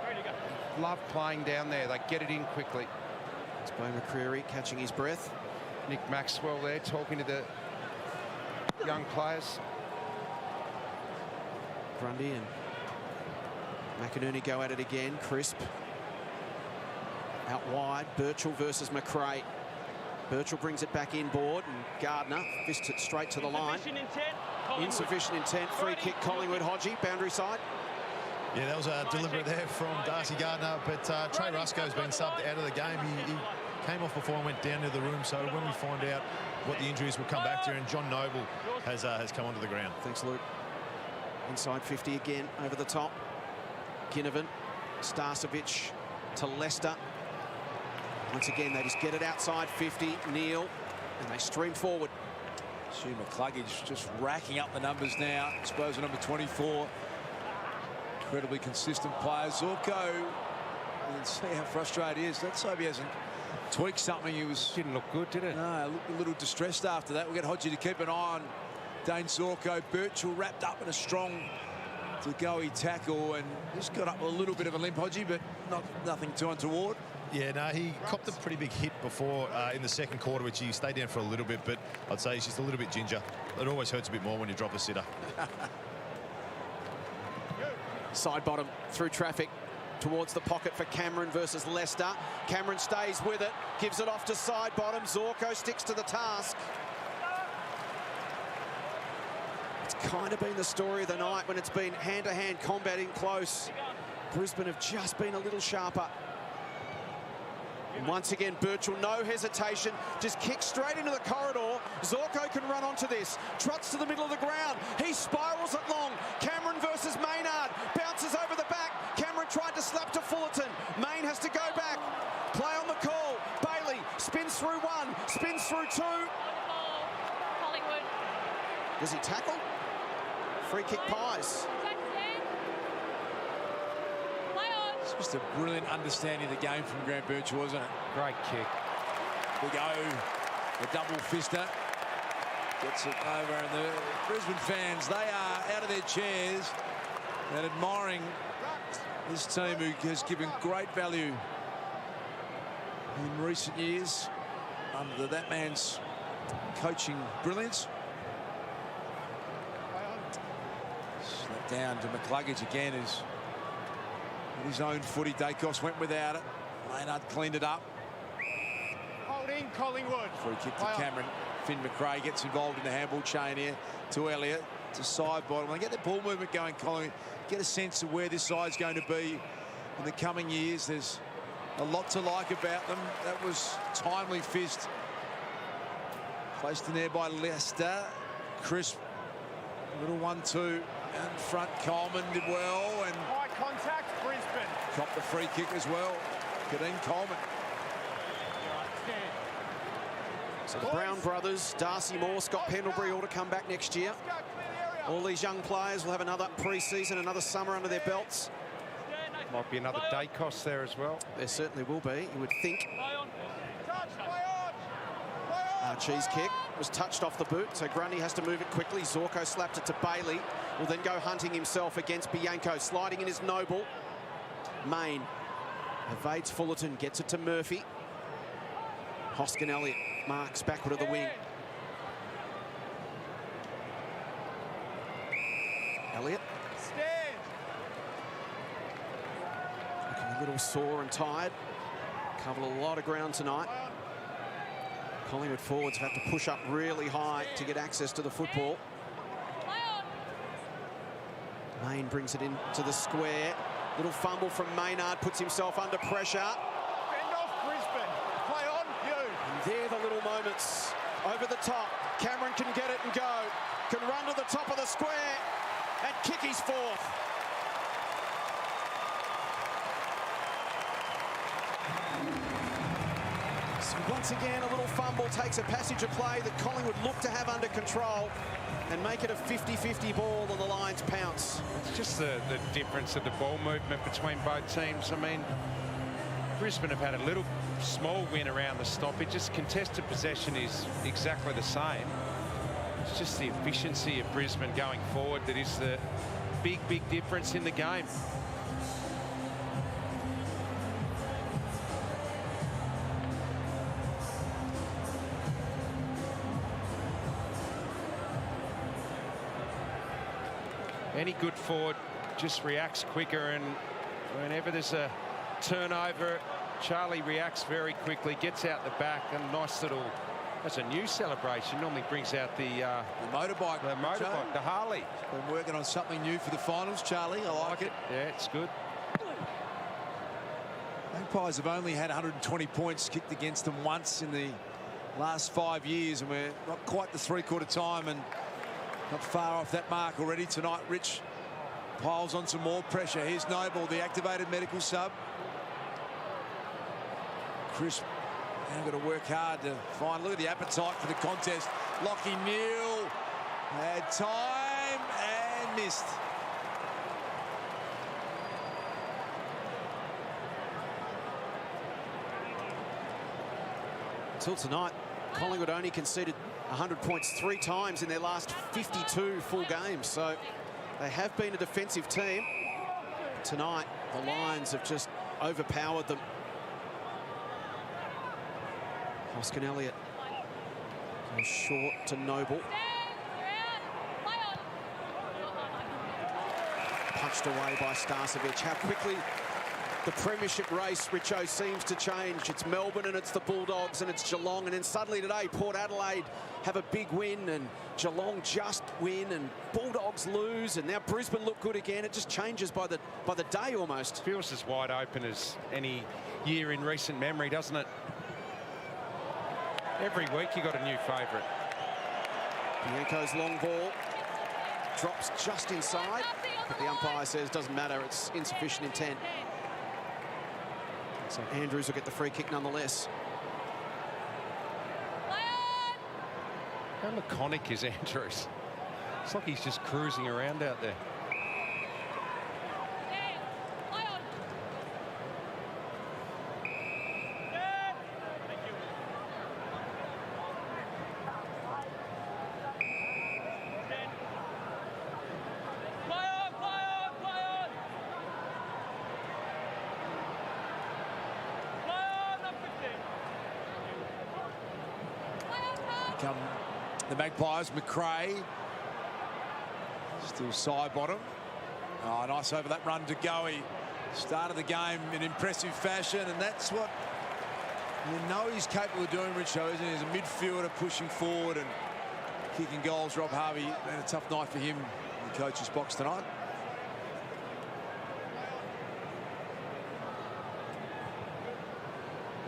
ready to go. Love playing down there. They get it in quickly. It's Bo McCreary catching his breath. Nick Maxwell there talking to the young players. Grundy and McInerney go at it again. Crisp. Out wide. Birchall versus McRae. Birchall brings it back inboard, and Gardner fists it straight to the line. Insufficient intent. Free kick, Collingwood. Hodgie, boundary side. Yeah, that was a deliberate there from Darcy Gardner, but Trey Rusco's been subbed out of the game. He came off before and went down to the room, so when we find out what the injuries will come back to, and John Noble has come onto the ground. Thanks, Luke. Inside 50 again, over the top. Ginnivan, Starcevic to Leicester. Once again, they just get it outside 50. Neal, and they stream forward. Stu McCluggage just racking up the numbers now. Disposal number 24. Incredibly consistent player. Zorko, you can see how frustrated he is. Let's hope he hasn't tweaked something. He didn't look good, did it? No, looked a little distressed after that. We'll get Hodgie to keep an eye on Dane Zorko. Birchall wrapped up in a strong to-go-y tackle and just got up with a little bit of a limp, Hodgie, but nothing too untoward. Yeah, no, he copped a pretty big hit before in the second quarter, which he stayed down for a little bit, but I'd say he's just a little bit ginger. It always hurts a bit more when you drop a sitter. Side bottom through traffic towards the pocket for Cameron versus Leicester. Cameron stays with it, gives it off to side bottom. Zorko sticks to the task. It's kind of been the story of the night when it's been hand-to-hand combat in close. Brisbane have just been a little sharper. And once again, Birchall, no hesitation, just kicks straight into the corridor. Zorko can run onto this, trots to the middle of the ground. He spirals it long. Cameron versus Maynard, bounces over the back. Cameron tried to slap to Fullerton. Main has to go back. Play on the call. Bailey spins through one, spins through two. Collingwood. Does he tackle? Free kick Pies. It's just a brilliant understanding of the game from Grant Birchall, wasn't it? Great kick. We go. The double fister gets it over, and the Brisbane fans, they are out of their chairs and admiring this team who has given great value in recent years under that man's coaching brilliance. Slap down to McCluggage again as his own footy. Dacos went without it. Maynard cleaned it up. Hold in, Collingwood. Free kick to Cameron. Finn McRae gets involved in the handball chain here to Elliott. To side bottom. They get the ball movement going, Collingwood. Get a sense of where this side's going to be in the coming years. There's a lot to like about them. That was timely fist. Placed in there by Leicester. Crisp Little 1-2 in front. Coleman did well and High contact, Brisbane. copped the free kick as well. Kadeem Coleman. So the Brown brothers, Darcy Moore, Scott Pendlebury, all to come back next year. All these young players will have another pre-season, another summer under their belts. Might be another day cost there as well. There certainly will be, you would think. Archie's kick was touched off the boot, so Grundy has to move it quickly. Zorko slapped it to Bailey. Will then go hunting himself against Bianco. Sliding in is Noble. Main evades Fullerton, gets it to Murphy. Hoskin Elliott marks backward of the wing. Elliott. Looking a little sore and tired. Covered a lot of ground tonight. Collingwood forwards have to push up really high to get access to the football. Main brings it into the square. Little fumble from Maynard, puts himself under pressure. Fend off Brisbane. Play on, you. And they're the little moments. Over the top. Cameron can get it and go. Can run to the top of the square and kick his fourth. So once again, a little fumble takes a passage of play that Collingwood look to have under control and make it a 50-50 ball and the Lions pounce. It's just the difference of the ball movement between both teams. I mean, Brisbane have had a little small win around the stoppage. Just contested possession is exactly the same. It's just the efficiency of Brisbane going forward that is the big difference in the game. Any good forward just reacts quicker, and whenever there's a turnover, Charlie reacts very quickly, gets out the back, and a nice little, that's a new celebration, normally brings out the motorbike. The motorbike, the Harley. Been working on something new for the finals, Charlie. I like it. Yeah, it's good. Magpies have only had 120 points kicked against them once in the last 5 years, and we're not quite the three-quarter time and not far off that mark already tonight. Rich piles on some more pressure. Here's Noble, the activated medical sub. Chris now got to work hard to find. Look at the appetite for the contest. Lockie Neal had time and missed. Until tonight, Collingwood only conceded 100 points 3 times in their last 52 full games, so they have been a defensive team. Tonight, the Lions have just overpowered them. Hoskin Elliott goes short to Noble. Punched away by Starcevic. How quickly the premiership race, Richo, seems to change. It's Melbourne and it's the Bulldogs and it's Geelong, and then suddenly today Port Adelaide have a big win and Geelong just win and Bulldogs lose, and now Brisbane look good again. It just changes by the day almost. Feels as wide open as any year in recent memory, doesn't it? Every week you got a new favourite. Bianco's long ball drops just inside, but the umpire says doesn't matter, it's insufficient intent. So Andrews will get the free kick nonetheless. How laconic is Andrews? It's like he's just cruising around out there. Come the Magpies, McRae. Still side bottom. Oh, nice over that run to Goey. Started the game in impressive fashion, and that's what you know he's capable of doing, Richo, isn't he? As a midfielder pushing forward and kicking goals. Rob Harvey had a tough night for him in the coach's box tonight.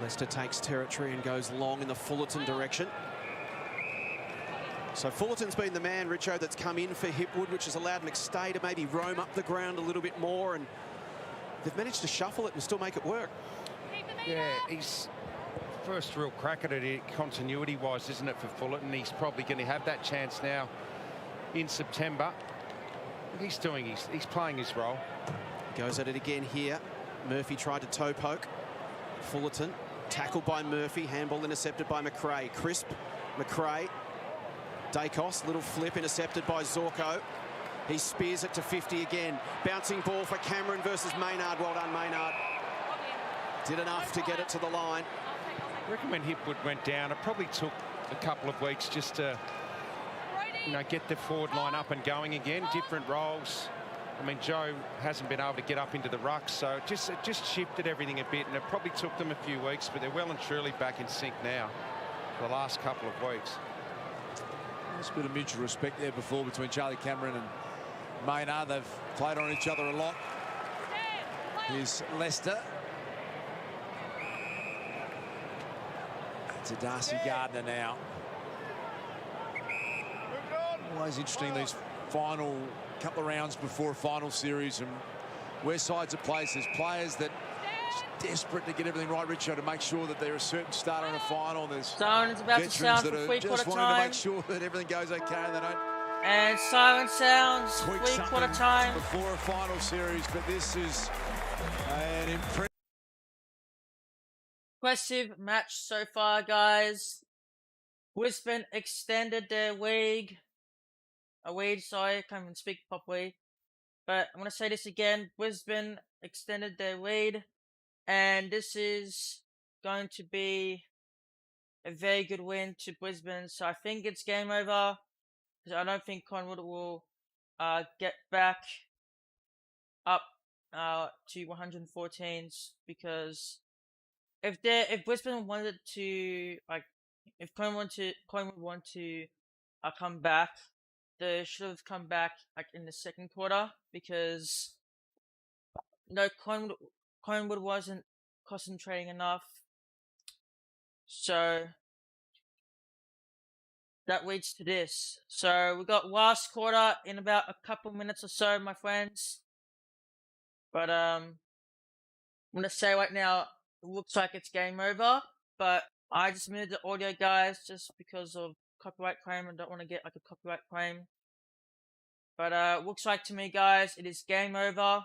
Leicester takes territory and goes long in the Fullerton direction. So Fullerton's been the man, Richo, that's come in for Hipwood, which has allowed McStay to maybe roam up the ground a little bit more, and they've managed to shuffle it and still make it work. Yeah, he's first real crack at it continuity-wise, isn't it, for Fullerton? He's probably going to have that chance now in September. He's playing his role. Goes at it again here. Murphy tried to toe poke. Fullerton tackled by Murphy. Handball intercepted by McRae. Crisp, McRae. Dacos, little flip intercepted by Zorko. He spears it to 50 again. Bouncing ball for Cameron versus Maynard. Well done, Maynard. Did enough to get it to the line. I reckon when Hipwood went down, it probably took a couple of weeks just to, get the forward line up and going again. Different roles. I mean, Joe hasn't been able to get up into the ruck, so it just shifted everything a bit, and it probably took them a few weeks, but they're well and truly back in sync now for the last couple of weeks. There's a bit of mutual respect there before between Charlie Cameron and Maynard. They've played on each other a lot. Here's Leicester. To Darcy Gardner now. Always interesting, these final couple of rounds before a final series, and where sides are placed. There's players that are desperate to get everything right, Richo, to make sure that they're a certain starter in a final. There's Siren's about to sound for three-quarter just wanting time. to make sure that everything goes okay and they don't. And siren sounds three-quarter time before a final series, but this is an impressive match so far, guys. Brisbane extended their lead. Sorry, I can't even speak properly. But I'm going to say this again. Brisbane extended their lead. And this is going to be a very good win to Brisbane. So I think it's game over. Because I don't think Collingwood will get back up to 114s. Because if Brisbane wanted to, if Collingwood want to come back, they should have come back in the second quarter, because Collingwood wasn't concentrating enough. So that leads to this. So we got last quarter in about a couple minutes or so, my friends. But I'm gonna say right now, it looks like it's game over. But I just muted the audio, guys, just because of copyright claim. I don't want to get a copyright claim. But looks like to me, guys, it is game over.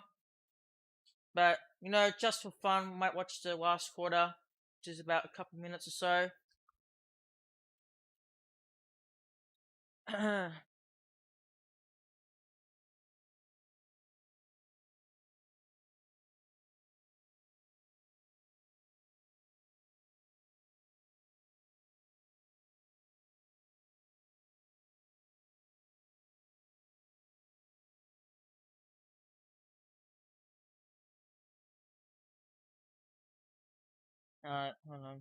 But just for fun, we might watch the last quarter, which is about a couple minutes or so. Alright, hold on.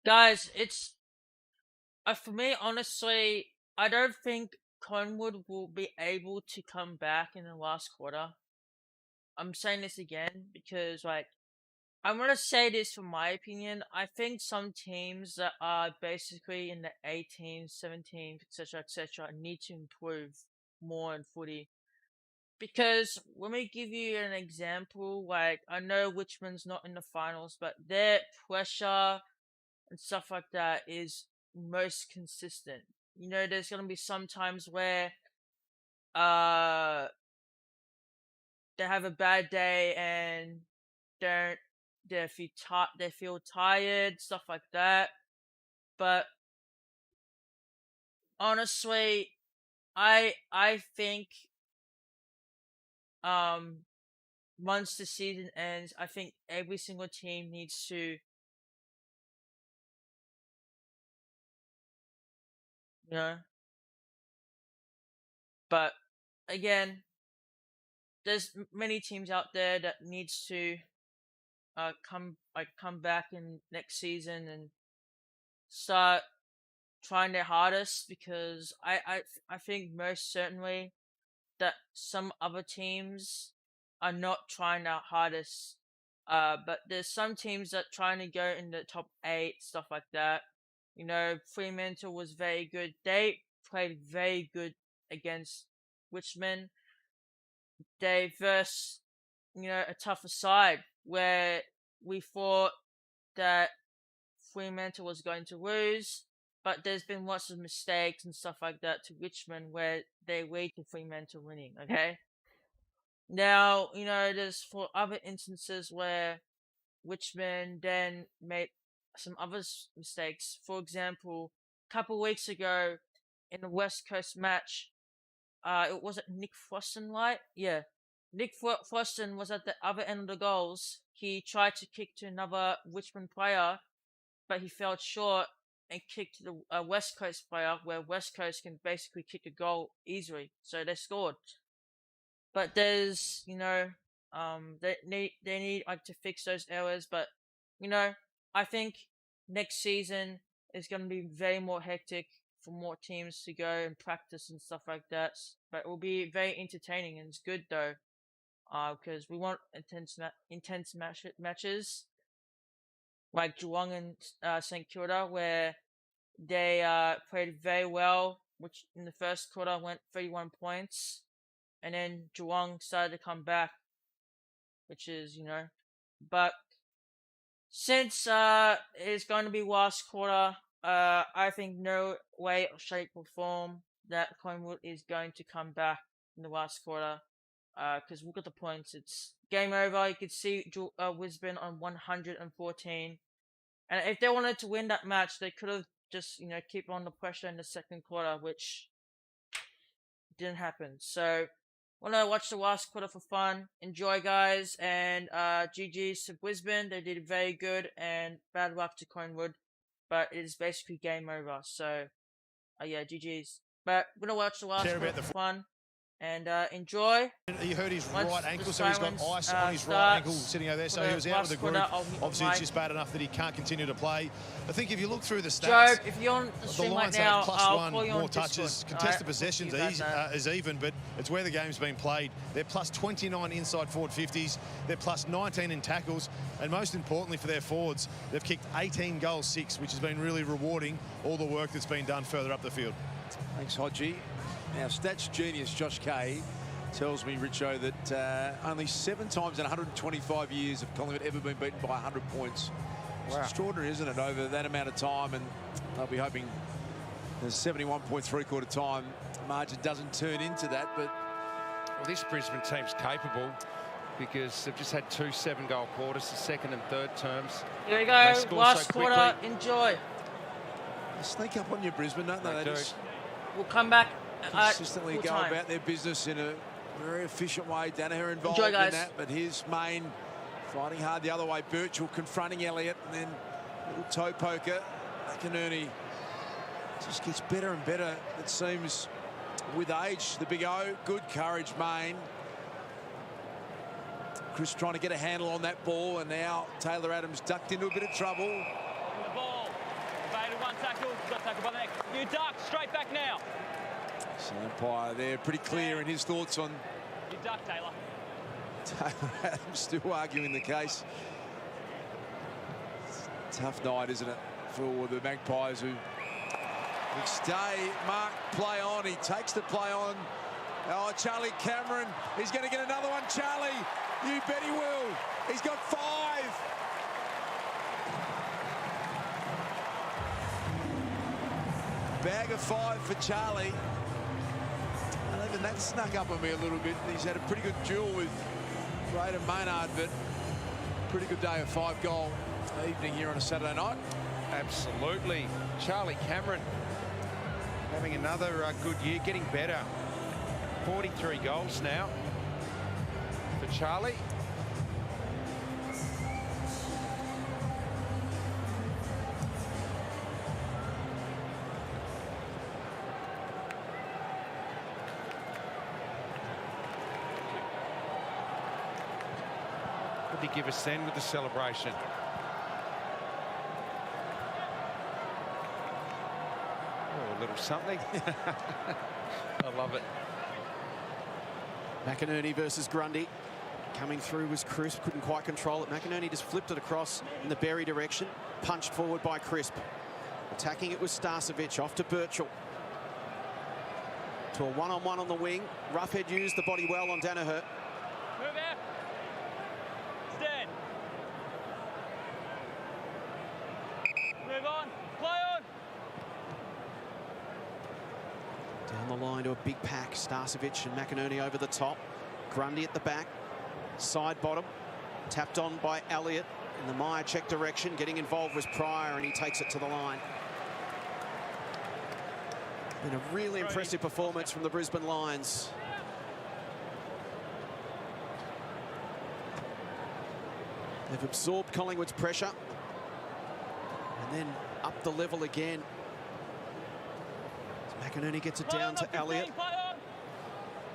Guys, it's for me, honestly, I don't think Collingwood will be able to come back in the last quarter. I'm saying this again because, I'm gonna say this from my opinion. I think some teams that are basically in the 18s, 17s, etc., need to improve more in footy. Because let me give you an example. I know Richmond's not in the finals, but their pressure and stuff like that is most consistent. There's gonna be some times where they have a bad day and they feel tired, stuff like that. But honestly, I think once the season ends, I think every single team needs to but again, there's many teams out there that needs to come back in next season and start trying their hardest, because I think most certainly that some other teams are not trying their hardest. But there's some teams that trying to go in the top 8, stuff like that. You know, Fremantle was very good. They played very good against Richmond. They versed, you know, a tougher side where we thought that Fremantle was going to lose, but there's been lots of mistakes and stuff like that to Richmond where they lead to Fremantle winning, okay? Now, you know, there's for other instances where Richmond then made some other mistakes. For example, a couple weeks ago in the West Coast match, it was Nick Froston, right? Yeah. Nick Froston was at the other end of the goals. He tried to kick to another Richmond player, but he fell short and kicked to the West Coast player, where West Coast can basically kick a goal easily. So they scored. But there's, you know, they need like to fix those errors. But, you know, I think next season is going to be very more hectic for more teams to go and practice and stuff like that. But it will be very entertaining, and it's good though, because we want intense matches like Geelong and St Kilda, where they played very well, which in the first quarter went 31 points, and then Geelong started to come back, which is, you know, but since it's going to be last quarter, I think no way, shape, or form that Collingwood is going to come back in the last quarter. Because look at the points, it's game over. You could see Brisbane on 114, and if they wanted to win that match, they could have just, you know, keep on the pressure in the second quarter, which didn't happen. So, want to watch the last quarter for fun. Enjoy, guys, and GG's to Brisbane. They did very good, and bad luck to Collingwood, but it is basically game over. So, yeah, GG's. But we're gonna watch the last quarter for fun. And enjoy. You heard his right ankle, so he's got ice on his right ankle sitting over there. So he was out with the group. Obviously, it's just bad enough that he can't continue to play. I think if you look through the stats, Joe, if you're on the stream Lions right now, have I'll +1 call you on more touches. Discord. Contested possessions is even, but it's where the game's been played. They're +29 inside forward 50s. They're +19 in tackles, and most importantly for their forwards, they've kicked 18 goals 6, which has been really rewarding. All the work that's been done further up the field. Thanks, Hodgie. Now, stats genius Josh Kay tells me, Richo, that only 7 times in 125 years have Collingwood ever been beaten by 100 points. It's extraordinary, isn't it, over that amount of time? And they'll be hoping the 71.75 time margin doesn't turn into that. But well, this Brisbane team's capable, because they've just had 2 7-goal quarters, the second and third terms. Here we go, last quarter. Enjoy. They sneak up on you, Brisbane, don't they? They do. We'll come back. Consistently go about their business in a very efficient way. Danaher involved in that, but here's Main fighting hard the other way. Birchall confronting Elliott, and then little toe poker. McInerney just gets better and better, it seems, with age. The big O, good courage, Main. Chris trying to get a handle on that ball, and now Taylor Adams ducked into a bit of trouble. The ball, evaded one tackle, got tackled by the neck. You duck, straight back now. So umpire there, pretty clear in his thoughts on... You duck, Taylor. Taylor Adams still arguing the case. Tough night, isn't it, for the Magpies, who would stay. Mark, play on. He takes the play on. Oh, Charlie Cameron. He's going to get another one. Charlie, you bet he will. He's got 5. Bag of 5 for Charlie. And even that snuck up on me a little bit. He's had a pretty good duel with Braden Maynard, but pretty good day of 5-goal evening here on a Saturday night. Absolutely. Charlie Cameron having another good year, getting better. 43 goals now for Charlie. What did he give us then with the celebration? a little something. I love it. McInerney versus Grundy. Coming through was Crisp, couldn't quite control it. McInerney just flipped it across in the Berry direction. Punched forward by Crisp. Attacking it was Starcevic, off to Birchall. To a one-on-one on the wing. Roughhead used the body well on Danaher. Move out. Stand. Move on. Play on. Down the line to a big pack. Starcevic and McInerney over the top. Grundy at the back. Side bottom. Tapped on by Elliott in the Meyer check direction. Getting involved was Pryor, and he takes it to the line. Been a really impressive performance from the Brisbane Lions. They've absorbed Collingwood's pressure. And then up the level again. McInerney gets it down to Elliott.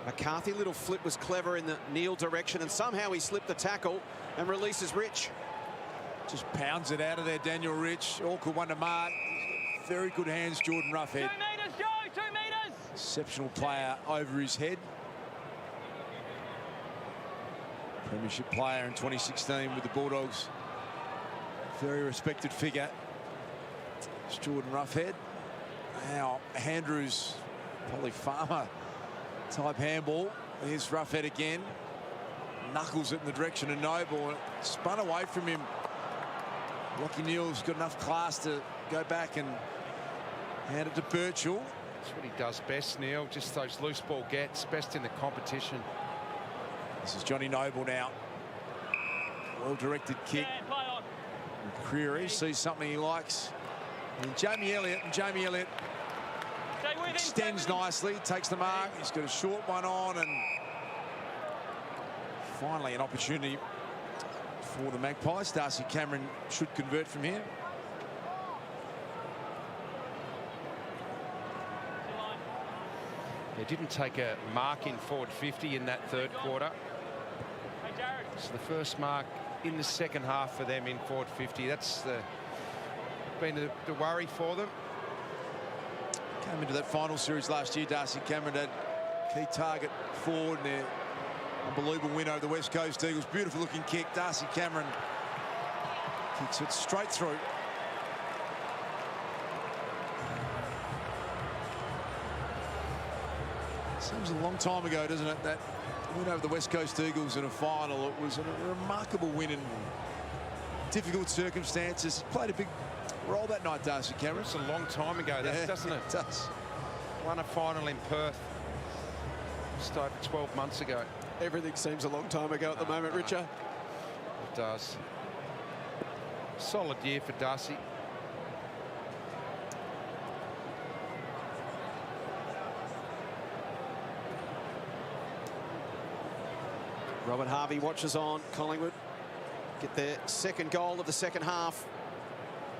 McCarthy, little flip was clever in the Neil direction, and somehow he slipped the tackle and releases Rich. Just pounds it out of there, Daniel Rich. Awkward one to mark. Very good hands, Jordan Roughhead. 2 metres, Joe, 2 metres. Exceptional player over his head. Premiership player in 2016 with the Bulldogs. Very respected figure. It's Jordan Roughhead. Now, Andrews, probably Farmer type handball. Here's Roughhead again. Knuckles it in the direction of Noble. It spun away from him. Lachie Neale's got enough class to go back and hand it to Birchall. That's what he does best, Neil. Just those loose ball gets. Best in the competition. This is Johnny Noble now. Well-directed kick. McCreary sees something he likes. And Jamie Elliott extends nicely, takes the mark. He's got a short one on, and finally an opportunity for the Magpies. Darcy Cameron should convert from here. They didn't take a mark in forward 50 in that third quarter. It's the first mark in the second half for them in forward 50. That's been the worry for them. Came into that final series last year, Darcy Cameron had key target forward in their unbelievable win over the West Coast Eagles. Beautiful looking kick. Darcy Cameron kicks it straight through. Seems a long time ago, doesn't it? That win over the West Coast Eagles in a final. It was a remarkable win in difficult circumstances. Played a big role that night, Darcy Cameron. It's a long time ago, doesn't it? It does. Won a final in Perth just over 12 months ago. Everything seems a long time ago at the moment, Richard. It does. Solid year for Darcy. Robert Harvey watches on. Collingwood get their second goal of the second half.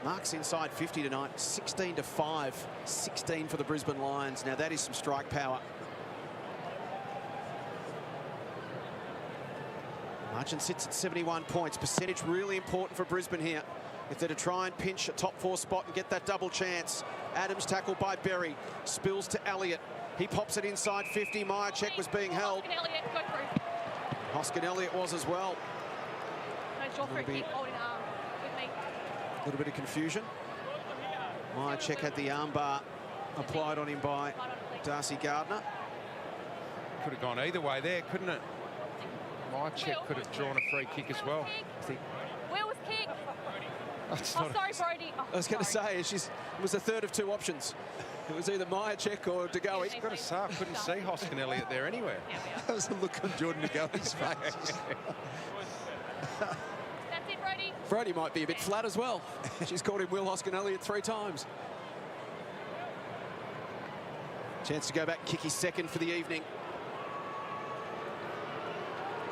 Marks inside 50 tonight, 16-5, 16 for the Brisbane Lions. Now that is some strike power. Margin sits at 71 points. Percentage really important for Brisbane here. If they're to try and pinch a top 4 spot and get that double chance. Adams tackled by Berry. Spills to Elliott. He pops it inside 50. Myercheck was being held. Hoskin Elliott was as well. A little bit of confusion. Myercheck had the armbar applied on him by Darcy Gardner. Could have gone either way there, couldn't it? Myercheck could have drawn a free kick as well. Where was kick? Oh, sorry, Brody. Oh, I was going to say, it was the third of 2 options. It was either Myercheck or De Goey. I've got to say, I couldn't see Hoskin Elliott there anywhere. That was the look on Jordan De Goey's face. That's it, Brody. Brody might be a bit flat as well. She's called him Will Hoskin Elliott 3 times. Chance to go back and kick his second for the evening.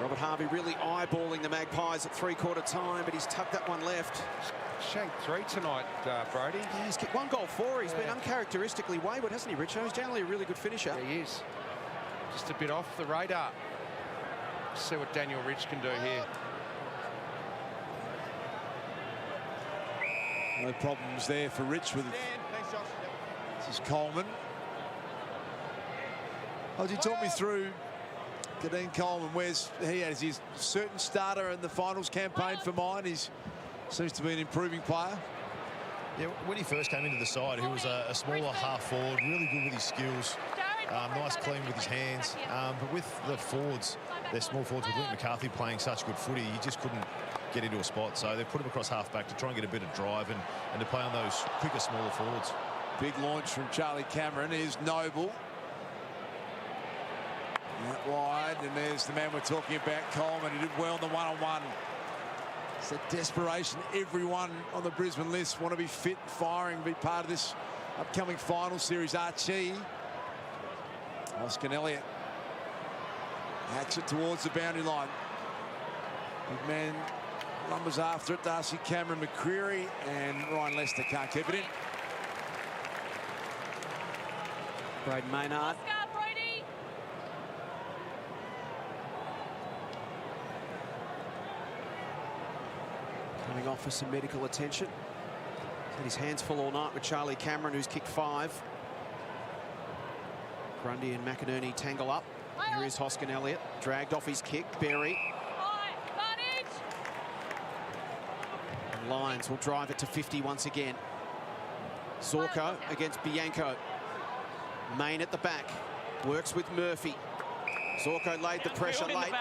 Robert Harvey really eyeballing the Magpies at 3/4 time, but he's tucked that one left. Shanked 3 tonight, Brody. Yeah, he's kicked 1 goal 4. He's been uncharacteristically wayward, hasn't he, Richo? He's generally a really good finisher. Yeah, he is. Just a bit off the radar. See what Daniel Rich can do here. No problems there for Rich with This is Coleman. Ozzy, talk me through Dean Coleman. Where's he at? Is he a certain starter in the finals campaign for mine? He seems to be an improving player. Yeah, when he first came into the side, he was a smaller half forward, really good with his skills, nice clean with his hands. But with the forwards, they're small forwards, with Luke McCarthy playing such good footy, he just couldn't get into a spot. So they put him across half-back to try and get a bit of drive and to play on those quicker, smaller forwards. Big launch from Charlie Cameron. Here's Noble. Out wide, and there's the man we're talking about, Coleman. He did well in the one-on-one. It's that desperation. Everyone on the Brisbane list want to be fit, firing, be part of this upcoming final series. Archie. Oscar Elliott hacks it towards the boundary line. Big man lumbers after it. Darcy Cameron, McCreery, and Ryan Lester can't keep it in. Braden Maynard. Coming off for some medical attention. He's had his hands full all night with Charlie Cameron, who's kicked 5. Grundy and McInerney tangle up. Here is Hoskin Elliott, dragged off his kick. Berry. And Lyons will drive it to 50 once again. Zorko against Bianco. Main at the back. Works with Murphy. Zorko laid the pressure late.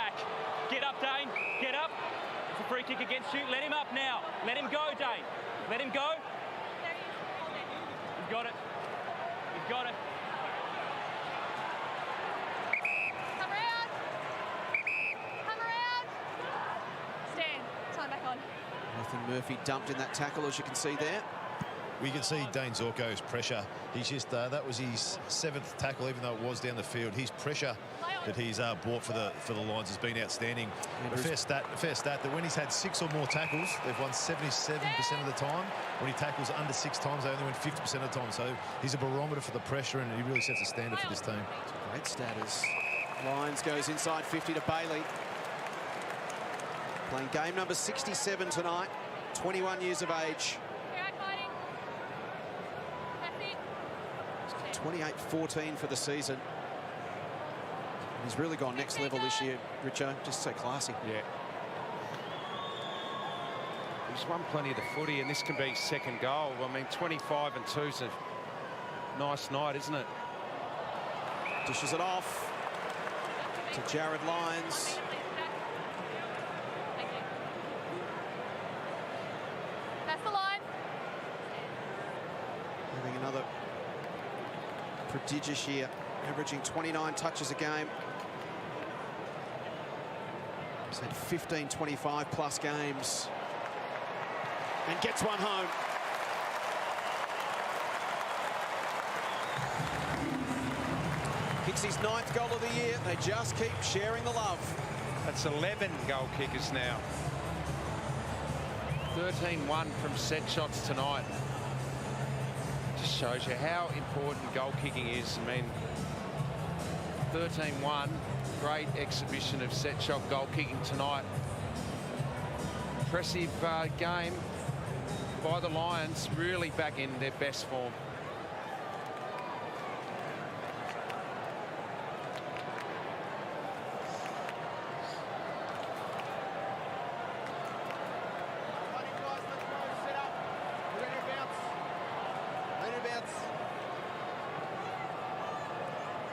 Get up, Dane. Get up. It's a free kick against you. Let him up now. Let him go, Dane. Let him go. You've got it. You've got it. Come around. Come around. Stand. Time back on. Nathan Murphy dumped in that tackle, as you can see there. We can see Dane Zorko's pressure. He's just, that was his 7th tackle, even though it was down the field. His pressure that he's brought for the Lions has been outstanding. A fair stat that when he's had 6 or more tackles, they've won 77% of the time. When he tackles under 6 times, they only win 50% of the time. So he's a barometer for the pressure, and he really sets a standard for this team. Great stat as Lyons goes inside 50 to Bailey. Playing game number 67 tonight, 21 years of age. 28-14 for the season. He's really gone next level this year, Richo. Just so classy. Yeah. He's won plenty of the footy, and this can be his 2nd goal. I mean, 25 and 2's a nice night, isn't it? Dishes it off to Jared Lyons. That's the line. Having another prodigious year, averaging 29 touches a game. He's had 15 25-plus games and gets one home. Kicks his 9th goal of the year. They just keep sharing the love. That's 11 goal kickers now. 13-1 from set shots tonight. Just shows you how important goal kicking is. I mean, 13-1, great exhibition of set shot goal kicking tonight. Impressive game by the Lions, really back in their best form.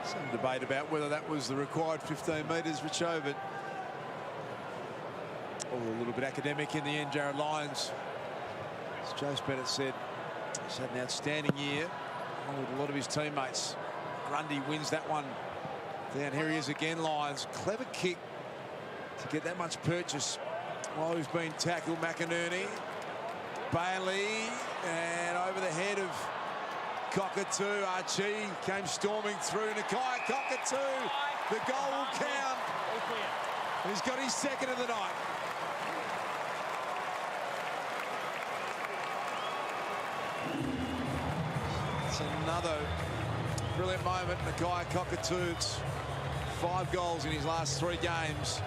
Some debate about whether that was the required 15 metres, Richo, but all a little bit academic in the end. Jared Lyons, as Jace Bennett said, he's had an outstanding year with a lot of his teammates. Grundy wins that one down. Here he is again, Lyons. Clever kick to get that much purchase while he's been tackled. McInerney, Bailey, and over the head of Cockatoo. Archie came storming through. Nakai Cockatoo. The goal will count. He's got his 2nd of the night. It's another brilliant moment. Nakai Cockatoo's 5 goals in his last 3 games.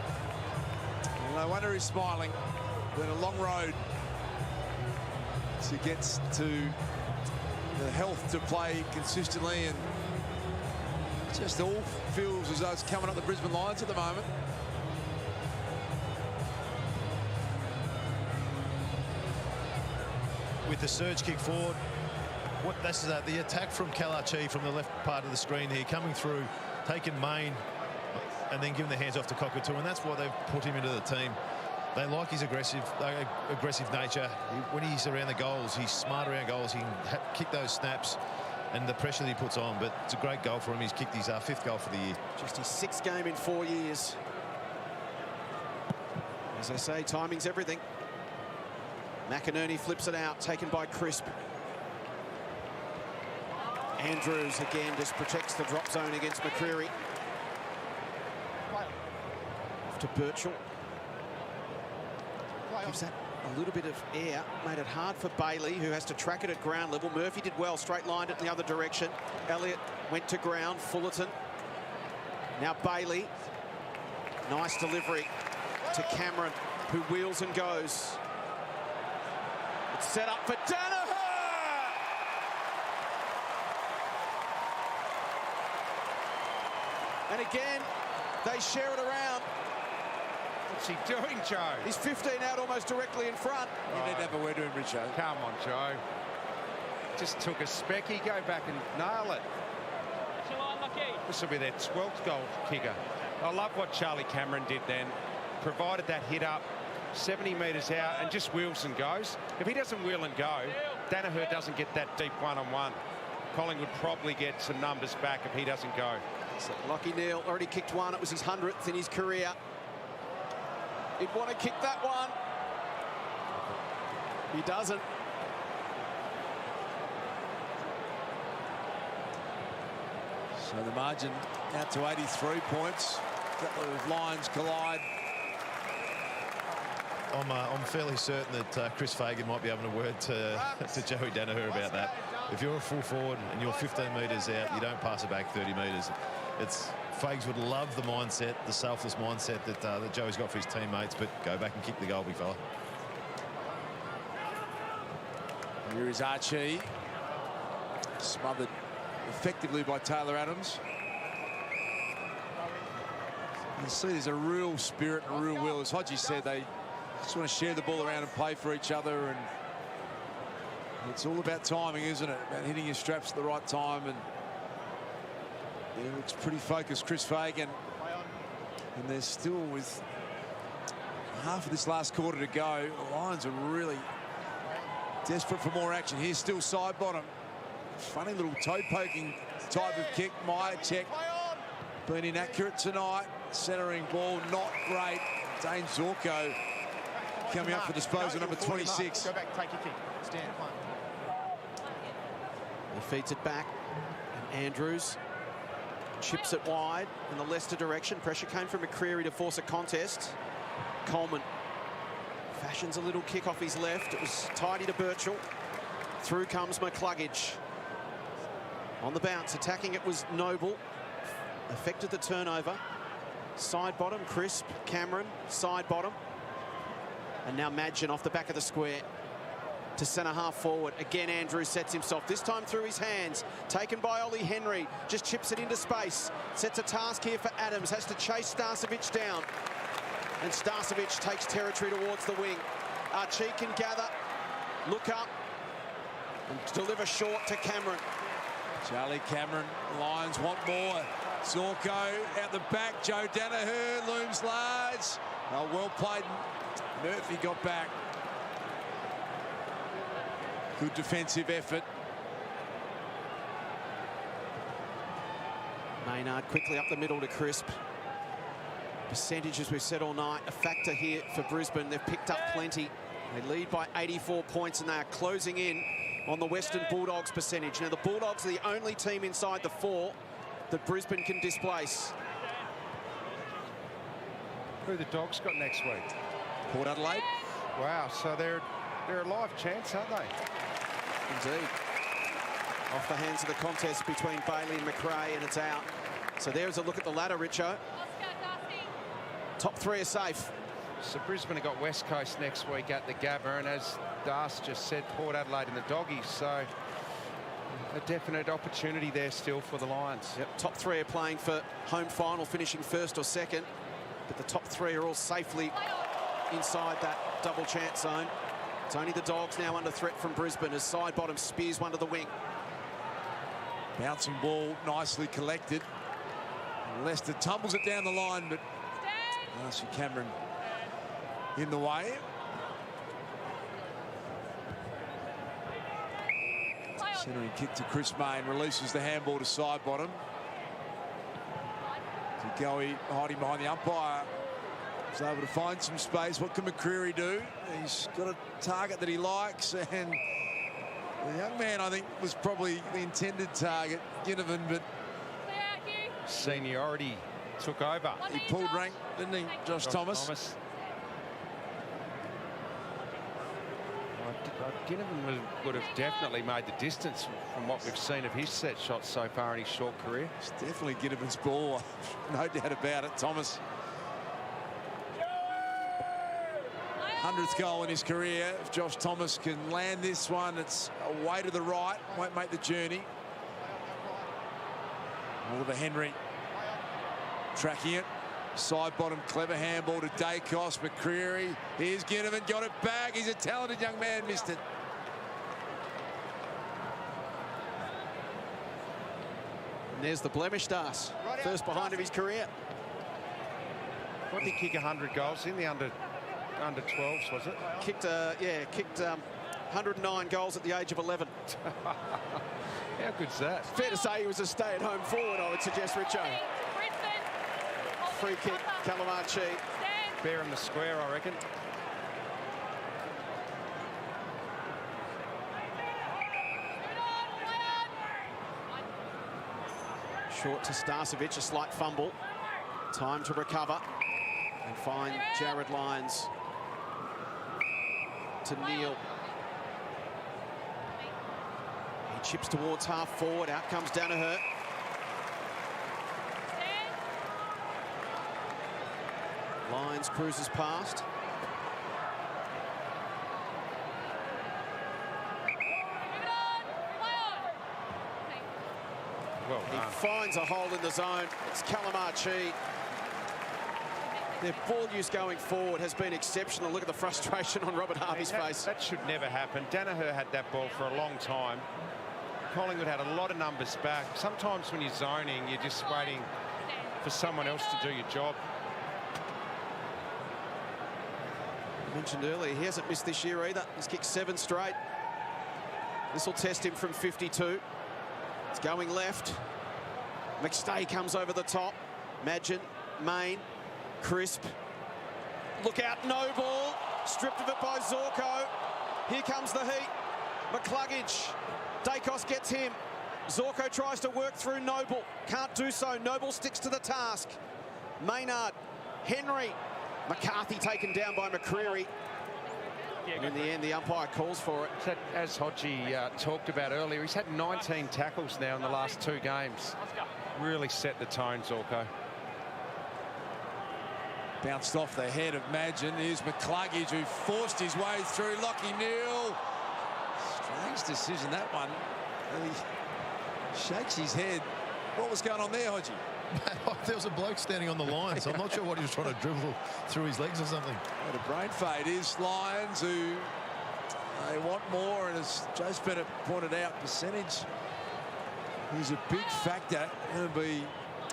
And no wonder he's smiling. Been a long road to get to the health to play consistently, and it just all feels as though it's coming up the Brisbane Lions at the moment. With the surge kick forward, this is the attack from Kalachi from the left part of the screen here, coming through, taking main, and then giving the hands off to Cockatoo, and that's why they've put him into the team. They like his aggressive nature. When he's around the goals, he's smart around goals. He can kick those snaps and the pressure that he puts on. But it's a great goal for him. He's kicked his 5th goal for the year. Just his 6th game in 4 years. As I say, timing's everything. McInerney flips it out, taken by Crisp. Andrews again just protects the drop zone against McCreary. Off to Birchall. Gives that a little bit of air, made it hard for Bailey, who has to track it at ground level. Murphy did well, straight-lined it in the other direction. Elliott went to ground, Fullerton. Now Bailey. Nice delivery to Cameron, who wheels and goes. It's set up for Danaher! And again, they share it around. What's he doing, Joe? He's 15 out, almost directly in front. You need to have a word to him, Richo. Come on, Joe. Just took a specky, go back and nail it. This will be their 12th goal kicker. I love what Charlie Cameron did then. Provided that hit up, 70 metres out, and just wheels and goes. If he doesn't wheel and go, Danaher doesn't get that deep one-on-one. Collingwood probably get some numbers back if he doesn't go. So Lachie Neale already kicked one. It was his 100th in his career. He'd want to kick that one. He doesn't. So the margin out to 83 points. A couple of lines collide. I'm fairly certain that Chris Fagan might be having a word to Joey Danaher about that. If you're a full forward and you're 15 metres out, you don't pass it back 30 metres. Fags would love the mindset, the selfless mindset that Joey's got for his teammates, but go back and kick the goal, big fella. Here is Archie, smothered effectively by Taylor Adams. You see there's a real spirit and a real will. As Hodgie said, they just want to share the ball around and play for each other, and it's all about timing, isn't it? About hitting your straps at the right time. And it looks pretty focused, Chris Fagan. And they're still with half of this last quarter to go. The Lions are really desperate for more action. Here's still side bottom. Funny little toe-poking type of kick. Myercheck been inaccurate tonight. Centering ball, not great. Dane Zorko coming up for disposal, number 26. Go back, take your kick. Stand, fine. He feeds it back. And Andrews chips it wide in the Leicester direction. Pressure came from McCreary to force a contest. Coleman fashions a little kick off his left. It was tidy to Birchall. Through comes McCluggage. On the bounce, attacking it was Noble. Affected the turnover. Side bottom, Crisp, Cameron, side bottom. And now Madgen off the back of the square to centre half forward. Again, Andrews sets himself, this time through his hands. Taken by Ollie Henry, just chips it into space. Sets a task here for Adams, has to chase Starcevic down. And Starcevic takes territory towards the wing. Archie can gather, look up, and deliver short to Cameron. Charlie Cameron, Lions want more. Zorko out the back, Joe Danaher looms large. Oh, well played. Murphy got back. Good defensive effort. Maynard quickly up the middle to Crisp. Percentage, as we've said all night, a factor here for Brisbane. They've picked up plenty. They lead by 84 points and they are closing in on the Western Bulldogs percentage. Now, the Bulldogs are the only team inside the 4 that Brisbane can displace. Who the Dogs got next week? Port Adelaide. Wow, so they're a live chance, aren't they? Indeed. Off the hands of the contest between Bailey and McRae, and it's out. So there's a look at the ladder, Richo. Top 3 are safe. So Brisbane have got West Coast next week at the Gabba, and as Das just said, Port Adelaide and the Doggies. So a definite opportunity there still for the Lions. Yep, top three are playing for home final, finishing first or second. But the top three are all safely inside that double chance zone. It's only the Dogs now under threat from Brisbane as side bottom spears one to the wing. Bouncing ball, nicely collected. Leicester tumbles it down the line, but Darcy Cameron in the way. Centering kick to Chris Main, releases the handball to side bottom. Goey hiding behind the umpire. He's able to find some space. What can McCreery do? He's got a target that he likes, and the young man, I think, was probably the intended target, Ginnivan, but Seniority took over. He pulled rank, didn't he, Josh Thomas? Ginnivan would have definitely made the distance from what we've seen of his set shots so far in his short career. It's definitely Ginnivan's ball, no doubt about it. Thomas. 100th goal in his career. If Josh Thomas can land this one, it's away to the right, won't make the journey. Oliver Henry tracking it. Side bottom, clever handball to Dacos. McCreery. Here's Ginnivan, got it back. He's a talented young man, missed it. And there's the blemish Darce. First behind of his career. What did he kick 100 goals in the under 12s, was it? Kicked 109 goals at the age of 11. How good's that? Fair to say he was a stay-at-home forward, I would suggest, Richo. Free kick, Calamachi. Fair in the square, I reckon. Short to Starcevic, a slight fumble. Time to recover and find Jared Lyons to Neil. He chips towards half forward. Out comes Danaher. Lyons cruises past. Well he finds a hole in the zone. It's Calamachi. Their ball use going forward has been exceptional. Look at the frustration on Robert Harvey's face. That should never happen. Danaher had that ball for a long time. Collingwood had a lot of numbers back. Sometimes when you're zoning, you're just waiting for someone else to do your job. I mentioned earlier, he hasn't missed this year either. He's kicked 7 straight. This will test him from 52. It's going left. McStay comes over the top. Madgen, Main, Crisp. Look out, no ball. Stripped of it by Zorko. Here comes the heat. McCluggage. Dacos gets him. Zorko tries to work through Noble. Can't do so. Noble sticks to the task. Maynard. Henry. McCarthy taken down by McCreery. And in the end, the umpire calls for it. As Hodgie talked about earlier, he's had 19 tackles now in the last 2 games. Really set the tone, Zorko. Bounced off the head of Madgen. Here's McCluggage, who forced his way through. Lockie Neal. Strange decision, that one. He shakes his head. What was going on there, Hodgie? There was a bloke standing on the line, so I'm not sure what he was trying to dribble through his legs or something. What a brain fade is Lions, who they want more, and as Joe Bennett pointed out, percentage is a big factor. Going to be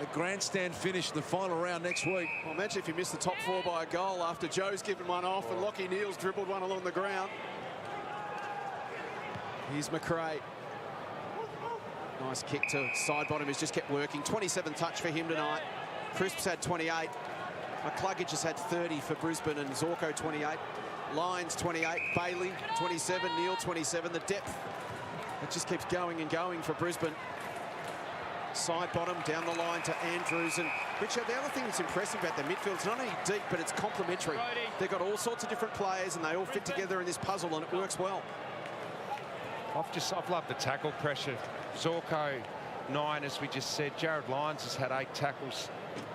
a grandstand finish in the final round next week. Well, imagine if you missed the top 4 by a goal after Joe's given one off and Lockie Neal's dribbled one along the ground. Here's McRae. Nice kick to side bottom. He's just kept working. 27 touch for him tonight. Crisp's had 28. McCluggage has had 30 for Brisbane, and Zorko 28. Lyons 28. Bailey 27. Neal 27. The depth, it just keeps going and going for Brisbane. Side bottom down the line to Andrews. And Richard, the other thing that's impressive about their midfield, it's not only deep, but it's complementary. They've got all sorts of different players, and they all fit together in this puzzle, and it works well. I've loved the tackle pressure. Zorko 9, as we just said. Jared Lyons has had 8 tackles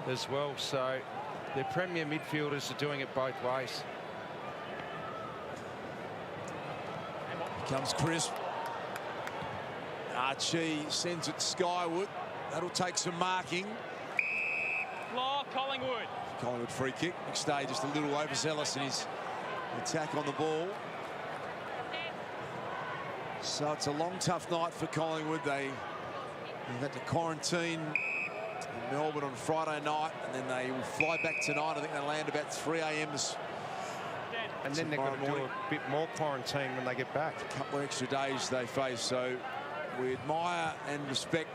as well. So their premier midfielders are doing it both ways. Here comes Crisp. Archie sends it skyward. That'll take some marking. Law, Collingwood. Collingwood free kick. McStay just a little overzealous in his attack on the ball. So it's a long, tough night for Collingwood. They had to quarantine in Melbourne on Friday night, and then they will fly back tonight. I think they land about 3 a.m. And then they've got to do a bit more quarantine when they get back. A couple of extra days they face. So we admire and respect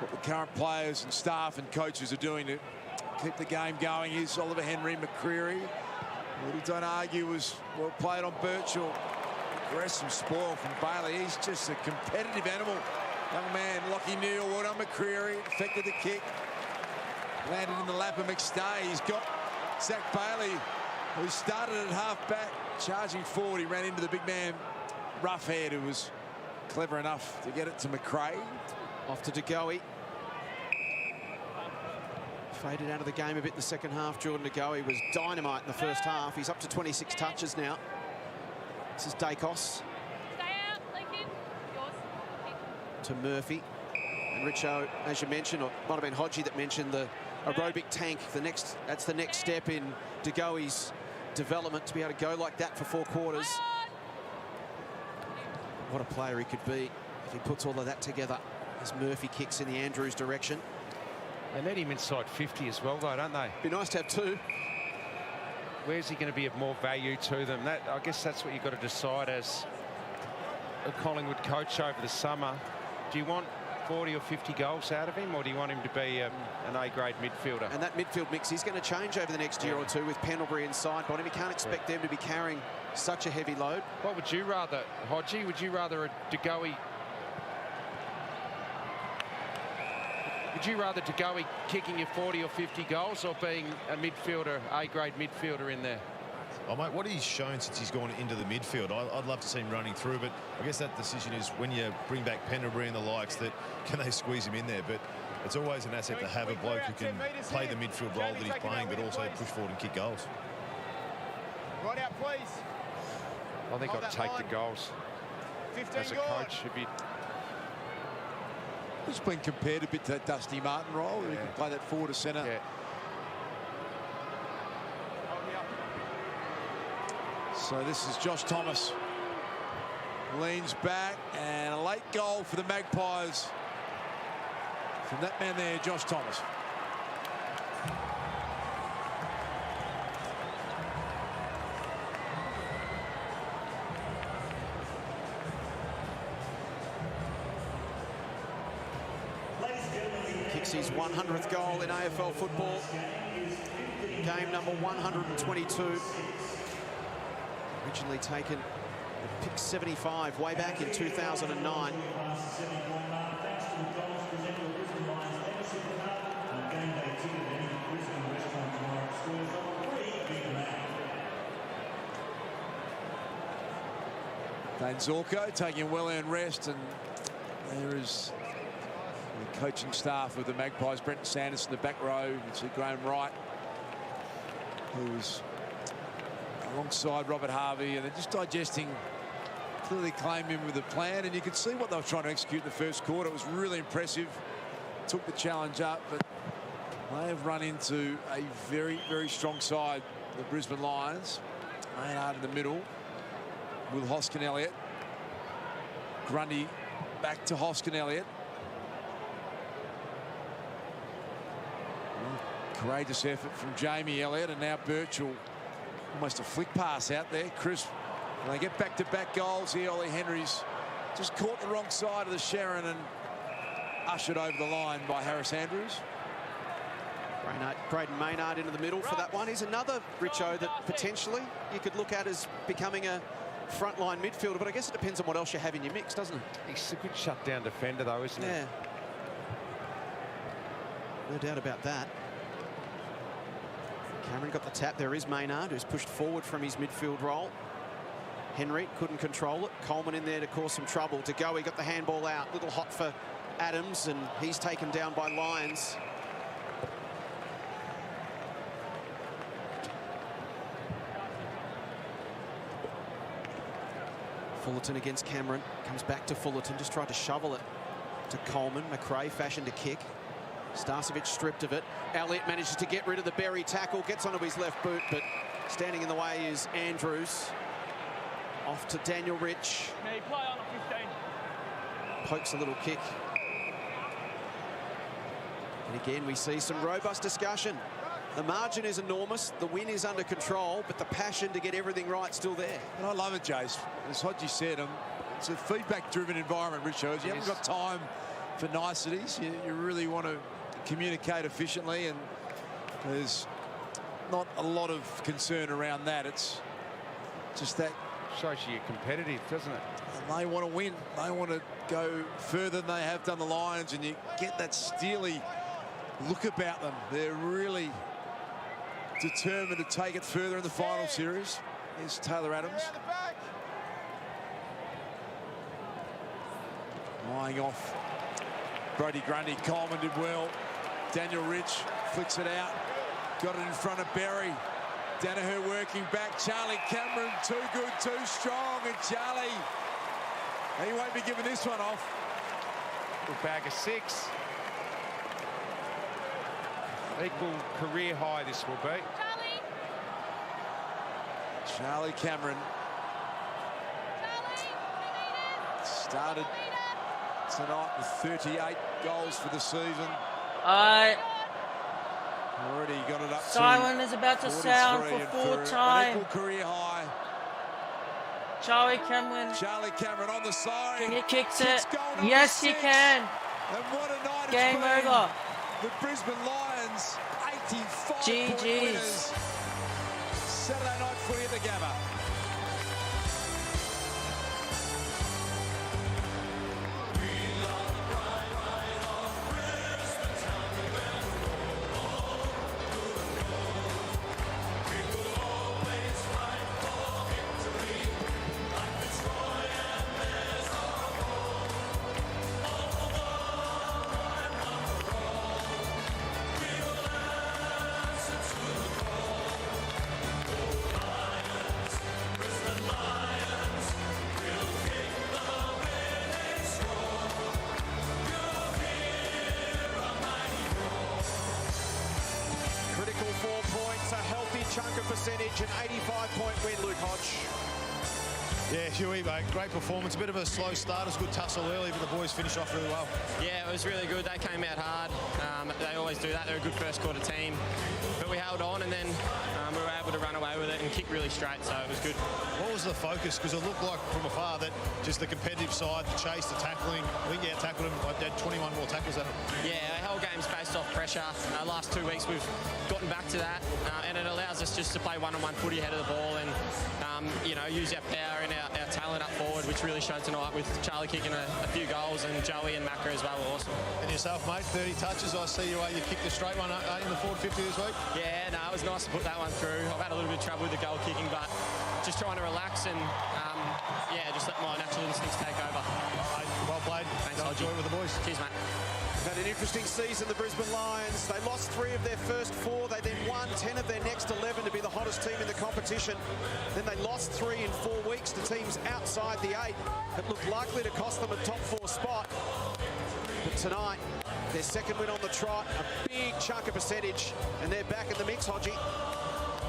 what the current players and staff and coaches are doing to keep the game going. Here's Oliver Henry, McCreary. What we don't argue was well played on Birchall. Aggressive spoil from Bailey. He's just a competitive animal. Young man, Lockie Neal, well done McCreary. Affected the kick. Landed in the lap of McStay. He's got Zach Bailey, who started at half-back, charging forward. He ran into the big man, Roughhead, who was clever enough to get it to McRae. Off to DeGoey. Faded out of the game a bit in the second half. Jordan DeGoey was dynamite in the first half. He's up to 26 touches now. This is Dacos. To Murphy. And Richo, as you mentioned, or it might have been Hodgie that mentioned the aerobic tank. That's the next step in DeGoey's development, to be able to go like that for 4 quarters. What a player he could be if he puts all of that together as Murphy kicks in the Andrews direction. They need him inside 50 as well, though, don't they? Be nice to have 2. Where's he going to be of more value to them? I guess that's what you've got to decide as a Collingwood coach over the summer. Do you want 40 or 50 goals out of him, or do you want him to be an A-grade midfielder? And that midfield mix is going to change over the next year or two with Pendlebury inside bottom. You can't expect them to be carrying such a heavy load. What would you rather, Hodgie? Would you rather a DeGoey? Would you rather DeGoey kicking you 40 or 50 goals, or being a midfielder, A-grade midfielder in there? Oh, mate, what he's shown since he's gone into the midfield, I'd love to see him running through, but I guess that decision is when you bring back Pendlebury and the likes, that can they squeeze him in there? But it's always an asset to have a bloke who can play the midfield role that he's playing, but also push forward and kick goals. Right out, please. I think I'd take the goals. 15 as a coach. If you... It's been compared a bit to that Dusty Martin role. Yeah. He can play that forward to centre. Yeah. So this is Josh Thomas. Leans back, and a late goal for the Magpies from that man there, Josh Thomas. Kicks his 100th goal in AFL football. Game number 122. Originally taken at pick 75 way back in 2009. Dane Zorko taking well-earned rest, and there is the coaching staff of the Magpies. Brenton Sanderson, the back row. You can see Graham Wright, who was alongside Robert Harvey, and they're just digesting. Clearly claimed him with a plan, and you could see what they were trying to execute in the first quarter. It was really impressive. Took the challenge up, but they have run into a very, very strong side, the Brisbane Lions. Maynard in the middle. Will Hoskin-Elliott. Grundy back to Hoskin-Elliott. Courageous effort from Jamie Elliott, and now Birchall. Almost a flick pass out there. Crisp. And they get back-to-back goals here. Ollie Henry's just caught the wrong side of the Sharon and ushered over the line by Harris Andrews. Braden Maynard into the middle for that one. He's another Richo that potentially you could look at as becoming a frontline midfielder, but I guess it depends on what else you have in your mix, doesn't it? He's a good shutdown defender, though, isn't he? Yeah. No doubt about that. Cameron got the tap. There is Maynard, who's pushed forward from his midfield role. Henry couldn't control it. Coleman in there to cause some trouble. DeGoey got the handball out. Little hot for Adams, and he's taken down by Lyons. Fullerton against Cameron. Comes back to Fullerton. Just tried to shovel it to Coleman. McRae fashioned a kick. Starcevic stripped of it. Elliott manages to get rid of the Berry tackle. Gets onto his left boot, but standing in the way is Andrews. Off to Daniel Rich. Play on 15. Pokes a little kick. And again, we see some robust discussion. The margin is enormous. The win is under control, but the passion to get everything right still there. And I love it, Jace. As Hodgie said, it's a feedback-driven environment, Richard. You haven't got time for niceties. You really want to communicate efficiently, and there's not a lot of concern around that. It's just that shows you're competitive, doesn't it? And they want to win. They want to go further than they have done the Lions, and you get that steely look about them. They're really determined to take it further in the final series. Here's Taylor Adams. Lying off Brodie Grundy. Coleman did well. Daniel Rich flicks it out. Got it in front of Berry. Danaher working back. Charlie Cameron, too good, too strong. And Charlie, he won't be giving this one off. Good bag of 6. Equal career high this will be. Charlie Cameron. Started tonight with 38 goals for the season. Already got it up Siren is about to sound for full time. An equal career high. Charlie Cameron. Charlie Cameron on the side. Can he kick it? Yes, he can. And what a night Game it's been. over. The Brisbane Lions, 85 GG's. point winners. Saturday night footy at the Gabba. Percentage, an 85-point win, Luke Hodge. Yeah, Huey, mate, great performance. A bit of a slow start. It was a good tussle early, but the boys finished off really well. Yeah, it was really good. They came out hard. They always do that. They're a good first quarter team. But we held on, and then we were able to run away with it and kick really straight, so it was good. What was the focus? Because it looked like from afar that just the competitive side, the chase, the tackling. I think, tackled them. They had 21 more tackles at them. Yeah, our whole game's based off pressure. Last 2 weeks we've gotten back to that, and it allows us just to play one-on-one footy ahead of the ball and, use our power and our talent up forward, which really showed tonight with Charlie kicking a few goals and Joey and Macca as well were awesome. And yourself, mate, 30 touches. I see you kicked a straight one in the forward 50 this week. Yeah, no, it was nice to put that one through. I've had a little bit of trouble with the goal kicking, but just trying to relax and, just let my natural instincts take over. Well played. Thanks, Enjoy it with the boys. Cheers, mate. Had an interesting season, the Brisbane Lions. They lost 3 of their first 4. They then won 10 of their next 11 to be the hottest team in the competition. Then they lost 3 in 4 weeks to teams outside the 8 that looked likely to cost them a top 4 spot. But tonight, their second win on the trot, a big chunk of percentage, and they're back in the mix, Hodgie.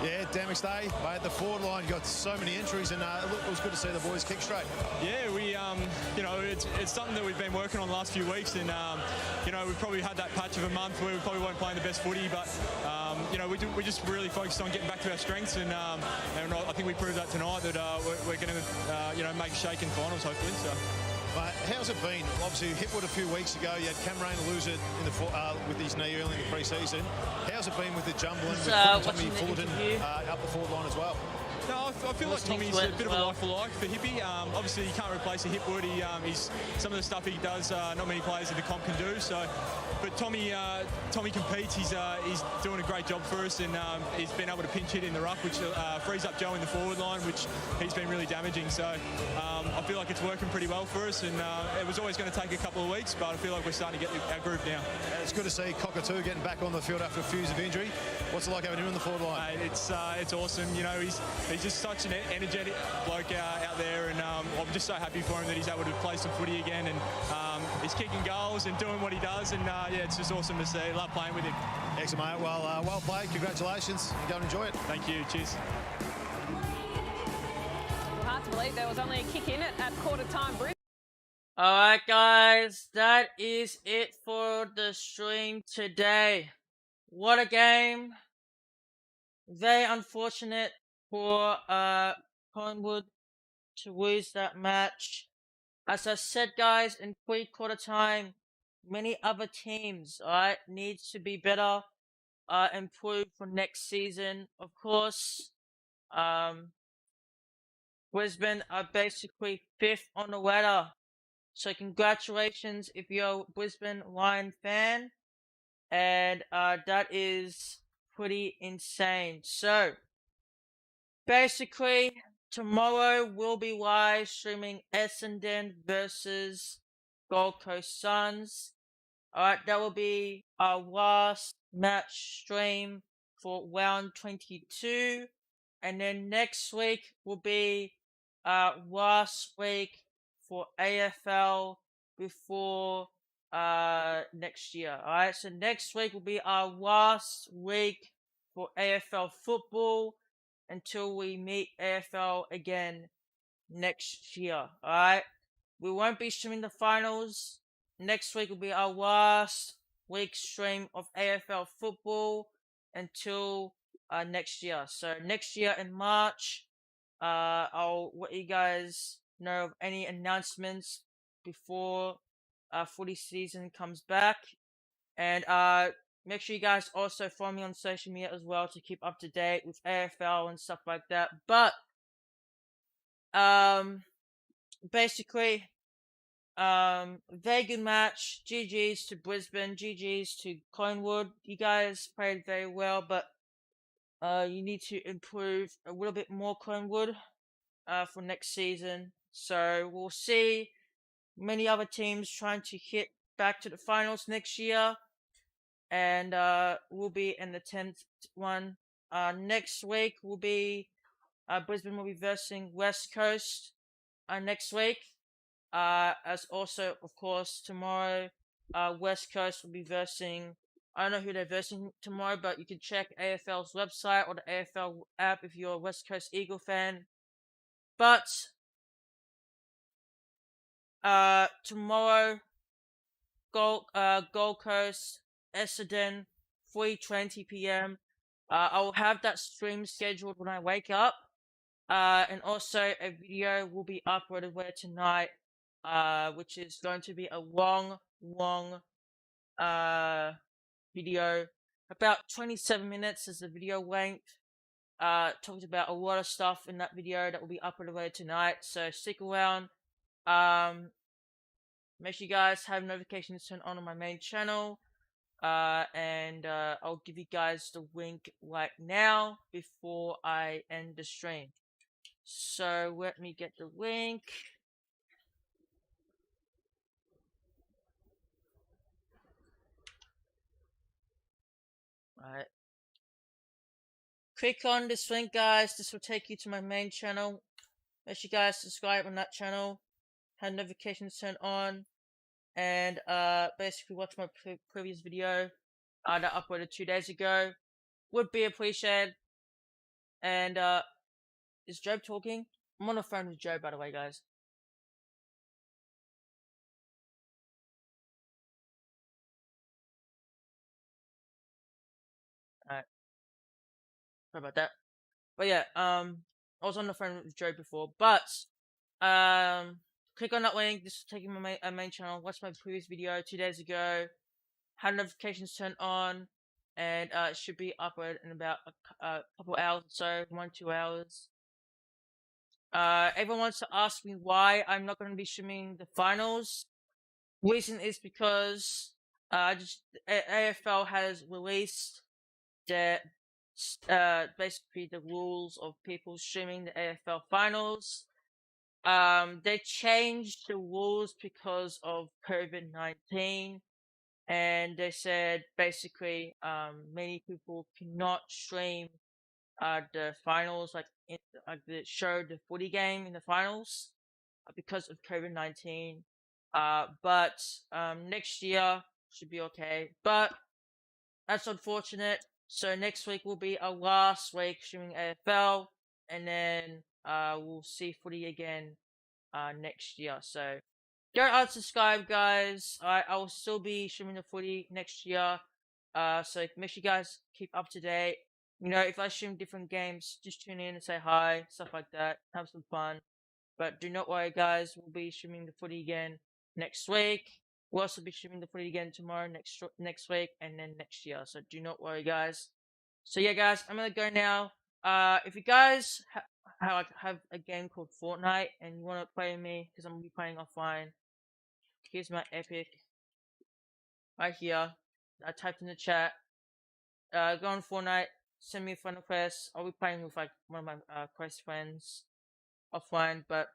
Yeah, Damage Day, mate. The forward line got so many entries, and it was good to see the boys kick straight. Yeah, we, it's something that we've been working on the last few weeks, and we've probably had that patch of a month where we probably weren't playing the best footy, but we just really focused on getting back to our strengths, and I think we proved that tonight that we're going to make a shake in finals hopefully. So. How's it been? Obviously, Hipwood a few weeks ago. You had Cameron lose it with his knee early in the pre-season. How's it been with the jumbling with Tommy Fullerton up the forward line as well? No, I feel like Tommy's a bit of a like-for-like for Hippie. Obviously, you can't replace a Hipwood. He's some of the stuff he does, not many players in the comp can do. So, but Tommy competes. He's doing a great job for us, and he's been able to pinch hit in the ruck, which frees up Joe in the forward line, which he's been really damaging. So, I feel like it's working pretty well for us, and it was always going to take a couple of weeks, but I feel like we're starting to get our groove now. It's good to see Cockatoo getting back on the field after a few years of injury. What's it like having him in the forward line? It's awesome. He's he's just such an energetic bloke out there, and I'm just so happy for him that he's able to play some footy again, and he's kicking goals and doing what he does, and yeah, it's just awesome to see. Love playing with him. Excellent, mate. Well played. Congratulations. Go and enjoy it. Thank you. Cheers. Well, hard to believe there was only a kick in it at quarter time. Alright guys, that is it for the stream today. What a game. Very unfortunate for Collingwood to lose that match. As I said guys, in pre-quarter time, many other teams, alright, needs to be better, improve for next season. Of course, Brisbane are basically 5th on the ladder. So congratulations if you're a Brisbane Lion fan. And that is pretty insane. So basically tomorrow we'll be live streaming Essendon versus Gold Coast Suns. Alright, that will be our last match stream for round 22. And then next week will be last week for AFL before next year. Alright, so next week will be our last week for AFL football until we meet AFL again next year. Alright, we won't be streaming the finals. Next week will be our last week stream of AFL football until next year. So next year in March, I'll let you guys know of any announcements before footy season comes back. And make sure you guys also follow me on social media as well to keep up to date with AFL and stuff like that. But basically, very good match. GG's to Brisbane, GG's to Collingwood. You guys played very well, but you need to improve a little bit more, Collingwood, for next season. So we'll see many other teams trying to hit back to the finals next year. And we'll be in the 10th one. Next week will be Brisbane will be versing West Coast next week. As also, of course, tomorrow West Coast will be versing, I don't know who they're versing tomorrow, but you can check AFL's website or the AFL app if you're a West Coast Eagle fan. But tomorrow, Gold Coast, Essendon, 3:20 p.m. I will have that stream scheduled when I wake up. And also a video will be uploaded later tonight, which is going to be a long video. About 27 minutes is the video length. Talked about a lot of stuff in that video that will be uploaded later tonight, so stick around. Make sure you guys have notifications turned on my main channel. And I'll give you guys the link right now before I end the stream. So let me get the link. Alright. Click on this link, guys. This will take you to my main channel. Make sure you guys subscribe on that channel. Have notifications turned on. And basically watch my previous video that I uploaded 2 days ago. Would be appreciated. And is Job talking? I'm on the phone with Job, by the way, guys. Alright. Sorry about that. But yeah, I was on the phone with Joe before, but click on that link. This will take you to my main channel. Watch my previous video 2 days ago. Had notifications turned on, and it should be uploaded in about a couple hours or so, 1-2 hours. Everyone wants to ask me why I'm not going to be streaming the finals. Reason is because AFL has released the basically the rules of people streaming the AFL finals. They changed the rules because of COVID-19, and they said basically many people cannot stream the finals, like the footy game in the finals, because of COVID-19. But next year should be okay. But that's unfortunate. So next week will be our last week streaming AFL, and then we'll see footy again next year. So go unsubscribe, guys. I will still be streaming the footy next year. So make sure you guys keep up to date. You know, if I stream different games, just tune in and say hi, stuff like that. Have some fun. But do not worry, guys. We'll be streaming the footy again next week. We'll also be streaming the footy again tomorrow, next week, and then next year. So do not worry, guys. So yeah, guys, I'm gonna go now. If you guys have a game called Fortnite and you want to play with me, because I'm gonna be playing offline, here's my epic right here. I typed in the chat. Go on Fortnite, send me a friend request. I'll be playing with like one of my Quest friends offline. But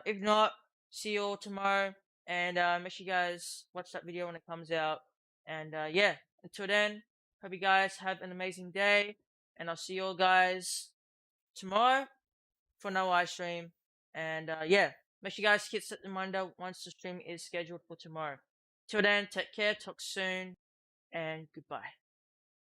if not, see you all tomorrow. And make sure you guys watch that video when it comes out. And yeah, until then, hope you guys have an amazing day. And I'll see you all guys tomorrow for another live stream. And yeah, make sure you guys hit set the reminder once the stream is scheduled for tomorrow. Till then, take care, talk soon, and goodbye.